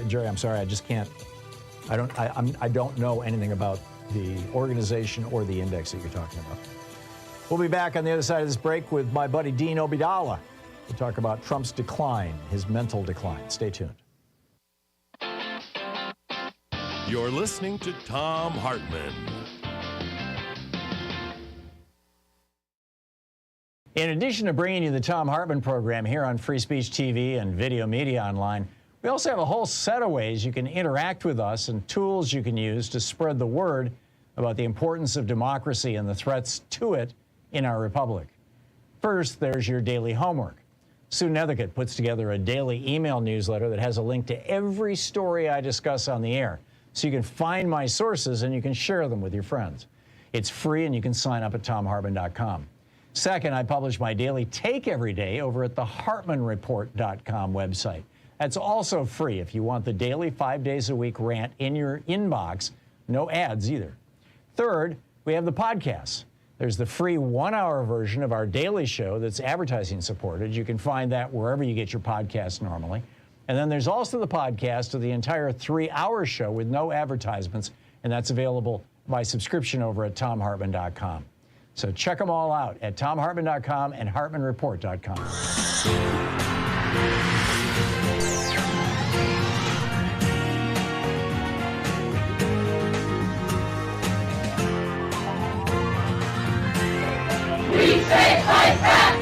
Jerry, I'm sorry, I just can't. I don't know anything about the organization or the index that you're talking about. We'll be back on the other side of this break with my buddy Dean Obeidallah. We'll talk about Trump's decline, his mental decline. Stay tuned. You're listening to Thom Hartmann. In addition to bringing you the Thom Hartmann Program here on Free Speech TV and Video Media Online, we've We also have a whole set of ways you can interact with us and tools you can use to spread the word about the importance of democracy and the threats to it in our republic. First, there's your daily homework. Sue Nethercutt puts together a daily email newsletter that has a link to every story I discuss on the air, so you can find my sources and you can share them with your friends. It's free and you can sign up at thomhartmann.com. Second, I publish my daily take every day over at the hartmannreport.com website. That's also free if you want the daily 5 days a week rant in your inbox. No ads either. Third, we have the podcasts. There's the free 1-hour version of our daily show that's advertising supported. You can find that wherever you get your podcasts normally. And then there's also the podcast of the entire 3-hour show with no advertisements, and that's available by subscription over at thomhartmann.com. So check them all out at thomhartmann.com and hartmannreport.com. We say fight back!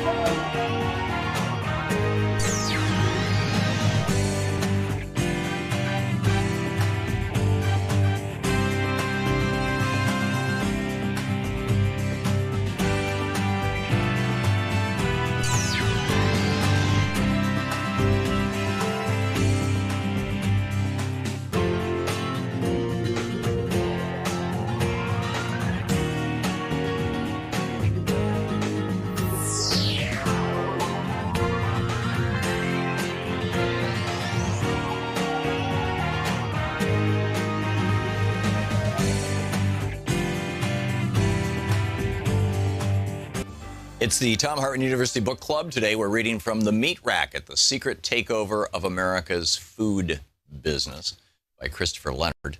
It's the Thom Hartmann University Book Club. Today we're reading from The Meat Racket, The Secret Takeover of America's Food Business by Christopher Leonard.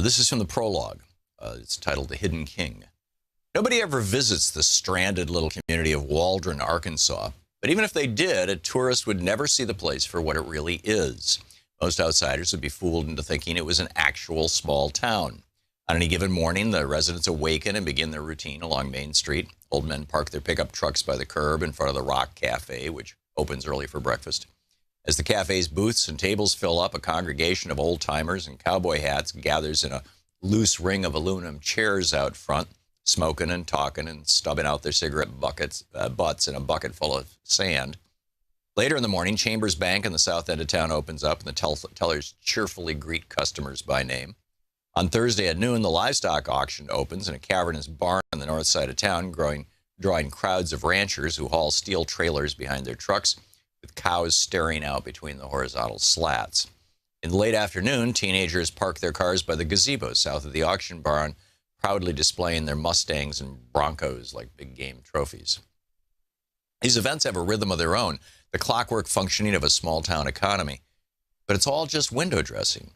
This is from the prologue. It's titled The Hidden King. Nobody ever visits the stranded little community of Waldron, Arkansas. But even if they did, a tourist would never see the place for what it really is. Most outsiders would be fooled into thinking it was an actual small town. On any given morning, the residents awaken and begin their routine along Main Street. Old men park their pickup trucks by the curb in front of the Rock Cafe, which opens early for breakfast. As the cafe's booths and tables fill up, a congregation of old-timers in cowboy hats gathers in a loose ring of aluminum chairs out front, smoking and talking and stubbing out their cigarette butts in a bucket full of sand. Later in the morning, Chambers Bank in the south end of town opens up, and the tellers cheerfully greet customers by name. On Thursday at noon, the livestock auction opens in a cavernous barn on the north side of town, drawing crowds of ranchers who haul steel trailers behind their trucks, with cows staring out between the horizontal slats. In the late afternoon, teenagers park their cars by the gazebo south of the auction barn, proudly displaying their Mustangs and Broncos like big game trophies. These events have a rhythm of their own, the clockwork functioning of a small-town economy. But it's all just window dressing.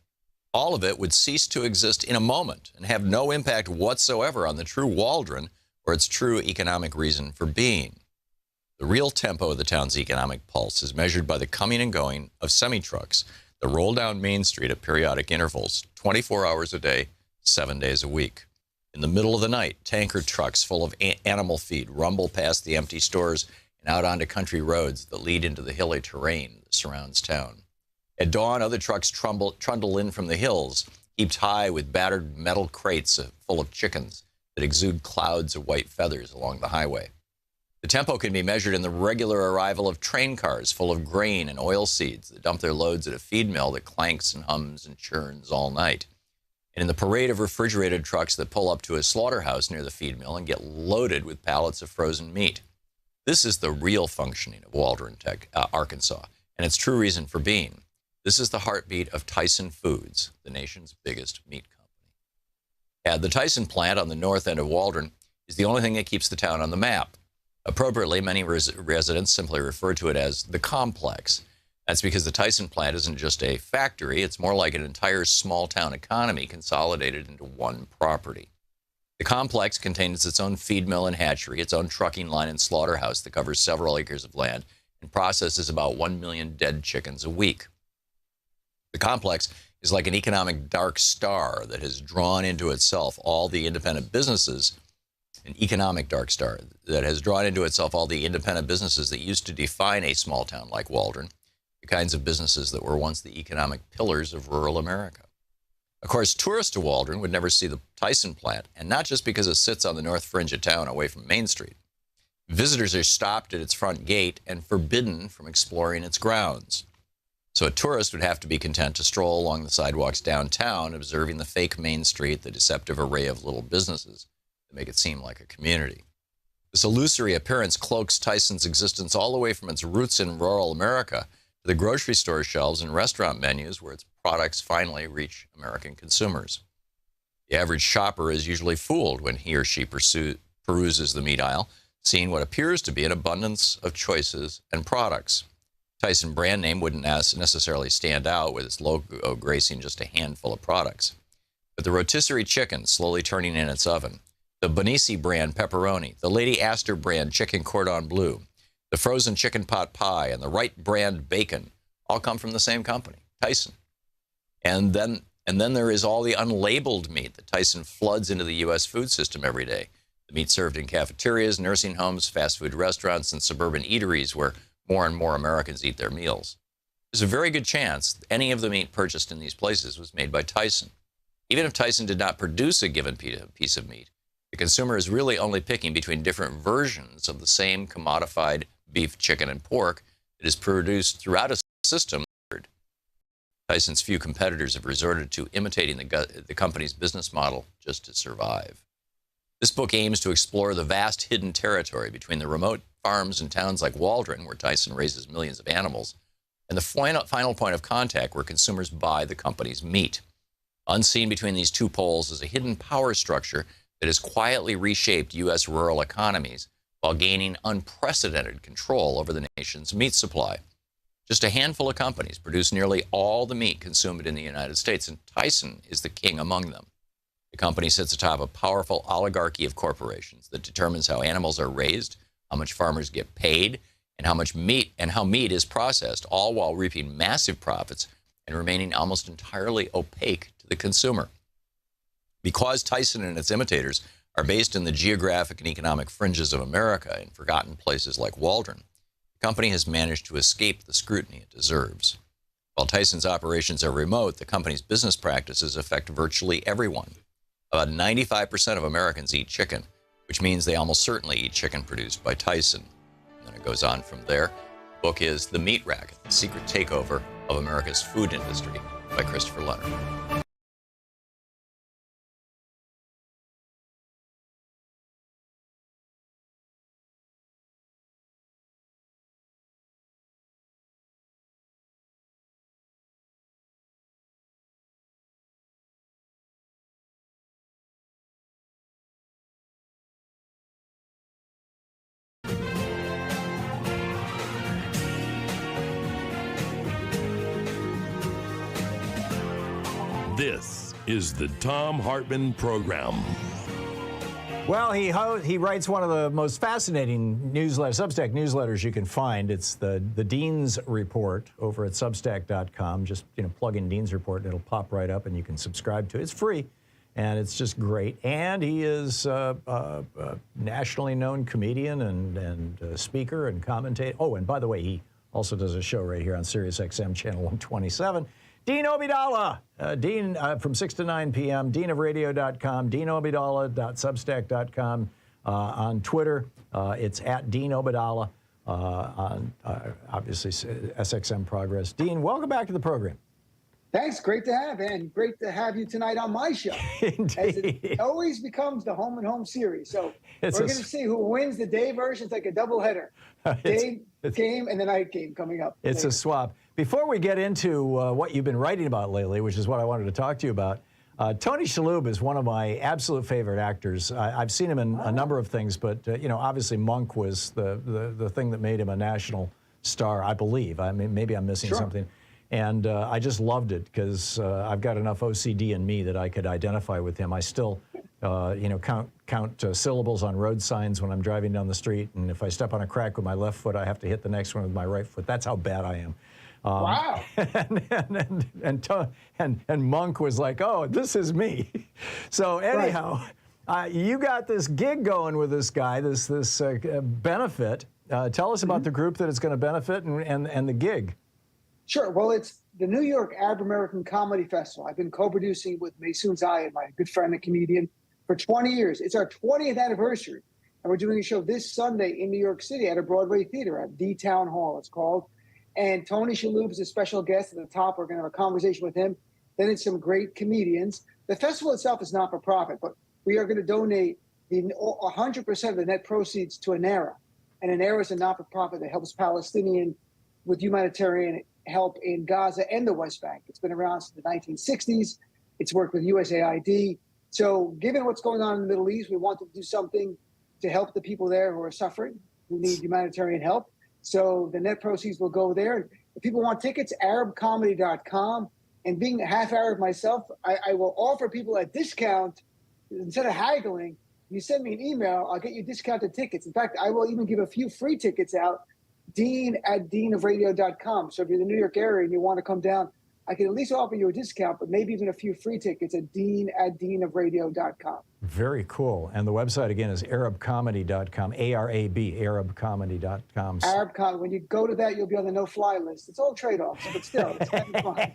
All of it would cease to exist in a moment and have no impact whatsoever on the true Waldron or its true economic reason for being. The real tempo of the town's economic pulse is measured by the coming and going of semi-trucks that roll down Main Street at periodic intervals, 24 hours a day, 7 days a week. In the middle of the night, tanker trucks full of animal feed rumble past the empty stores and out onto country roads that lead into the hilly terrain that surrounds town. At dawn, other trucks trundle in from the hills, heaped high with battered metal crates full of chickens that exude clouds of white feathers along the highway. The tempo can be measured in the regular arrival of train cars full of grain and oil seeds that dump their loads at a feed mill that clanks and hums and churns all night. And in the parade of refrigerated trucks that pull up to a slaughterhouse near the feed mill and get loaded with pallets of frozen meat. This is the real functioning of Waldron, Arkansas, and its true reason for being. This is the heartbeat of Tyson Foods, the nation's biggest meat company. The Tyson plant on the north end of Waldron is the only thing that keeps the town on the map. Appropriately, many residents simply refer to it as the complex. That's because the Tyson plant isn't just a factory, it's more like an entire small-town economy consolidated into one property. The complex contains its own feed mill and hatchery, its own trucking line and slaughterhouse that covers several acres of land and processes about 1 million dead chickens a week. The complex is like an economic dark star that has drawn into itself all the independent businesses, an economic dark star that has drawn into itself all the independent businesses that used to define a small town like Waldron. the kinds of businesses that were once the economic pillars of rural America. Of course, tourists to Waldron would never see the Tyson plant, and not just because it sits on the north fringe of town away from Main Street. Visitors are stopped at its front gate and forbidden from exploring its grounds. So a tourist would have to be content to stroll along the sidewalks downtown, observing the fake Main Street, the deceptive array of little businesses that make it seem like a community. This illusory appearance cloaks Tyson's existence all the way from its roots in rural America to the grocery store shelves and restaurant menus where its products finally reach American consumers. The average shopper is usually fooled when he or she peruses the meat aisle, seeing what appears to be an abundance of choices and products. Tyson brand name wouldn't necessarily stand out with its logo gracing just a handful of products. But the rotisserie chicken slowly turning in its oven, the Macy brand pepperoni, the Lady Astor brand chicken cordon bleu, the frozen chicken pot pie, and the Wright brand bacon all come from the same company, Tyson. And then there is all the unlabeled meat that Tyson floods into the U.S. food system every day. The meat served in cafeterias, nursing homes, fast food restaurants, and suburban eateries where more and more Americans eat their meals. There's a very good chance any of the meat purchased in these places was made by Tyson. Even if Tyson did not produce a given piece of meat, the consumer is really only picking between different versions of the same commodified beef, chicken, and pork that is produced throughout a system. Tyson's few competitors have resorted to imitating the company's business model just to survive. This book aims to explore the vast hidden territory between the remote farms and towns like Waldron, where Tyson raises millions of animals, and the final point of contact where consumers buy the company's meat. Unseen between these two poles is a hidden power structure that has quietly reshaped U.S. rural economies while gaining unprecedented control over the nation's meat supply. Just a handful of companies produce nearly all the meat consumed in the United States, and Tyson is the king among them. The company sits atop a powerful oligarchy of corporations that determines how animals are raised, how much farmers get paid, and how meat is processed, all while reaping massive profits and remaining almost entirely opaque to the consumer. Because Tyson and its imitators are based in the geographic and economic fringes of America in forgotten places like Waldron, the company has managed to escape the scrutiny it deserves. While Tyson's operations are remote, the company's business practices affect virtually everyone. About 95% of Americans eat chicken, which means they almost certainly eat chicken produced by Tyson. And then it goes on from there. The book is The Meat Racket, The Secret Takeover of America's Food Industry by Christopher Leonard. This is the Thom Hartmann Program. Well, he writes one of the most fascinating Substack newsletters you can find. It's the Dean's Report over at Substack.com. Just plug in Dean's Report and it'll pop right up and you can subscribe to it. It's free and it's just great. And he is a nationally known comedian and speaker and commentator. Oh, and by the way, he also does a show right here on Sirius XM channel 127. Dean Obeidallah, Dean from 6 to 9 p.m., deanofradio.com, deanobeidallah.substack.com. On Twitter, it's at Dean Obeidallah, on obviously SXM Progress. Dean, welcome back to the program. Thanks. Great to have, and great to have you tonight on my show. Indeed. As it always becomes the home and home series. So we're going to see who wins the day version. It's like a doubleheader. Day game and the night game coming up. It's a swap. Before we get into what you've been writing about lately, which is what I wanted to talk to you about, Tony Shalhoub is one of my absolute favorite actors. I've seen him in a number of things, but obviously Monk was the thing that made him a national star, I believe. I mean, maybe I'm missing something. And I just loved it because I've got enough OCD in me that I could identify with him. I still, count syllables on road signs when I'm driving down the street, and if I step on a crack with my left foot, I have to hit the next one with my right foot. That's how bad I am. Wow. And Monk was like, oh, this is me. So anyhow, you got this gig going with this guy, this benefit. Tell us about the group that it's going to benefit and the gig. Sure. Well, it's the New York Arab American Comedy Festival. I've been co-producing with Macy, my good friend and comedian, for 20 years. It's our 20th anniversary. And we're doing a show this Sunday in New York City at a Broadway theater at the Town Hall, it's called. And Tony Shalhoub is a special guest at the top. We're going to have a conversation with him. Then it's some great comedians. The festival itself is not for profit, but we are going to donate 100% of the net proceeds to ANERA. And ANERA is a not-for-profit that helps Palestinian with humanitarian help in Gaza and the West Bank. It's been around since the 1960s. It's worked with USAID. So given what's going on in the Middle East, we wanted to do something to help the people there who are suffering, who need humanitarian help. So the net proceeds will go there. If people want tickets, ArabComedy.com. And being half Arab myself, I will offer people a discount. Instead of haggling, you send me an email, I'll get you discounted tickets. In fact, I will even give a few free tickets out, dean@deanofradio.com. So if you're in the New York area and you want to come down, I can at least offer you a discount, but maybe even a few free tickets at dean@deanofradio.com. Very cool. And the website, again, is arabcomedy.com, A-R-A-B, arabcomedy.com. Arab Comedy. When you go to that, you'll be on the no-fly list. It's all trade-offs, but still, it's kind of fun.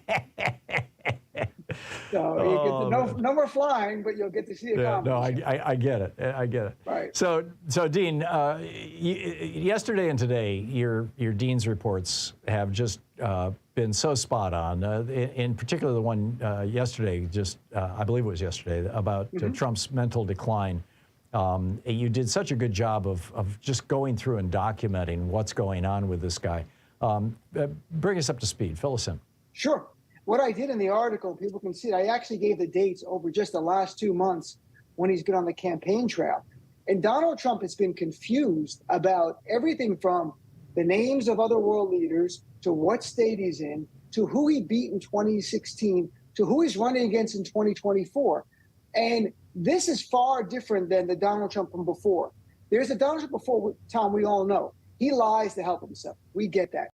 So you get no more flying, but you'll get to see a comedy. No, I get it. I get it. Right. So Dean, yesterday and today, your Dean's reports have just been so spot on. In particular, the one yesterday, I believe it was yesterday, about Trump's mental decline. You did such a good job of just going through and documenting what's going on with this guy. Bring us up to speed. Fill us in. Sure. What I did in the article, people can see it, I actually gave the dates over just the last 2 months when he's been on the campaign trail. And Donald Trump has been confused about everything from the names of other world leaders to what state he's in, to who he beat in 2016, to who he's running against in 2024. And this is far different than the Donald Trump from before. There's a Donald Trump before, Tom, we all know. He lies to help himself. We get that.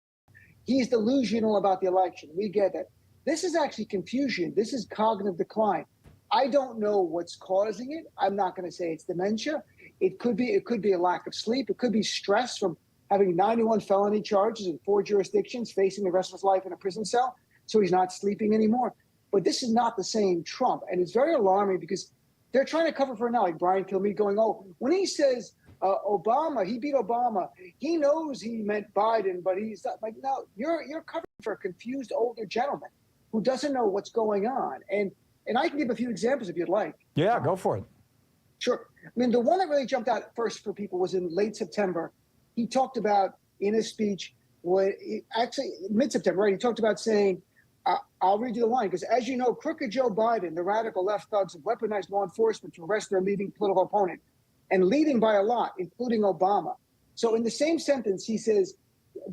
He's delusional about the election. We get that. This is actually confusion. This is cognitive decline. I don't know what's causing it. I'm not going to say it's dementia. It could be a lack of sleep. It could be stress from having 91 felony charges in 4 jurisdictions, facing the rest of his life in a prison cell. So he's not sleeping anymore. But this is not the same Trump. And it's very alarming because they're trying to cover for now, like Brian Kilmeade going, oh, when he says Obama, he beat Obama, he knows he meant Biden, but he's not. Like, no, you're covering for a confused older gentleman who doesn't know what's going on. And I can give a few examples if you'd like. Yeah, go for it. Sure. I mean, the one that really jumped out first for people was in late September. He talked about, in his speech, actually mid-September, right? He talked about saying, I'll read you the line, because as you know, crooked Joe Biden, the radical left thugs have weaponized law enforcement to arrest their leading political opponent, and leading by a lot, including Obama. So in the same sentence, he says,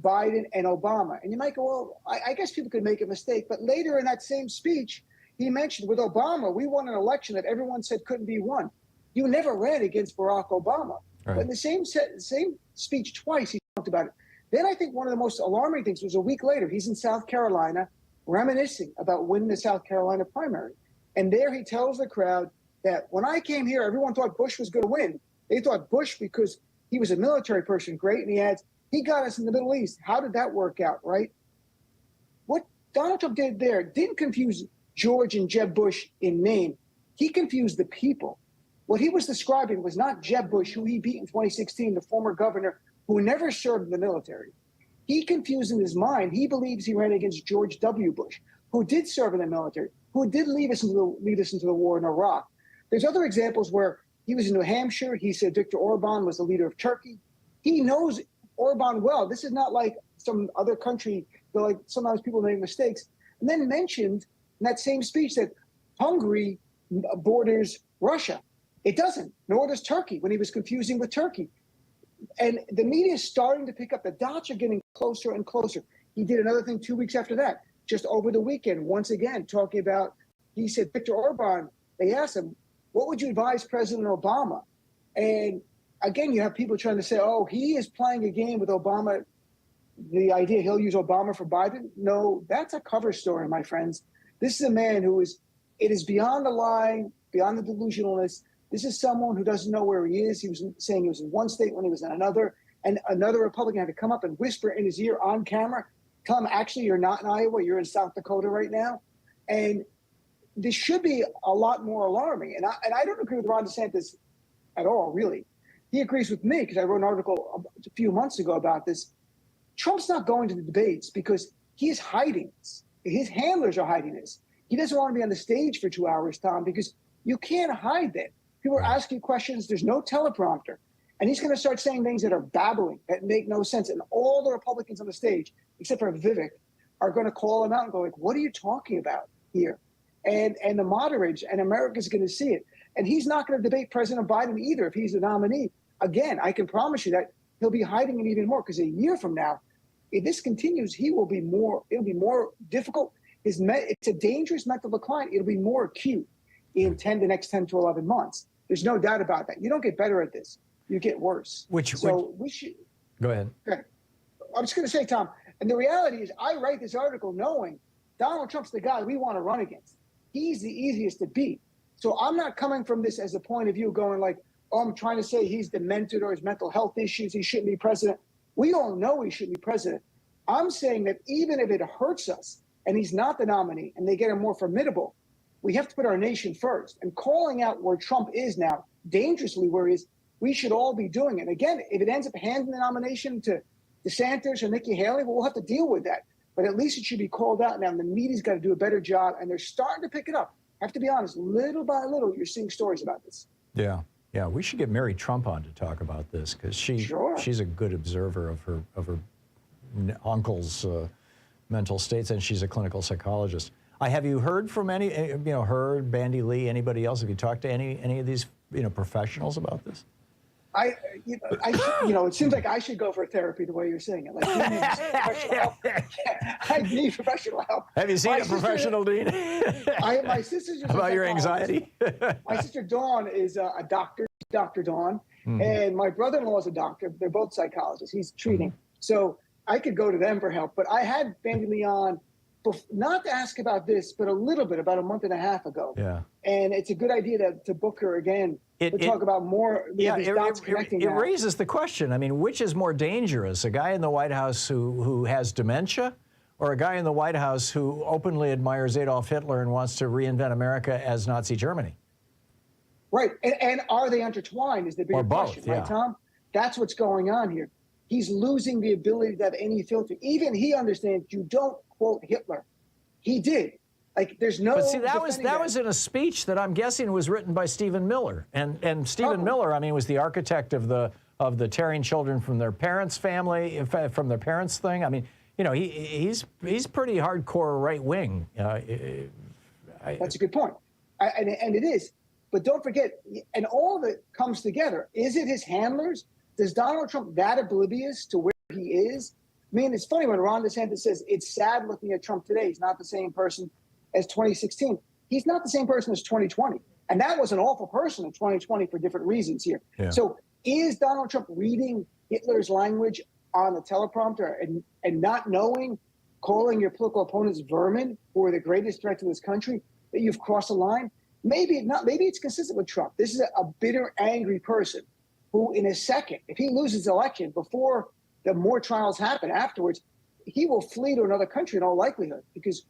Biden and Obama. And you might go, well, I guess people could make a mistake. But later in that same speech, he mentioned with Obama, we won an election that everyone said couldn't be won. You never ran against Barack Obama. Right. But in the same speech twice, he talked about it. Then I think one of the most alarming things was a week later, he's in South Carolina reminiscing about winning the South Carolina primary. And there he tells the crowd that when I came here, everyone thought Bush was going to win. They thought Bush because he was a military person, great. And he adds, he got us in the Middle East. How did that work out, right? What Donald Trump did there didn't confuse George and Jeb Bush in name. He confused the people. What he was describing was not Jeb Bush, who he beat in 2016, the former governor who never served in the military. He confused in his mind. He believes he ran against George W. Bush, who did serve in the military, who did lead us into the war in Iraq. There's other examples where he was in New Hampshire. He said Viktor Orban was the leader of Turkey. He knows Orban well. This is not like some other country, though, like sometimes people make mistakes. And then mentioned in that same speech that Hungary borders Russia. It doesn't, nor does Turkey, when he was confusing with Turkey. And the media is starting to pick up. The dots are getting closer and closer. He did another thing 2 weeks after that, just over the weekend, once again, talking about, he said, Viktor Orban, they asked him, what would you advise President Obama? And again, you have people trying to say, oh, he is playing a game with Obama. The idea he'll use Obama for Biden. No, that's a cover story, my friends. This is a man who it is beyond the line, beyond the delusionalness. This is someone who doesn't know where he is. He was saying he was in one state when he was in another, and another Republican had to come up and whisper in his ear on camera, Tom, actually, you're not in Iowa. You're in South Dakota right now. And this should be a lot more alarming. And I don't agree with Ron DeSantis at all, really. He agrees with me because I wrote an article a few months ago about this. Trump's not going to the debates because he is hiding this. His handlers are hiding this. He doesn't want to be on the stage for 2 hours, Tom, because you can't hide that. People are asking questions. There's no teleprompter. And he's going to start saying things that are babbling, that make no sense. And all the Republicans on the stage, except for Vivek, are going to call him out and go like, what are you talking about here? And the moderators and America's going to see it. And he's not going to debate President Biden either if he's the nominee. Again, I can promise you that he'll be hiding it even more because a year from now, if this continues, it'll be more difficult. It's a dangerous mental decline. It'll be more acute in the next 10 to 11 months. There's no doubt about that. You don't get better at this. You get worse. We should. Go ahead. Okay. I'm just going to say, Tom, and the reality is I write this article knowing Donald Trump's the guy we want to run against. He's the easiest to beat. So I'm not coming from this as a point of view going like, oh, I'm trying to say he's demented or his mental health issues, he shouldn't be president. We all know he shouldn't be president. I'm saying that even if it hurts us and he's not the nominee and they get him more formidable, we have to put our nation first. And calling out where Trump is now, dangerously where he is, we should all be doing it. And again, if it ends up handing the nomination to DeSantis or Nikki Haley, well, we'll have to deal with that. But at least it should be called out now. And the media's got to do a better job. And they're starting to pick it up. I have to be honest, little by little, you're seeing stories about this. Yeah. Yeah, we should get Mary Trump on to talk about this because she's a good observer of her uncle's mental states, and she's a clinical psychologist. Have you heard from her, Bandy Lee, anybody else? Have you talked to any of these professionals about this? It seems like I should go for therapy the way you're saying it. Like, you need professional help. I need professional help. Have you seen a professional, Dean? My sister's just about your anxiety. My sister Dawn is a doctor, Dr. Dawn, and my brother-in-law is a doctor. They're both psychologists. He's treating, so I could go to them for help. But I had Bandy Lee on, not to ask about this, but a little bit about a month and a half ago. Yeah, and it's a good idea to book her again. To talk about more. Yeah, it raises the question. I mean, which is more dangerous, a guy in the White House who has dementia, or a guy in the White House who openly admires Adolf Hitler and wants to reinvent America as Nazi Germany? Right, and are they intertwined is the bigger question, right, Tom? That's what's going on here. He's losing the ability to have any filter. Even he understands you don't quote Hitler. He did. Like, there's no. But see, that was in a speech that I'm guessing was written by Stephen Miller, and Stephen Miller, I mean, was the architect of the tearing children from their parents' family, from their parents' thing. I mean, he's pretty hardcore right wing. That's a good point, and it is. But don't forget, and all of it comes together. Is it his handlers? Is Donald Trump that oblivious to where he is? I mean, it's funny when Ron DeSantis says it's sad looking at Trump today. He's not the same person as 2016. He's not the same person as 2020. And that was an awful person in 2020 for different reasons here. Yeah. So is Donald Trump reading Hitler's language on the teleprompter and not knowing, calling your political opponents vermin who are the greatest threat to this country, that you've crossed a line? Maybe not. Maybe it's consistent with Trump. This is a bitter, angry person who in a second, if he loses the election before the more trials happen afterwards, he will flee to another country in all likelihood because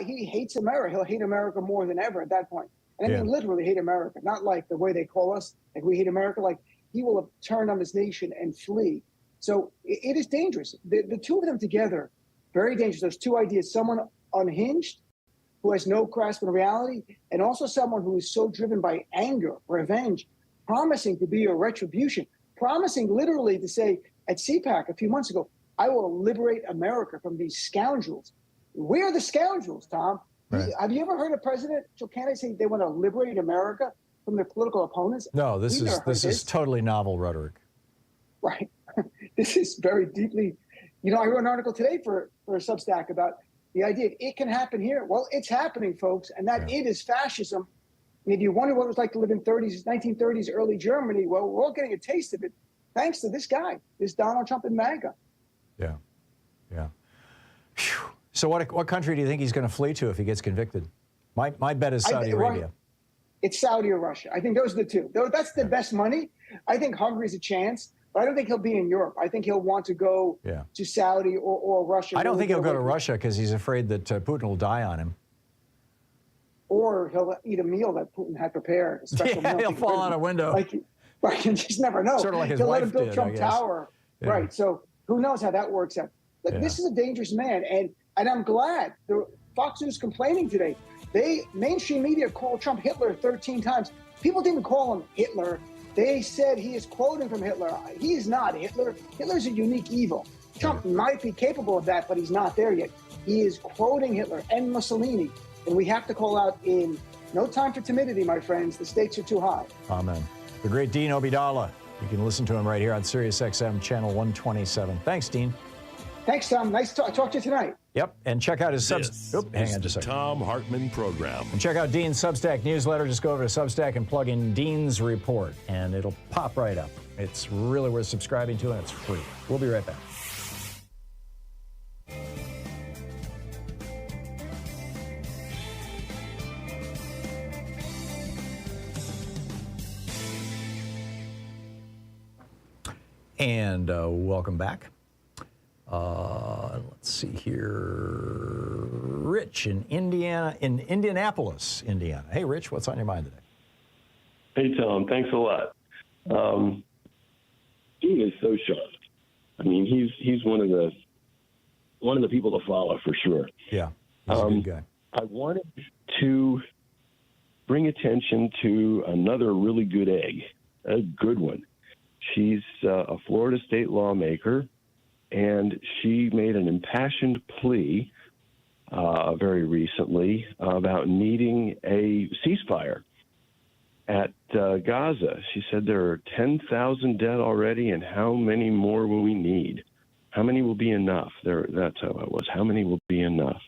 he hates America. He'll hate America more than ever at that point. And I mean, literally hate America, not like the way they call us, like we hate America. Like, he will have turned on this nation and flee. So it is dangerous. The two of them together, very dangerous. Those two ideas, someone unhinged who has no grasp on reality, and also someone who is so driven by anger, revenge, promising to be a retribution, promising literally to say at CPAC a few months ago, I will liberate America from these scoundrels. We're the scoundrels, Tom. Right. Have you ever heard a presidential candidate say they want to liberate America from their political opponents? No, this is totally novel rhetoric. Right. This is very deeply, I wrote an article today for a Substack about the idea of it can happen here. Well, it's happening, folks, and that it is fascism. And if you wonder what it was like to live in 1930s, early Germany, well, we're all getting a taste of it thanks to this guy, this Donald Trump and MAGA. Yeah, yeah. Whew. So what country do you think he's going to flee to if he gets convicted? My bet is Saudi Arabia. It's Saudi or Russia. I think those are the two. That's the best money. I think Hungary's a chance. But I don't think he'll be in Europe. I think he'll want to go to Saudi or Russia. I don't think he'll go to Russia because he's afraid that Putin will die on him. Or he'll eat a meal that Putin had prepared. A special meal. He'll fall out a window. Right, you just never know. Sort of like his he'll wife let him build did, Trump I guess. Tower. Yeah. Right, so who knows how that works out. But this is a dangerous man, and I'm glad the Fox News complaining today. Mainstream media called Trump Hitler 13 times. People didn't call him Hitler. They said he is quoting from Hitler. He is not Hitler. Hitler's a unique evil. Trump might be capable of that, but he's not there yet. He is quoting Hitler and Mussolini. And we have to call out in no time for timidity, my friends. The stakes are too high. Amen. The great Dean Obeidallah. You can listen to him right here on Sirius XM channel 127. Thanks, Dean. Thanks, Tom. Nice to talk to you tonight. Yep, and check out his hang on just a second. Thom Hartmann Program. And check out Dean's Substack newsletter. Just go over to Substack and plug in Dean's Report, and it'll pop right up. It's really worth subscribing to, and it's free. We'll be right back. And welcome back. Let's see here. Rich in Indianapolis, Indiana. Hey, Rich, what's on your mind today? Hey, Tom. Thanks a lot. Dean is so sharp. I mean, he's one of the people to follow for sure. Yeah, he's a good guy. I wanted to bring attention to another really good egg, a good one. She's a Florida state lawmaker, and she made an impassioned plea very recently about needing a ceasefire at Gaza. She said there are 10,000 dead already, and how many more will we need? How many will be enough? That's how it was. How many will be enough?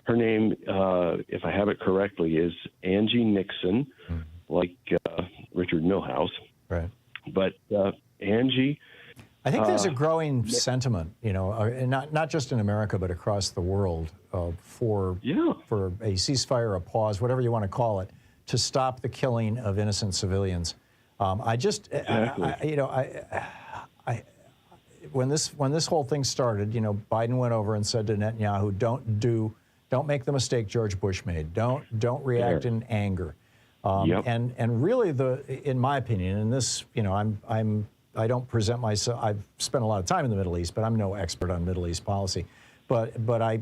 Her name, if I have it correctly, is Angie Nixon, like Richard Milhouse. Right. But Angie, I think there's a growing sentiment, not just in America but across the world, for a ceasefire, a pause, whatever you want to call it, to stop the killing of innocent civilians. When this whole thing started, Biden went over and said to Netanyahu, "Don't make the mistake George Bush made. Don't react in anger." And really, in my opinion, and this, I don't present myself. I've spent a lot of time in the Middle East, but I'm no expert on Middle East policy. But I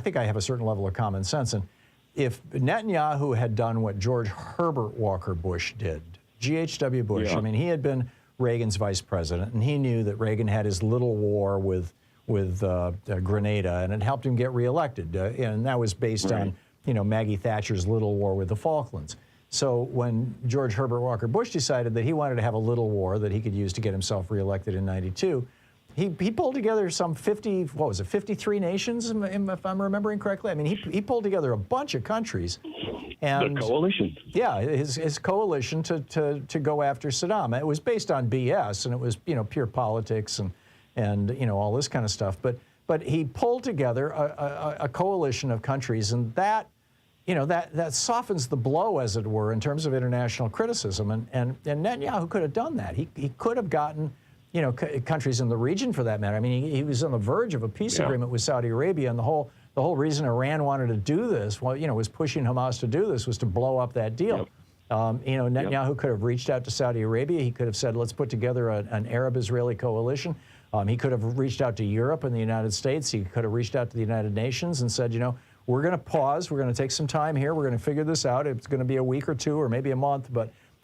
think I have a certain level of common sense. And if Netanyahu had done what George Herbert Walker Bush did, G.H.W. Bush, I mean, he had been Reagan's vice president, and he knew that Reagan had his little war with Grenada, and it helped him get reelected. And that was based on Maggie Thatcher's little war with the Falklands. So when George Herbert Walker Bush decided that he wanted to have a little war that he could use to get himself reelected in '92, he pulled together some 53 nations, if I'm remembering correctly. I mean, he pulled together a bunch of countries. And the coalition. Yeah, his coalition to go after Saddam. It was based on BS, and it was pure politics and all this kind of stuff. But he pulled together a coalition of countries, and that softens the blow, as it were, in terms of international criticism. And Netanyahu could have done that. He could have gotten, countries in the region, for that matter. I mean, he was on the verge of a peace agreement with Saudi Arabia, and the whole reason Iran wanted to do this, was pushing Hamas to do this, was to blow up that deal. Netanyahu could have reached out to Saudi Arabia. He could have said, let's put together an Arab-Israeli coalition. He could have reached out to Europe and the United States. He could have reached out to the United Nations and said, we're going to pause. We're going to take some time here. We're going to figure this out. It's going to be a week or two or maybe a month,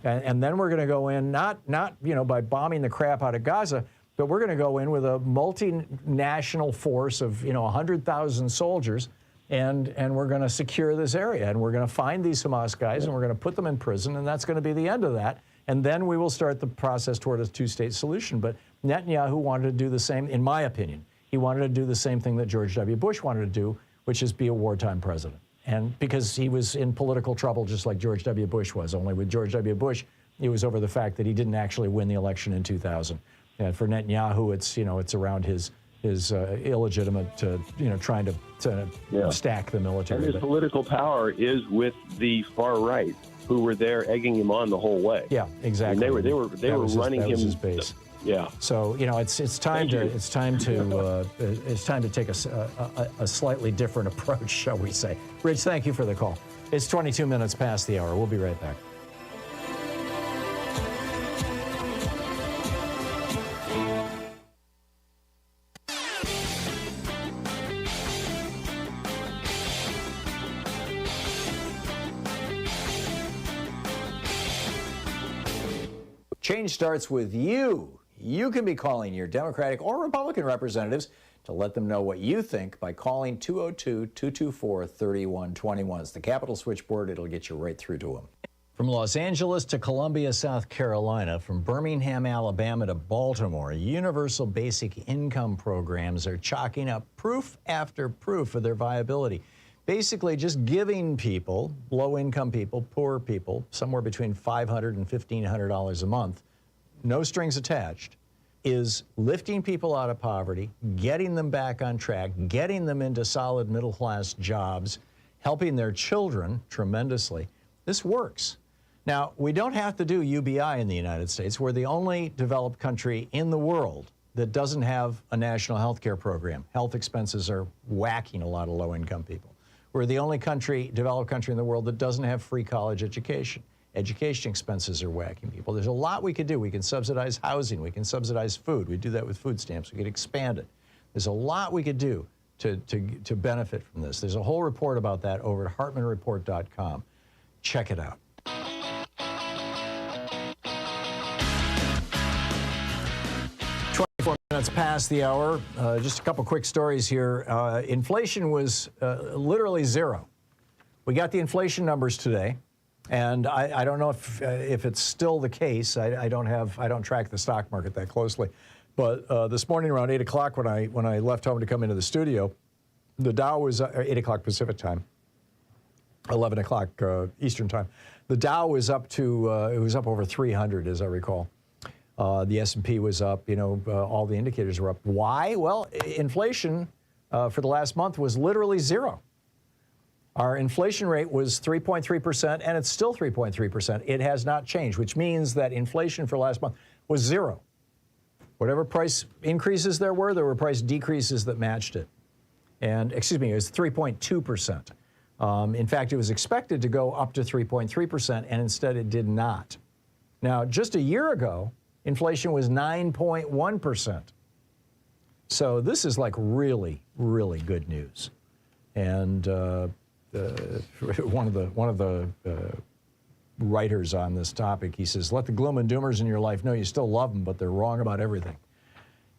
and then we're going to go in, not by bombing the crap out of Gaza, but we're going to go in with a multinational force of 100,000 soldiers, and we're going to secure this area, and we're going to find these Hamas guys, and we're going to put them in prison, and that's going to be the end of that. And then we will start the process toward a two-state solution. But Netanyahu wanted to do the same, in my opinion. He wanted to do the same thing that George W. Bush wanted to do, which is be a wartime president. And because he was in political trouble just like George W. Bush was, only with George W. Bush, it was over the fact that he didn't actually win the election in 2000. And for Netanyahu, it's around his illegitimate, trying to stack the military. And his political power is with the far right, who were there egging him on the whole way. Yeah, exactly. And they were running him. His base. Yeah. So it's time to take a slightly different approach, shall we say? Rich, thank you for the call. It's 22 minutes past the hour. We'll be right back. Change starts with you. You can be calling your Democratic or Republican representatives to let them know what you think by calling 202-224-3121. It's the Capitol switchboard. It'll get you right through to them. From Los Angeles to Columbia, South Carolina, from Birmingham, Alabama to Baltimore, universal basic income programs are chalking up proof after proof of their viability. Basically, just giving people, low-income people, poor people, somewhere between $500 and $1,500 a month, no strings attached, is lifting people out of poverty, getting them back on track, getting them into solid middle-class jobs, helping their children tremendously. This works. Now, we don't have to do UBI in the United States. We're the only developed country in the world that doesn't have a national health care program. Health expenses are whacking a lot of low-income people. We're the only developed country in the world that doesn't have free college education. Education expenses are whacking people. There's a lot we could do. We can subsidize housing. We can subsidize food. We do that with food stamps. We could expand it. There's a lot we could do to benefit from this. There's a whole report about that over at hartmannreport.com. Check it out. Minutes past the hour. Just a couple quick stories here. Inflation was literally zero. We got the inflation numbers today, and I don't know if it's still the case. I don't track the stock market that closely, but this morning around 8 o'clock when I left home to come into the studio, the Dow was 8 o'clock Pacific time, 11 o'clock Eastern time. The Dow was up to it was up over 300, as I recall. The S&P was up, all the indicators were up. Why? Well, inflation for the last month was literally zero. Our inflation rate was 3.3%, and it's still 3.3%. It has not changed, which means that inflation for last month was zero. Whatever price increases there were price decreases that matched it. And, excuse me, it was 3.2%. In fact, it was expected to go up to 3.3%, and instead it did not. Now, just a year ago, inflation was 9.1%. So this is like really, really good news. And one of the writers on this topic, he says, let the gloom and doomers in your life know you still love them, but they're wrong about everything.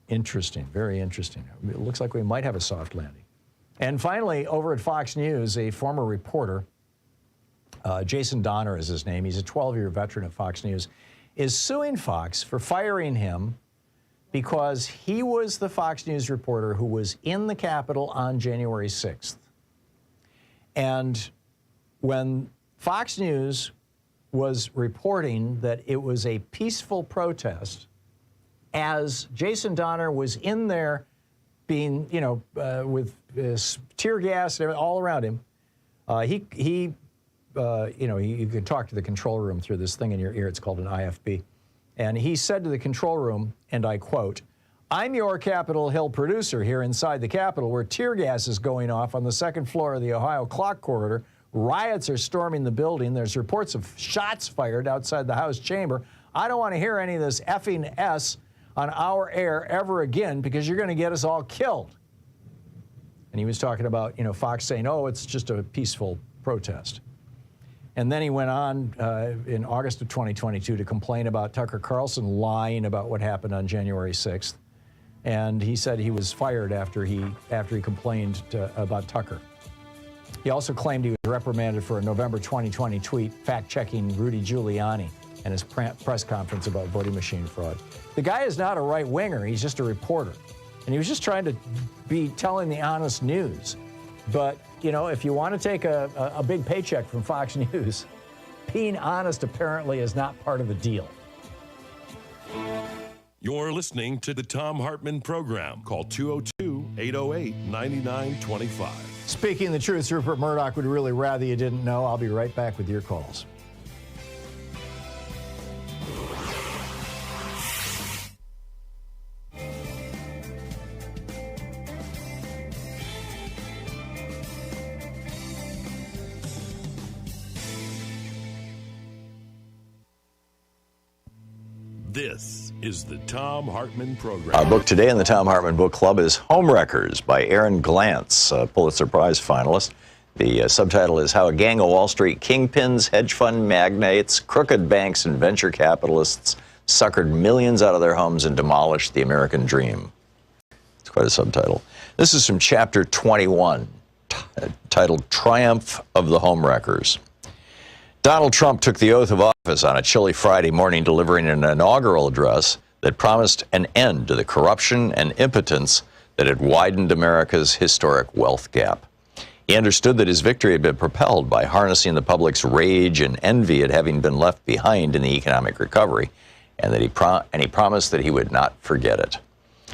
Interesting, very interesting. It looks like we might have a soft landing. And finally, over at Fox News, a former reporter, Jason Donner is his name, he's a 12-year veteran of Fox News, is suing Fox for firing him because he was the Fox News reporter who was in the Capitol on January 6th. And when Fox News was reporting that it was a peaceful protest, as Jason Donner was in there being, with tear gas and all around him, you can talk to the control room through this thing in your ear. It's called an IFB. And he said to the control room, and I quote, I'm your Capitol Hill producer here inside the Capitol where tear gas is going off on the second floor of the Ohio Clock Corridor. Riots are storming the building. There's reports of shots fired outside the House chamber. I don't want to hear any of this effing S on our air ever again because you're going to get us all killed. And he was talking about, Fox saying, oh, it's just a peaceful protest. And then he went on in August of 2022 to complain about Tucker Carlson lying about what happened on January 6th. And he said he was fired after he complained about Tucker. He also claimed he was reprimanded for a November 2020 tweet fact-checking Rudy Giuliani and his press conference about voting machine fraud. The guy is not a right-winger. He's just a reporter. And he was just trying to be telling the honest news. But, if you want to take a big paycheck from Fox News, being honest apparently is not part of the deal. You're listening to the Thom Hartmann Program. Call 202-808-9925. Speaking the truth, Rupert Murdoch would really rather you didn't know. I'll be right back with your calls. This is the Thom Hartmann Program. Our book today in the Thom Hartmann Book Club is Homewreckers by Aaron Glantz, a Pulitzer Prize finalist. The subtitle is How a Gang of Wall Street Kingpins, Hedge Fund Magnates, Crooked Banks, and Venture Capitalists suckered millions out of their homes and demolished the American dream. It's quite a subtitle. This is from chapter 21, titled Triumph of the Homewreckers. Donald Trump took the oath of office on a chilly Friday morning, delivering an inaugural address that promised an end to the corruption and impotence that had widened America's historic wealth gap. He understood that his victory had been propelled by harnessing the public's rage and envy at having been left behind in the economic recovery, and that he promised that he would not forget it.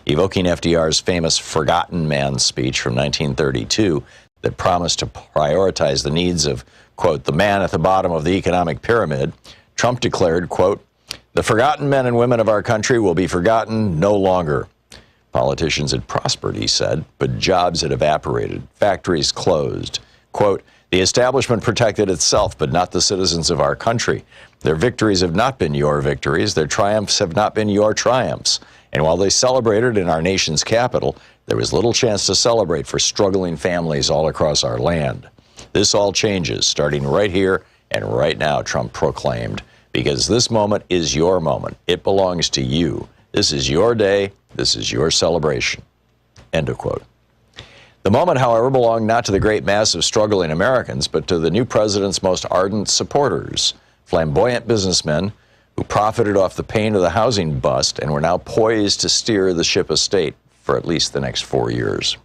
Evoking FDR's famous Forgotten Man speech from 1932 that promised to prioritize the needs of, quote, the man at the bottom of the economic pyramid, Trump declared, quote, the forgotten men and women of our country will be forgotten no longer. Politicians had prospered, he said, but jobs had evaporated, factories closed. Quote, the establishment protected itself, but not the citizens of our country. Their victories have not been your victories. Their triumphs have not been your triumphs. And while they celebrated in our nation's capital, there was little chance to celebrate for struggling families all across our land. This all changes, starting right here and right now, Trump proclaimed, because this moment is your moment. It belongs to you. This is your day. This is your celebration. End of quote. The moment, however, belonged not to the great mass of struggling Americans, but to the new president's most ardent supporters, flamboyant businessmen who profited off the pain of the housing bust and were now poised to steer the ship of state for at least the next 4 years.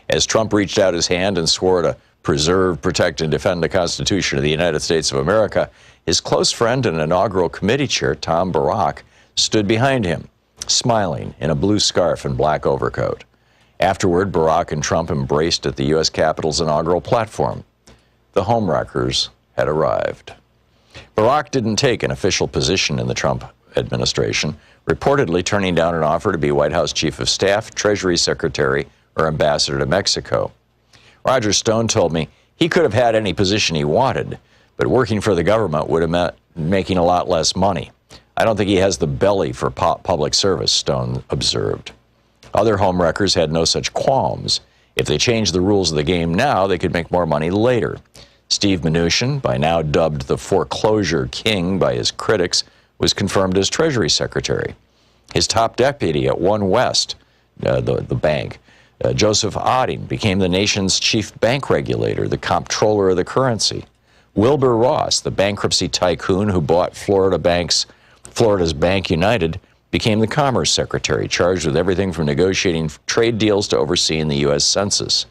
As Trump reached out his hand and swore to preserve, protect, and defend the Constitution of the United States of America, his close friend and inaugural committee chair, Tom Barrack, stood behind him, smiling in a blue scarf and black overcoat. Afterward, Barrack and Trump embraced at the U.S. Capitol's inaugural platform. The homewreckers had arrived. Barrack didn't take an official position in the Trump administration, reportedly turning down an offer to be White House Chief of Staff, Treasury Secretary, or Ambassador to Mexico. Roger Stone told me he could have had any position he wanted, but working for the government would have meant making a lot less money. I don't think he has the belly for public service, Stone observed. Other homewreckers had no such qualms. If they changed the rules of the game now, they could make more money later. Steve Mnuchin, by now dubbed the foreclosure king by his critics, was confirmed as Treasury Secretary. His top deputy at One West, the bank, Joseph Otting, became the nation's chief bank regulator, the comptroller of the currency. Wilbur Ross, the bankruptcy tycoon who bought Florida's Bank United, became the Commerce Secretary, charged with everything from negotiating trade deals to overseeing the U.S. Census.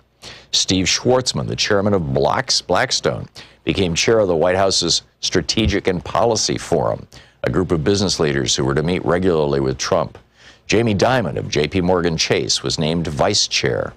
Steve Schwarzman, the chairman of Blackstone, became chair of the White House's Strategic and Policy Forum, a group of business leaders who were to meet regularly with Trump. Jamie Dimon of J.P. Morgan Chase was named vice chair.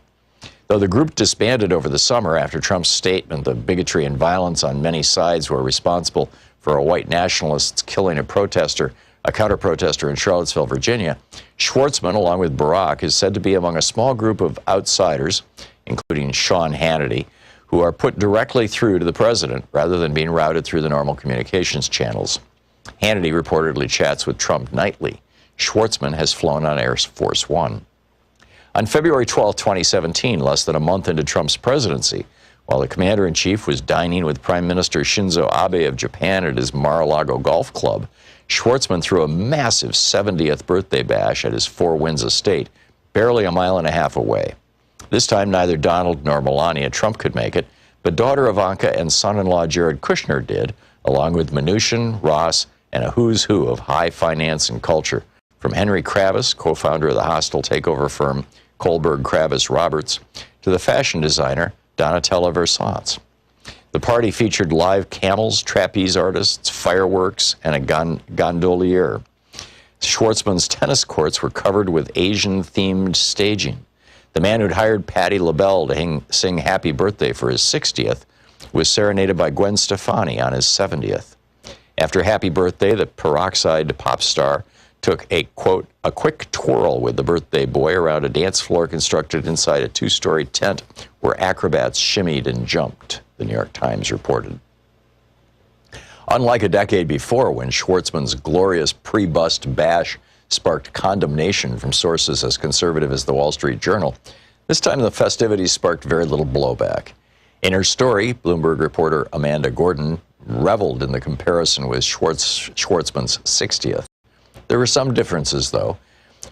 Though the group disbanded over the summer after Trump's statement that bigotry and violence on many sides were responsible for a white nationalist killing a counter-protester in Charlottesville, Virginia, Schwarzman, along with Barrack, is said to be among a small group of outsiders, including Sean Hannity, who are put directly through to the president rather than being routed through the normal communications channels. Hannity reportedly chats with Trump nightly. Schwarzman has flown on Air Force One. On February 12, 2017, less than a month into Trump's presidency, while the commander-in-chief was dining with Prime Minister Shinzo Abe of Japan at his Mar-a-Lago golf club, Schwarzman threw a massive 70th birthday bash at his Four Winds estate, barely a mile and a half away. This time, neither Donald nor Melania Trump could make it, but daughter Ivanka and son-in-law Jared Kushner did, along with Mnuchin, Ross, and a who's who of high finance and culture, from Henry Kravis, co-founder of the hostile takeover firm Kohlberg Kravis Roberts, to the fashion designer Donatella Versace. The party featured live camels, trapeze artists, fireworks, and a gondolier. Schwarzman's tennis courts were covered with Asian-themed staging. The man who'd hired Patti LaBelle to sing Happy Birthday for his 60th was serenaded by Gwen Stefani on his 70th. After Happy Birthday, the peroxide pop star took a, quote, a quick twirl with the birthday boy around a dance floor constructed inside a two-story tent where acrobats shimmied and jumped, the New York Times reported. Unlike a decade before, when Schwartzman's glorious pre-bust bash sparked condemnation from sources as conservative as the Wall Street Journal, this time the festivities sparked very little blowback. In her story, Bloomberg reporter Amanda Gordon reveled in the comparison with Schwartzman's 60th. There were some differences, though.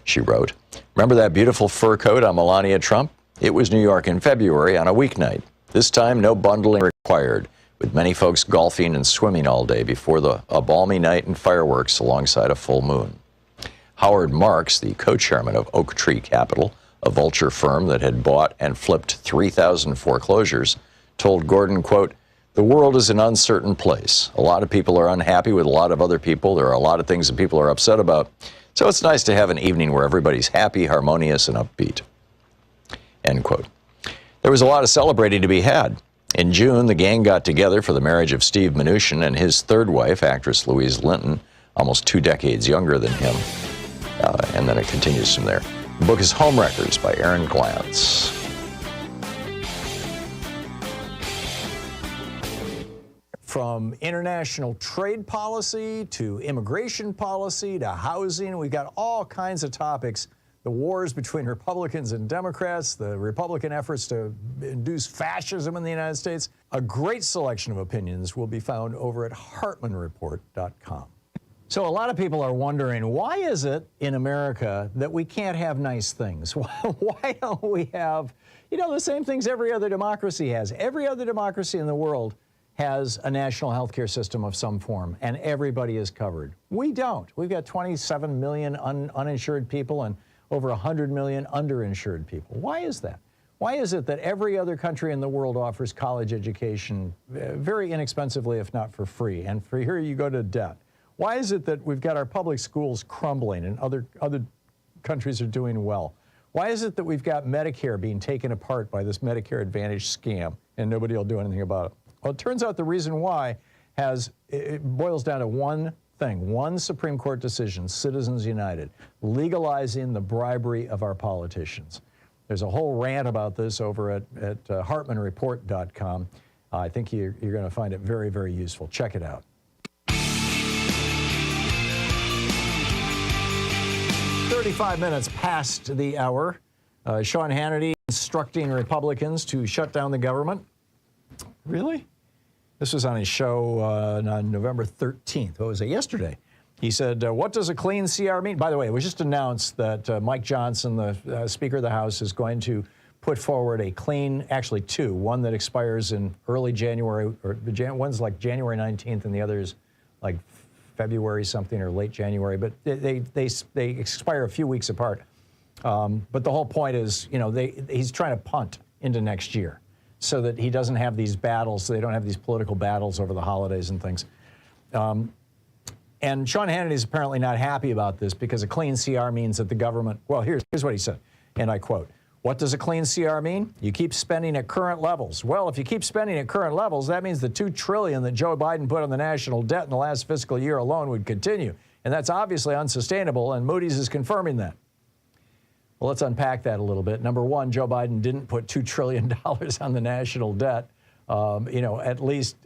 She wrote, "Remember that beautiful fur coat on Melania Trump? It was New York in February on a weeknight. This time, no bundling required, with many folks golfing and swimming all day before a balmy night and fireworks alongside a full moon." Howard Marks, the co-chairman of Oak Tree Capital, a vulture firm that had bought and flipped 3,000 foreclosures, told Gordon, quote, "The world is an uncertain place. A lot of people are unhappy with a lot of other people. There are a lot of things that people are upset about. So it's nice to have an evening where everybody's happy, harmonious, and upbeat." End quote. There was a lot of celebrating to be had. In June, the gang got together for the marriage of Steve Mnuchin and his third wife, actress Louise Linton, almost 2 decades younger than him. And then it continues from there. The book is Homewreckers by Aaron Glantz. From international trade policy to immigration policy to housing, we've got all kinds of topics. The wars between Republicans and Democrats, the Republican efforts to induce fascism in the United States. A great selection of opinions will be found over at HartmannReport.com. So a lot of people are wondering, why is it in America that we can't have nice things? Why don't we have, the same things every other democracy has? Every other democracy in the world has a national health care system of some form, and everybody is covered. We don't. We've got 27 million uninsured people and over 100 million underinsured people. Why is that? Why is it that every other country in the world offers college education very inexpensively, if not for free, and for here you go to debt? Why is it that we've got our public schools crumbling and other countries are doing well? Why is it that we've got Medicare being taken apart by this Medicare Advantage scam and nobody will do anything about it? Well, it turns out the reason why it boils down to one thing, one Supreme Court decision, Citizens United, legalizing the bribery of our politicians. There's a whole rant about this over at HartmannReport.com. I think you're going to find it very, very useful. Check it out. 35 minutes past the hour. Sean Hannity instructing Republicans to shut down the government. Really? This was on his show on November 13th. What was it? Yesterday. He said, what does a clean CR mean? By the way, it was just announced that Mike Johnson, the Speaker of the House, is going to put forward a clean, actually 2, one that expires in early January, or one's like January 19th and the other's like February something or late January, but they expire a few weeks apart. But the whole point is, he's trying to punt into next year so that he doesn't have these battles, so they don't have these political battles over the holidays and things. And Sean Hannity is apparently not happy about this because a clean CR means that the government, well, here's what he said, and I quote, "What does a clean CR mean? You keep spending at current levels. Well, if you keep spending at current levels, that means the $2 trillion that Joe Biden put on the national debt in the last fiscal year alone would continue. And that's obviously unsustainable, and Moody's is confirming that." Well, let's unpack that a little bit. Number one, Joe Biden didn't put $2 trillion on the national debt, at least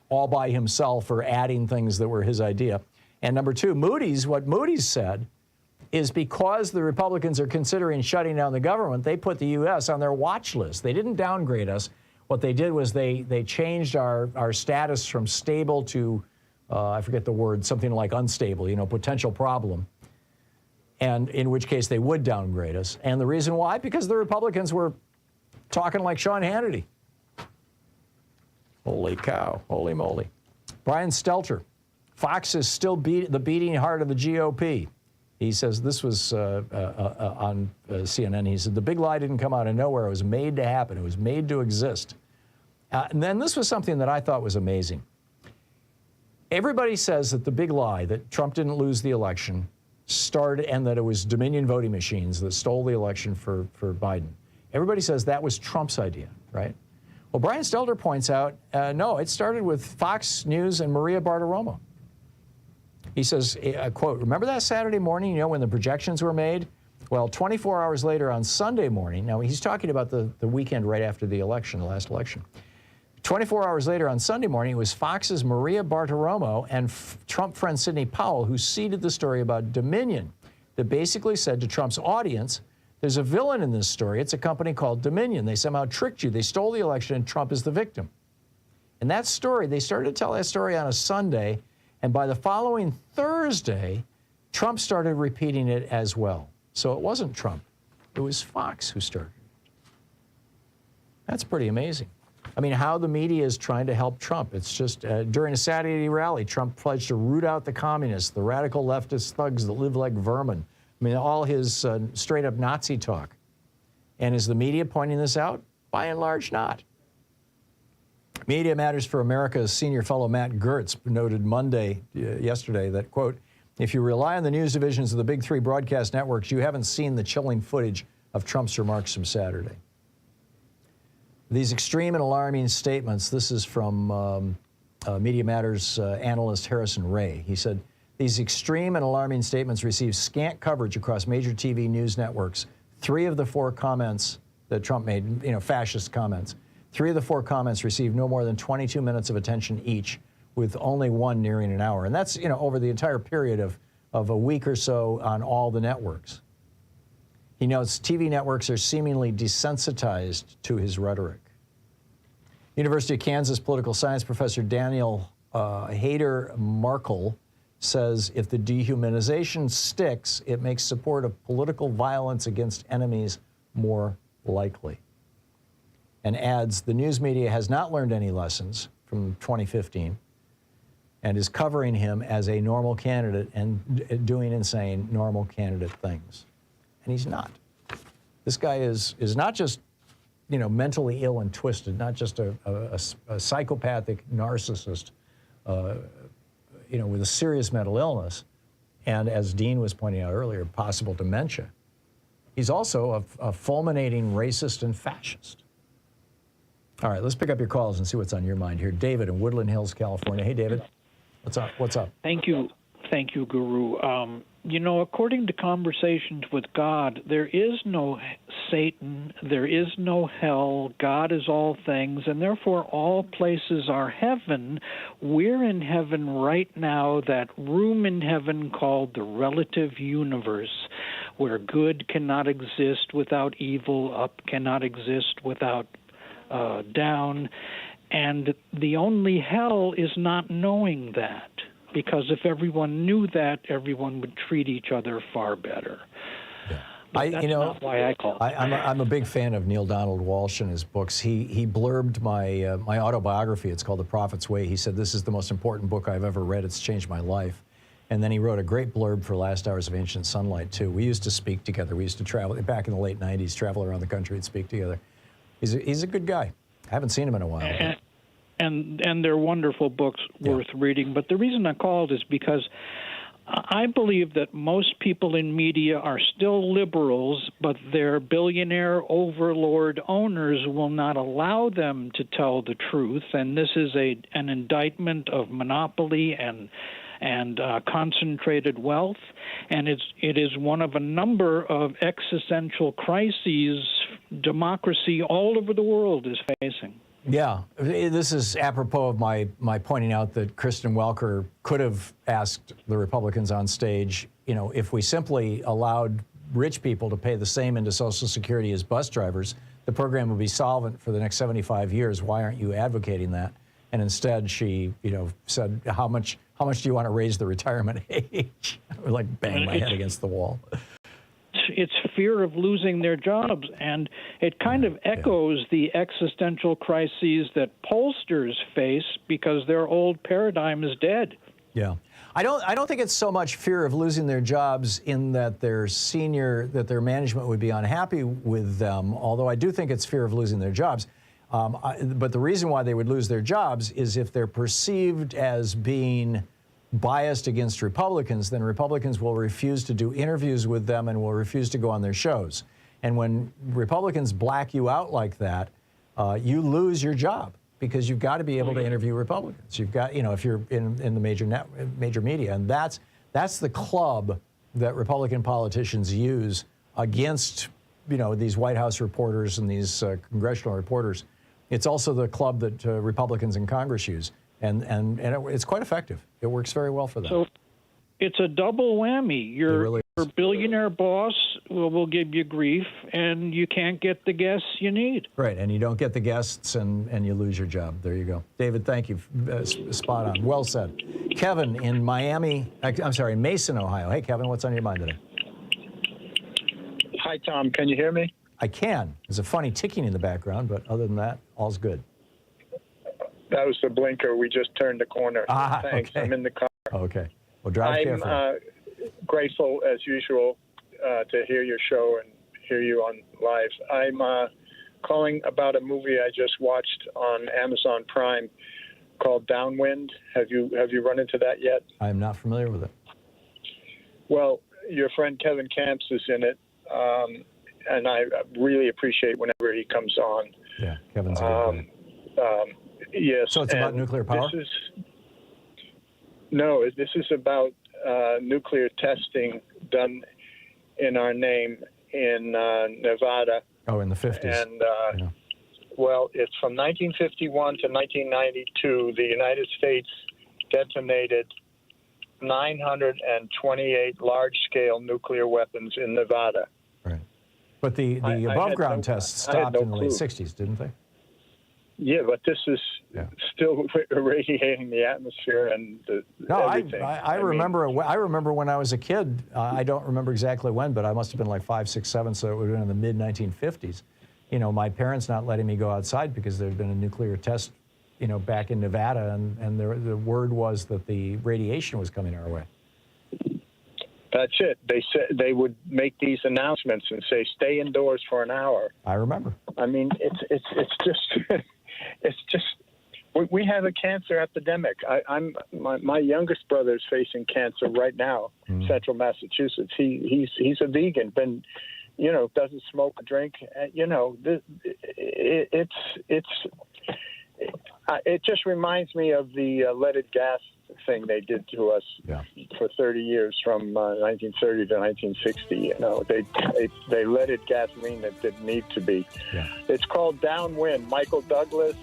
all by himself or adding things that were his idea. And number two, what Moody's said is because the Republicans are considering shutting down the government, they put the U.S. on their watch list. They didn't downgrade us. What they did was they changed our status from stable to, I forget the word, something like unstable, potential problem, and in which case they would downgrade us. And the reason why? Because the Republicans were talking like Sean Hannity. Holy cow, holy moly. Brian Stelter, Fox is still the beating heart of the GOP. He says, this was on CNN, he said, the big lie didn't come out of nowhere. It was made to happen. It was made to exist. And then this was something that I thought was amazing. Everybody says that the big lie, that Trump didn't lose the election, started, and that it was Dominion voting machines that stole the election for Biden. Everybody says that was Trump's idea, right? Well, Brian Stelter points out, no, it started with Fox News and Maria Bartiromo. He says, quote, remember that Saturday morning, when the projections were made? Well, 24 hours later on Sunday morning, now he's talking about the weekend right after the election, the last election. 24 hours later on Sunday morning, it was Fox's Maria Bartiromo and Trump friend Sidney Powell who seeded the story about Dominion that basically said to Trump's audience, there's a villain in this story. It's a company called Dominion. They somehow tricked you. They stole the election and Trump is the victim. And that story, they started to tell that story on a Sunday, and by the following Thursday, Trump started repeating it as well. So it wasn't Trump. It was Fox who started. That's pretty amazing. I mean, how the media is trying to help Trump. It's just during a Saturday rally, Trump pledged to root out the communists, the radical leftist thugs that live like vermin. I mean, all his straight-up Nazi talk. And is the media pointing this out? By and large, not. Media Matters for America's senior fellow Matt Gertz noted yesterday that, quote, if you rely on the news divisions of the big three broadcast networks, you haven't seen the chilling footage of Trump's remarks from Saturday. These extreme and alarming statements, this is from Media Matters analyst Harrison Ray. He said, these extreme and alarming statements received scant coverage across major TV news networks. 3 of the 4 comments that Trump made, fascist comments, 3 of the 4 comments received no more than 22 minutes of attention each, with only 1 nearing an hour. And that's, over the entire period of a week or so on all the networks. He notes TV networks are seemingly desensitized to his rhetoric. University of Kansas political science professor Daniel Hayder Markle says if the dehumanization sticks, it makes support of political violence against enemies more likely. And adds, the news media has not learned any lessons from 2015 and is covering him as a normal candidate and doing insane normal candidate things. And he's not. This guy is not just, mentally ill and twisted, not just a psychopathic narcissist, with a serious mental illness, and as Dean was pointing out earlier, possible dementia. He's also a fulminating racist and fascist. All right, let's pick up your calls and see what's on your mind here. David in Woodland Hills, California. Hey, David. What's up? What's up? Thank you, Guru. According to Conversations with God, there is no Satan, there is no hell, God is all things, and therefore all places are heaven. We're in heaven right now, that room in heaven called the relative universe, where good cannot exist without evil, up cannot exist without down, and the only hell is not knowing that. Because if everyone knew that, everyone would treat each other far better. But that's not why I called. I'm a big fan of Neil Donald Walsh and his books. He blurbed my my autobiography. It's called The Prophet's Way. He said, this is the most important book I've ever read. It's changed my life. And then he wrote a great blurb for Last Hours of Ancient Sunlight, too. We used to speak together. We used to travel, back in the late 90s, travel around the country and speak together. He's a good guy. I haven't seen him in a while. And they're wonderful books worth reading. But the reason I called is because I believe that most people in media are still liberals, but their billionaire overlord owners will not allow them to tell the truth. And this is an indictment of monopoly and concentrated wealth. And it is one of a number of existential crises democracy all over the world is facing. Yeah, this is apropos of my pointing out that Kristen Welker could have asked the Republicans on stage, if we simply allowed rich people to pay the same into Social Security as bus drivers, the program would be solvent for the next 75 years. Why aren't you advocating that? And instead, she, said, how much do you want to raise the retirement age? I would like bang my head against the wall. It's fear of losing their jobs, and it kind of echoes the existential crises that pollsters face because their old paradigm is dead. Yeah, I don't think it's so much fear of losing their jobs in that their management would be unhappy with them. Although I do think it's fear of losing their jobs. But the reason why they would lose their jobs is if they're perceived as being biased against Republicans, then Republicans will refuse to do interviews with them and will refuse to go on their shows. And when Republicans black you out like that, you lose your job because you've got to be able to interview Republicans. You've got, if you're in the major media, and that's the club that Republican politicians use against, these White House reporters and these congressional reporters It's also the club that Republicans in Congress use, and it's quite effective. It works very well for them. So it's a double whammy. Your billionaire boss will give you grief, and you can't get the guests you need. Right, and you don't get the guests, and you lose your job. There you go. David, thank you. Spot on. Well said. Kevin in Mason, Ohio. Hey, Kevin, what's on your mind today? Hi, Tom. Can you hear me? I can. There's a funny ticking in the background, but other than that, all's good. That was the blinker. We just turned the corner. Thanks. Okay. I'm in the car. Okay. Well, drive carefully. I'm grateful, as usual, to hear your show and hear you on live. I'm calling about a movie I just watched on Amazon Prime called Downwind. Have you run into that yet? I'm not familiar with it. Well, your friend Kevin Camps is in it, and I really appreciate whenever he comes on. Yeah, Kevin's a good guy. Yes. So it's about nuclear power? This is about nuclear testing done in our name in Nevada. Oh, in the 50s. And, well, it's from 1951 to 1992, the United States detonated 928 large-scale nuclear weapons in Nevada. Right. But the above-ground tests stopped in the late 60s, didn't they? Yeah, but this is still irradiating the atmosphere and everything. I remember. I remember when I was a kid. I don't remember exactly when, but I must have been like 5, 6, 7. So it would have been in the mid 1950s. You know, my parents not letting me go outside because there had been a nuclear test, you know, back in Nevada, and the word was that the radiation was coming our way. That's it. They said they would make these announcements and say, "Stay indoors for an hour." I remember. I mean, it's just. It's just we have a cancer epidemic. My youngest brother is facing cancer right now, Central Massachusetts. He's a vegan, been, you know, doesn't smoke or drink. You know, it just reminds me of the leaded gas thing they did to us for 30 years, from 1930 to 1960. You know, they leaded gasoline that didn't need to be. Yeah. It's called Downwind. Michael Douglas.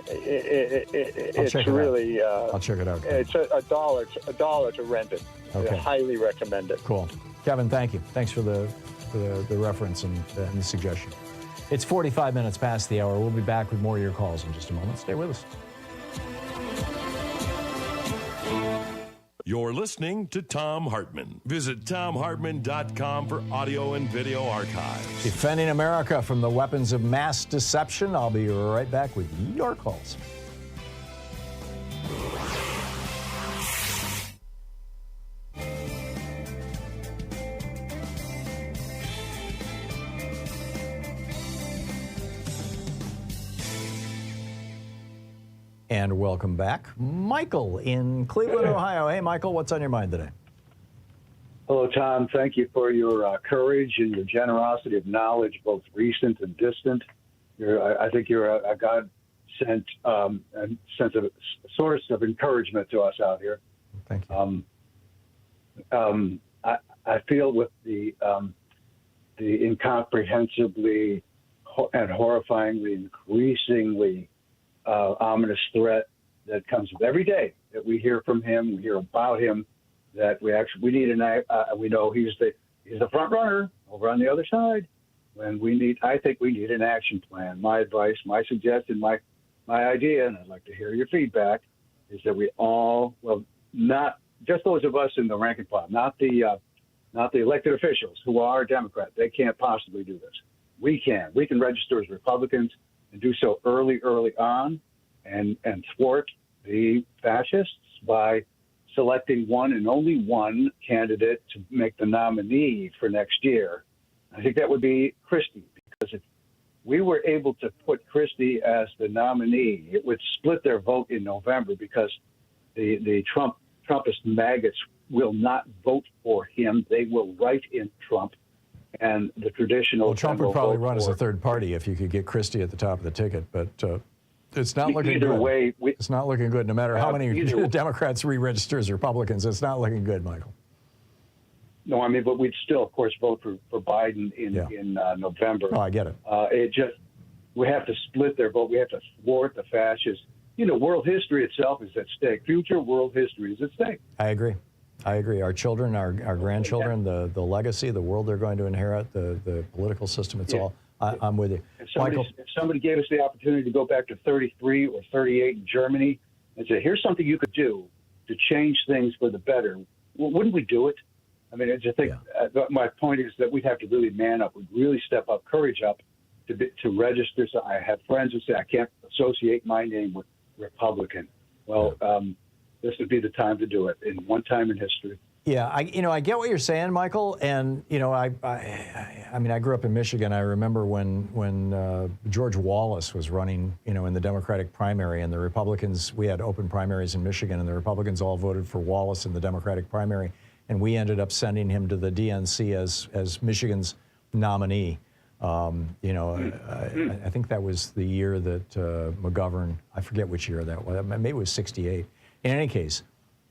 It's really. I'll check it out. It's $1 to rent it. Okay. I highly recommend it. Cool, Kevin. Thank you. Thanks for the reference and the suggestion. It's 45 minutes past the hour. We'll be back with more of your calls in just a moment. Stay with us. You're listening to Thom Hartmann. Visit thomhartmann.com for audio and video archives. Defending America from the weapons of mass deception. I'll be right back with your calls. And welcome back. Michael in Cleveland, Ohio. Hey, Michael, what's on your mind today? Hello, Tom. Thank you for your courage and your generosity of knowledge, both recent and distant. I think you're a God-sent source of encouragement to us out here. Thank you. I feel with the incomprehensibly and horrifyingly, increasingly ominous threat that comes with every day that we hear from him, we hear about him, that we need we know he's the front runner over on the other side. I think we need an action plan. My advice, my suggestion, my idea, and I'd like to hear your feedback, is that we all, well, not just those of us in the rank and file, not the elected officials who are Democrat. They can't possibly do this. We can register as Republicans and do so early on, and thwart the fascists by selecting one and only one candidate to make the nominee for next year. I think that would be Christie, because if we were able to put Christie as the nominee, it would split their vote in November, because the Trumpist maggots will not vote for him. They will write in Trump. And the traditional... Well, Trump would probably run as a third party if you could get Christie at the top of the ticket, but it's not looking good. Either way... It's not looking good, no matter how many Democrats re-register as Republicans. It's not looking good, Michael. No, I mean, but we'd still, of course, vote for Biden in November. Oh, I get it. We have to split their vote. We have to thwart the fascists. You know, world history itself is at stake. Future world history is at stake. I agree. I agree. Our children, our grandchildren, the legacy, the world they're going to inherit, the political system, it's all, I'm with you. If Michael? somebody gave us the opportunity to go back to 33 or 38 in Germany and say, here's something you could do to change things for the better, wouldn't we do it? I mean, I just think my point is that we'd have to really man up. We'd really step up, courage up to register. So I have friends who say, I can't associate my name with Republican. Well, this would be the time to do it in one time in history. Yeah, I get what you're saying, Michael, and I mean, I grew up in Michigan. I remember when George Wallace was running, in the Democratic primary, and the Republicans. We had open primaries in Michigan, and the Republicans all voted for Wallace in the Democratic primary, and we ended up sending him to the DNC as Michigan's nominee. I think that was the year that McGovern. I forget which year that was. Maybe it was '68. In any case.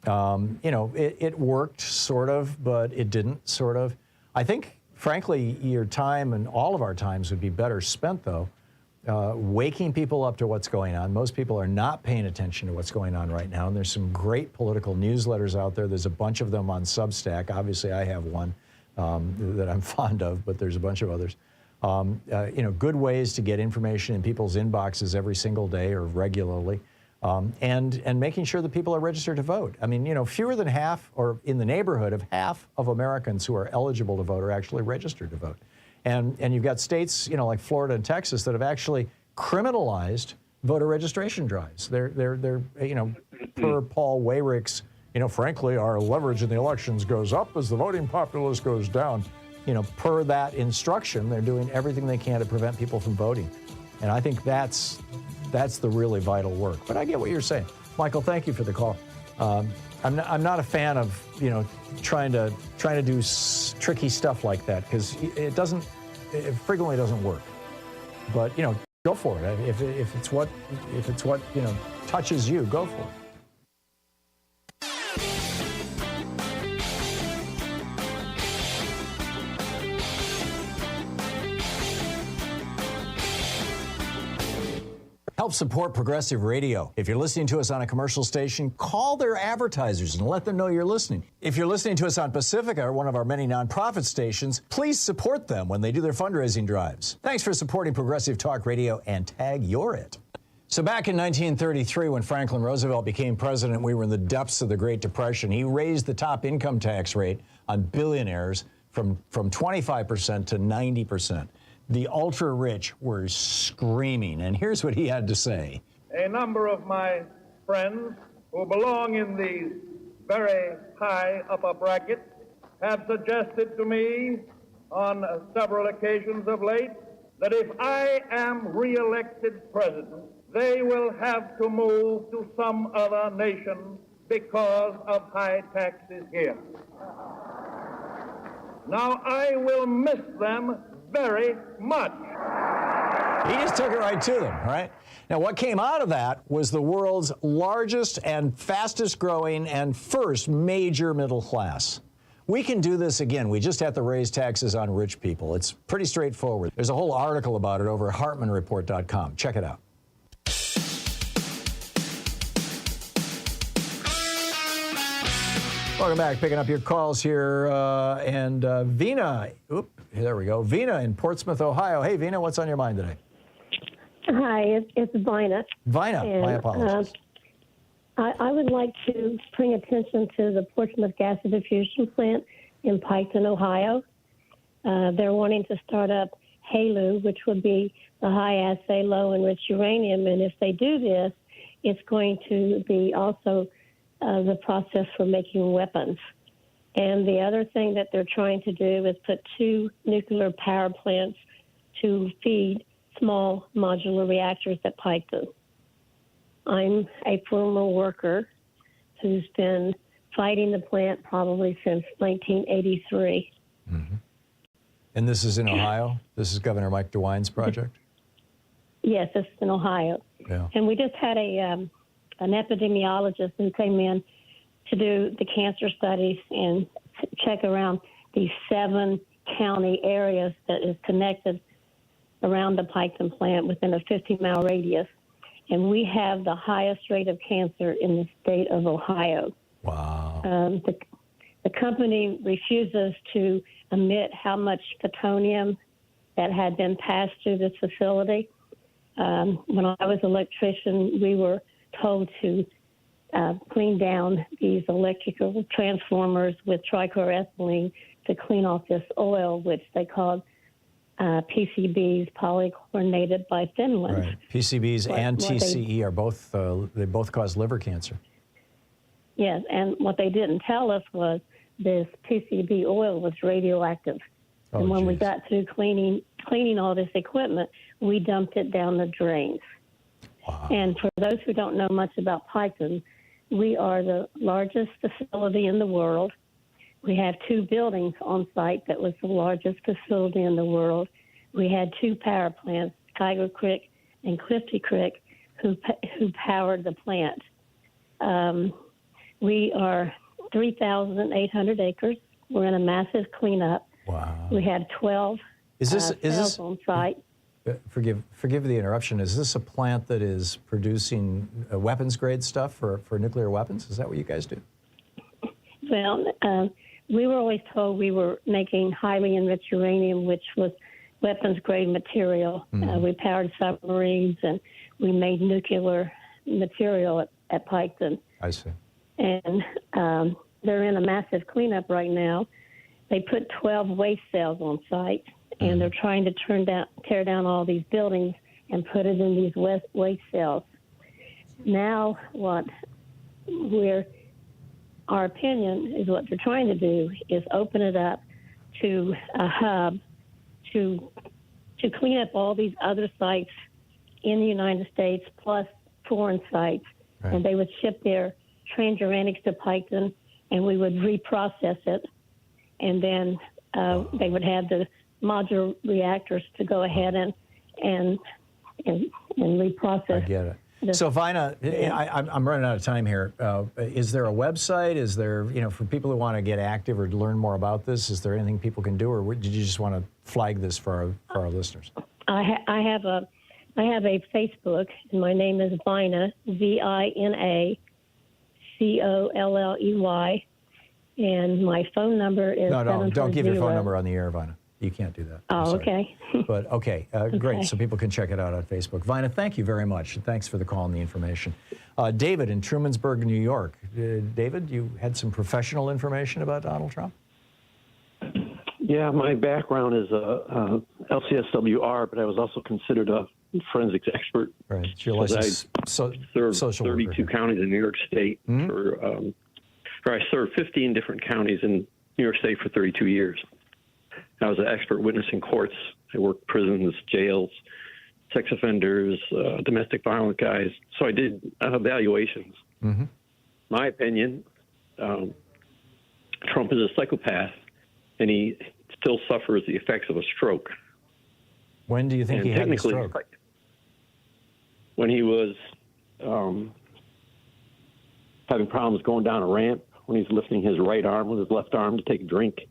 It worked sort of, but it didn't sort of. I think, frankly, your time and all of our times would be better spent, though, waking people up to what's going on. Most people are not paying attention to what's going on right now, and there's some great political newsletters out there. There's a bunch of them on Substack. Obviously, I have one that I'm fond of, but there's a bunch of others. Good ways to get information in people's inboxes every single day or regularly. And making sure that people are registered to vote. I mean, fewer than half, or in the neighborhood of half of Americans who are eligible to vote are actually registered to vote. And you've got states, like Florida and Texas, that have actually criminalized voter registration drives. They're per Paul Weyrick's, frankly, our leverage in the elections goes up as the voting populace goes down. Per that instruction, they're doing everything they can to prevent people from voting. And I think that's the really vital work. But I get what you're saying. Michael, thank you for the call. I'm not a fan of, trying to do tricky stuff like that, because it frequently doesn't work. But, go for it. If it's what touches you, go for it. Help support progressive radio. If you're listening to us on a commercial station, call their advertisers and let them know you're listening. If you're listening to us on Pacifica, one of our many nonprofit stations, please support them when they do their fundraising drives. Thanks for supporting progressive talk radio, and tag you're it. So back in 1933, when Franklin Roosevelt became president, we were in the depths of the Great Depression. He raised the top income tax rate on billionaires from 25% to 90%. The ultra-rich were screaming, and here's what he had to say. A number of my friends who belong in the very high upper bracket have suggested to me on several occasions of late that if I am re-elected president, they will have to move to some other nation because of high taxes here. Now, I will miss them very much. He just took it right to them, right? Now, what came out of that was the world's largest and fastest growing and first major middle class. We can do this again. We just have to raise taxes on rich people. It's pretty straightforward. There's a whole article about it over at HartmannReport.com. Check it out. Welcome back. Picking up your calls here. And Vina, there we go. Vina in Portsmouth, Ohio. Hey, Vina, what's on your mind today? Hi, it's Vina. Vina, my apologies. I would like to bring attention to the Portsmouth Gas Diffusion Plant in Piketon, Ohio. They're wanting to start up HALEU, which would be the high-assay, low-enriched uranium. And if they do this, it's going to be also the process for making weapons. And the other thing that they're trying to do is put 2 nuclear power plants to feed small modular reactors at Piketon. I'm a former worker who's been fighting the plant probably since 1983. Mm-hmm. And this is in Ohio? This is Governor Mike DeWine's project? Yes, this is in Ohio. Yeah. And we just had an epidemiologist who came in to do the cancer studies and check around these 7 county areas that is connected around the Piketon plant within a 50-mile radius, and we have the highest rate of cancer in the state of Ohio. Wow. The company refuses to admit how much plutonium that had been passed through this facility. When I was an electrician, we were told to clean down these electrical transformers with trichloroethylene to clean off this oil, which they called PCBs, polychlorinated biphenylates. Right. PCBs and TCE are both, they both cause liver cancer. Yes, and what they didn't tell us was this PCB oil was radioactive. Oh, and when we geez. got through cleaning all this equipment, we dumped it down the drains. Wow. And for those who don't know much about Piketon, we are the largest facility in the world. We have 2 buildings on site that was the largest facility in the world. We had 2 power plants, Tiger Creek and Clifty Creek, who powered the plant. We are 3,800 acres. We're in a massive cleanup. Wow. We had 12 cells on site. Forgive the interruption. Is this a plant that is producing weapons-grade stuff for nuclear weapons? Is that what you guys do? Well, we were always told we were making highly enriched uranium, which was weapons-grade material. We powered submarines, and we made nuclear material at Piketon. I see. And they're in a massive cleanup right now. They put 12 waste cells on site, and they're trying to tear down all these buildings and put it in these waste cells. Now, our opinion is what they're trying to do is open it up to a hub to clean up all these other sites in the United States plus foreign sites, right. And they would ship their transuranics to Piketon, and we would reprocess it, and then they would have the modular reactors to go ahead and reprocess. I get it. So, Vina, I'm running out of time here. Is there a website? Is there, for people who want to get active or learn more about this, is there anything people can do, or did you just want to flag this for our listeners? I have a Facebook, and my name is Vina, VINA, COLLEY, and my phone number is No, don't give your phone number on the air, Vina. You can't do that. Oh, okay. But okay, great. So people can check it out on Facebook. Vina, thank you very much. Thanks for the call and the information. David in Trumansburg, New York. David, you had some professional information about Donald Trump? Yeah, my background is LCSWR, but I was also considered a forensics expert. Right. It's your license, served social 32 worker. counties in New York State I served 15 different counties in New York State for 32 years. I was an expert witness in courts. I worked prisons, jails, sex offenders, domestic violent guys. So I did evaluations. My opinion, Trump is a psychopath, and he still suffers the effects of a stroke. When do you think he had the stroke? When he was having problems going down a ramp, when he's lifting his right arm with his left arm to take a drink,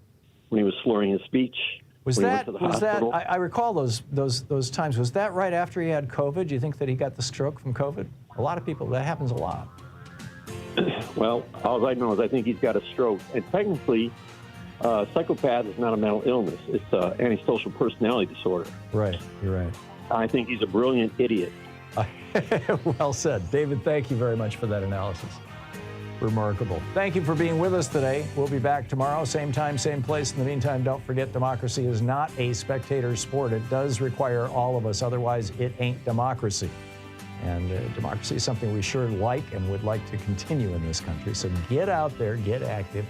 when he was slurring his speech. I recall those times. Was that right after he had COVID? Do you think that he got the stroke from COVID? A lot of people, that happens a lot. Well, all I know is I think he's got a stroke. And technically, psychopath is not a mental illness. It's an antisocial personality disorder. Right, you're right. I think he's a brilliant idiot. Well said. David, thank you very much for that analysis. Remarkable. Thank you for being with us today. We'll be back tomorrow, same time, same place. In the meantime, don't forget, democracy is not a spectator sport. It does require all of us. Otherwise, it ain't democracy. And democracy is something we sure like and would like to continue in this country. So get out there, get active,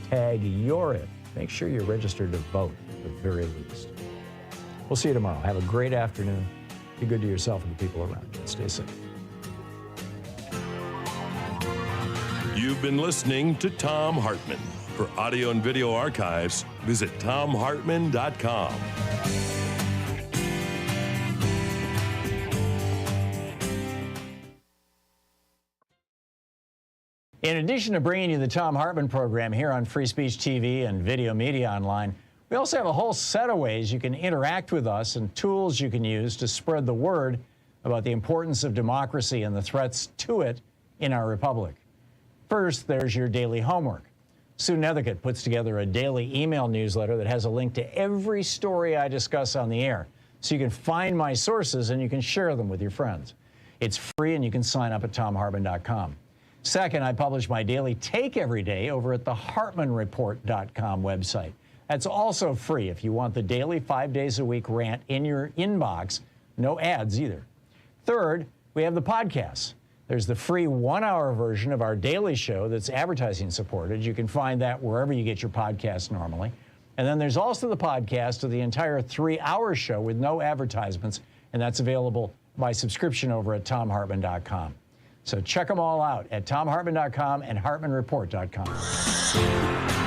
tag you're it. Make sure you're registered to vote at the very least. We'll see you tomorrow. Have a great afternoon. Be good to yourself and the people around you. Stay safe. You've been listening to Thom Hartmann. For audio and video archives, visit thomhartmann.com. In addition to bringing you the Thom Hartmann Program here on Free Speech TV and Video Media Online, We also have a whole set of ways you can interact with us and tools you can use to spread the word about the importance of democracy and the threats to it in our republic. First, there's your daily homework. Sue Nethercutt puts together a daily email newsletter that has a link to every story I discuss on the air, so you can find my sources and you can share them with your friends. It's free and you can sign up at thomhartmann.com. Second, I publish my daily take every day over at the hartmannreport.com website. That's also free if you want the daily 5 days a week rant in your inbox. No ads either. Third, we have the podcasts. There's the free 1-hour version of our daily show that's advertising supported. You can find that wherever you get your podcasts normally. And then there's also the podcast of the entire 3-hour show with no advertisements, and that's available by subscription over at thomhartmann.com. So check them all out at thomhartmann.com and hartmannreport.com.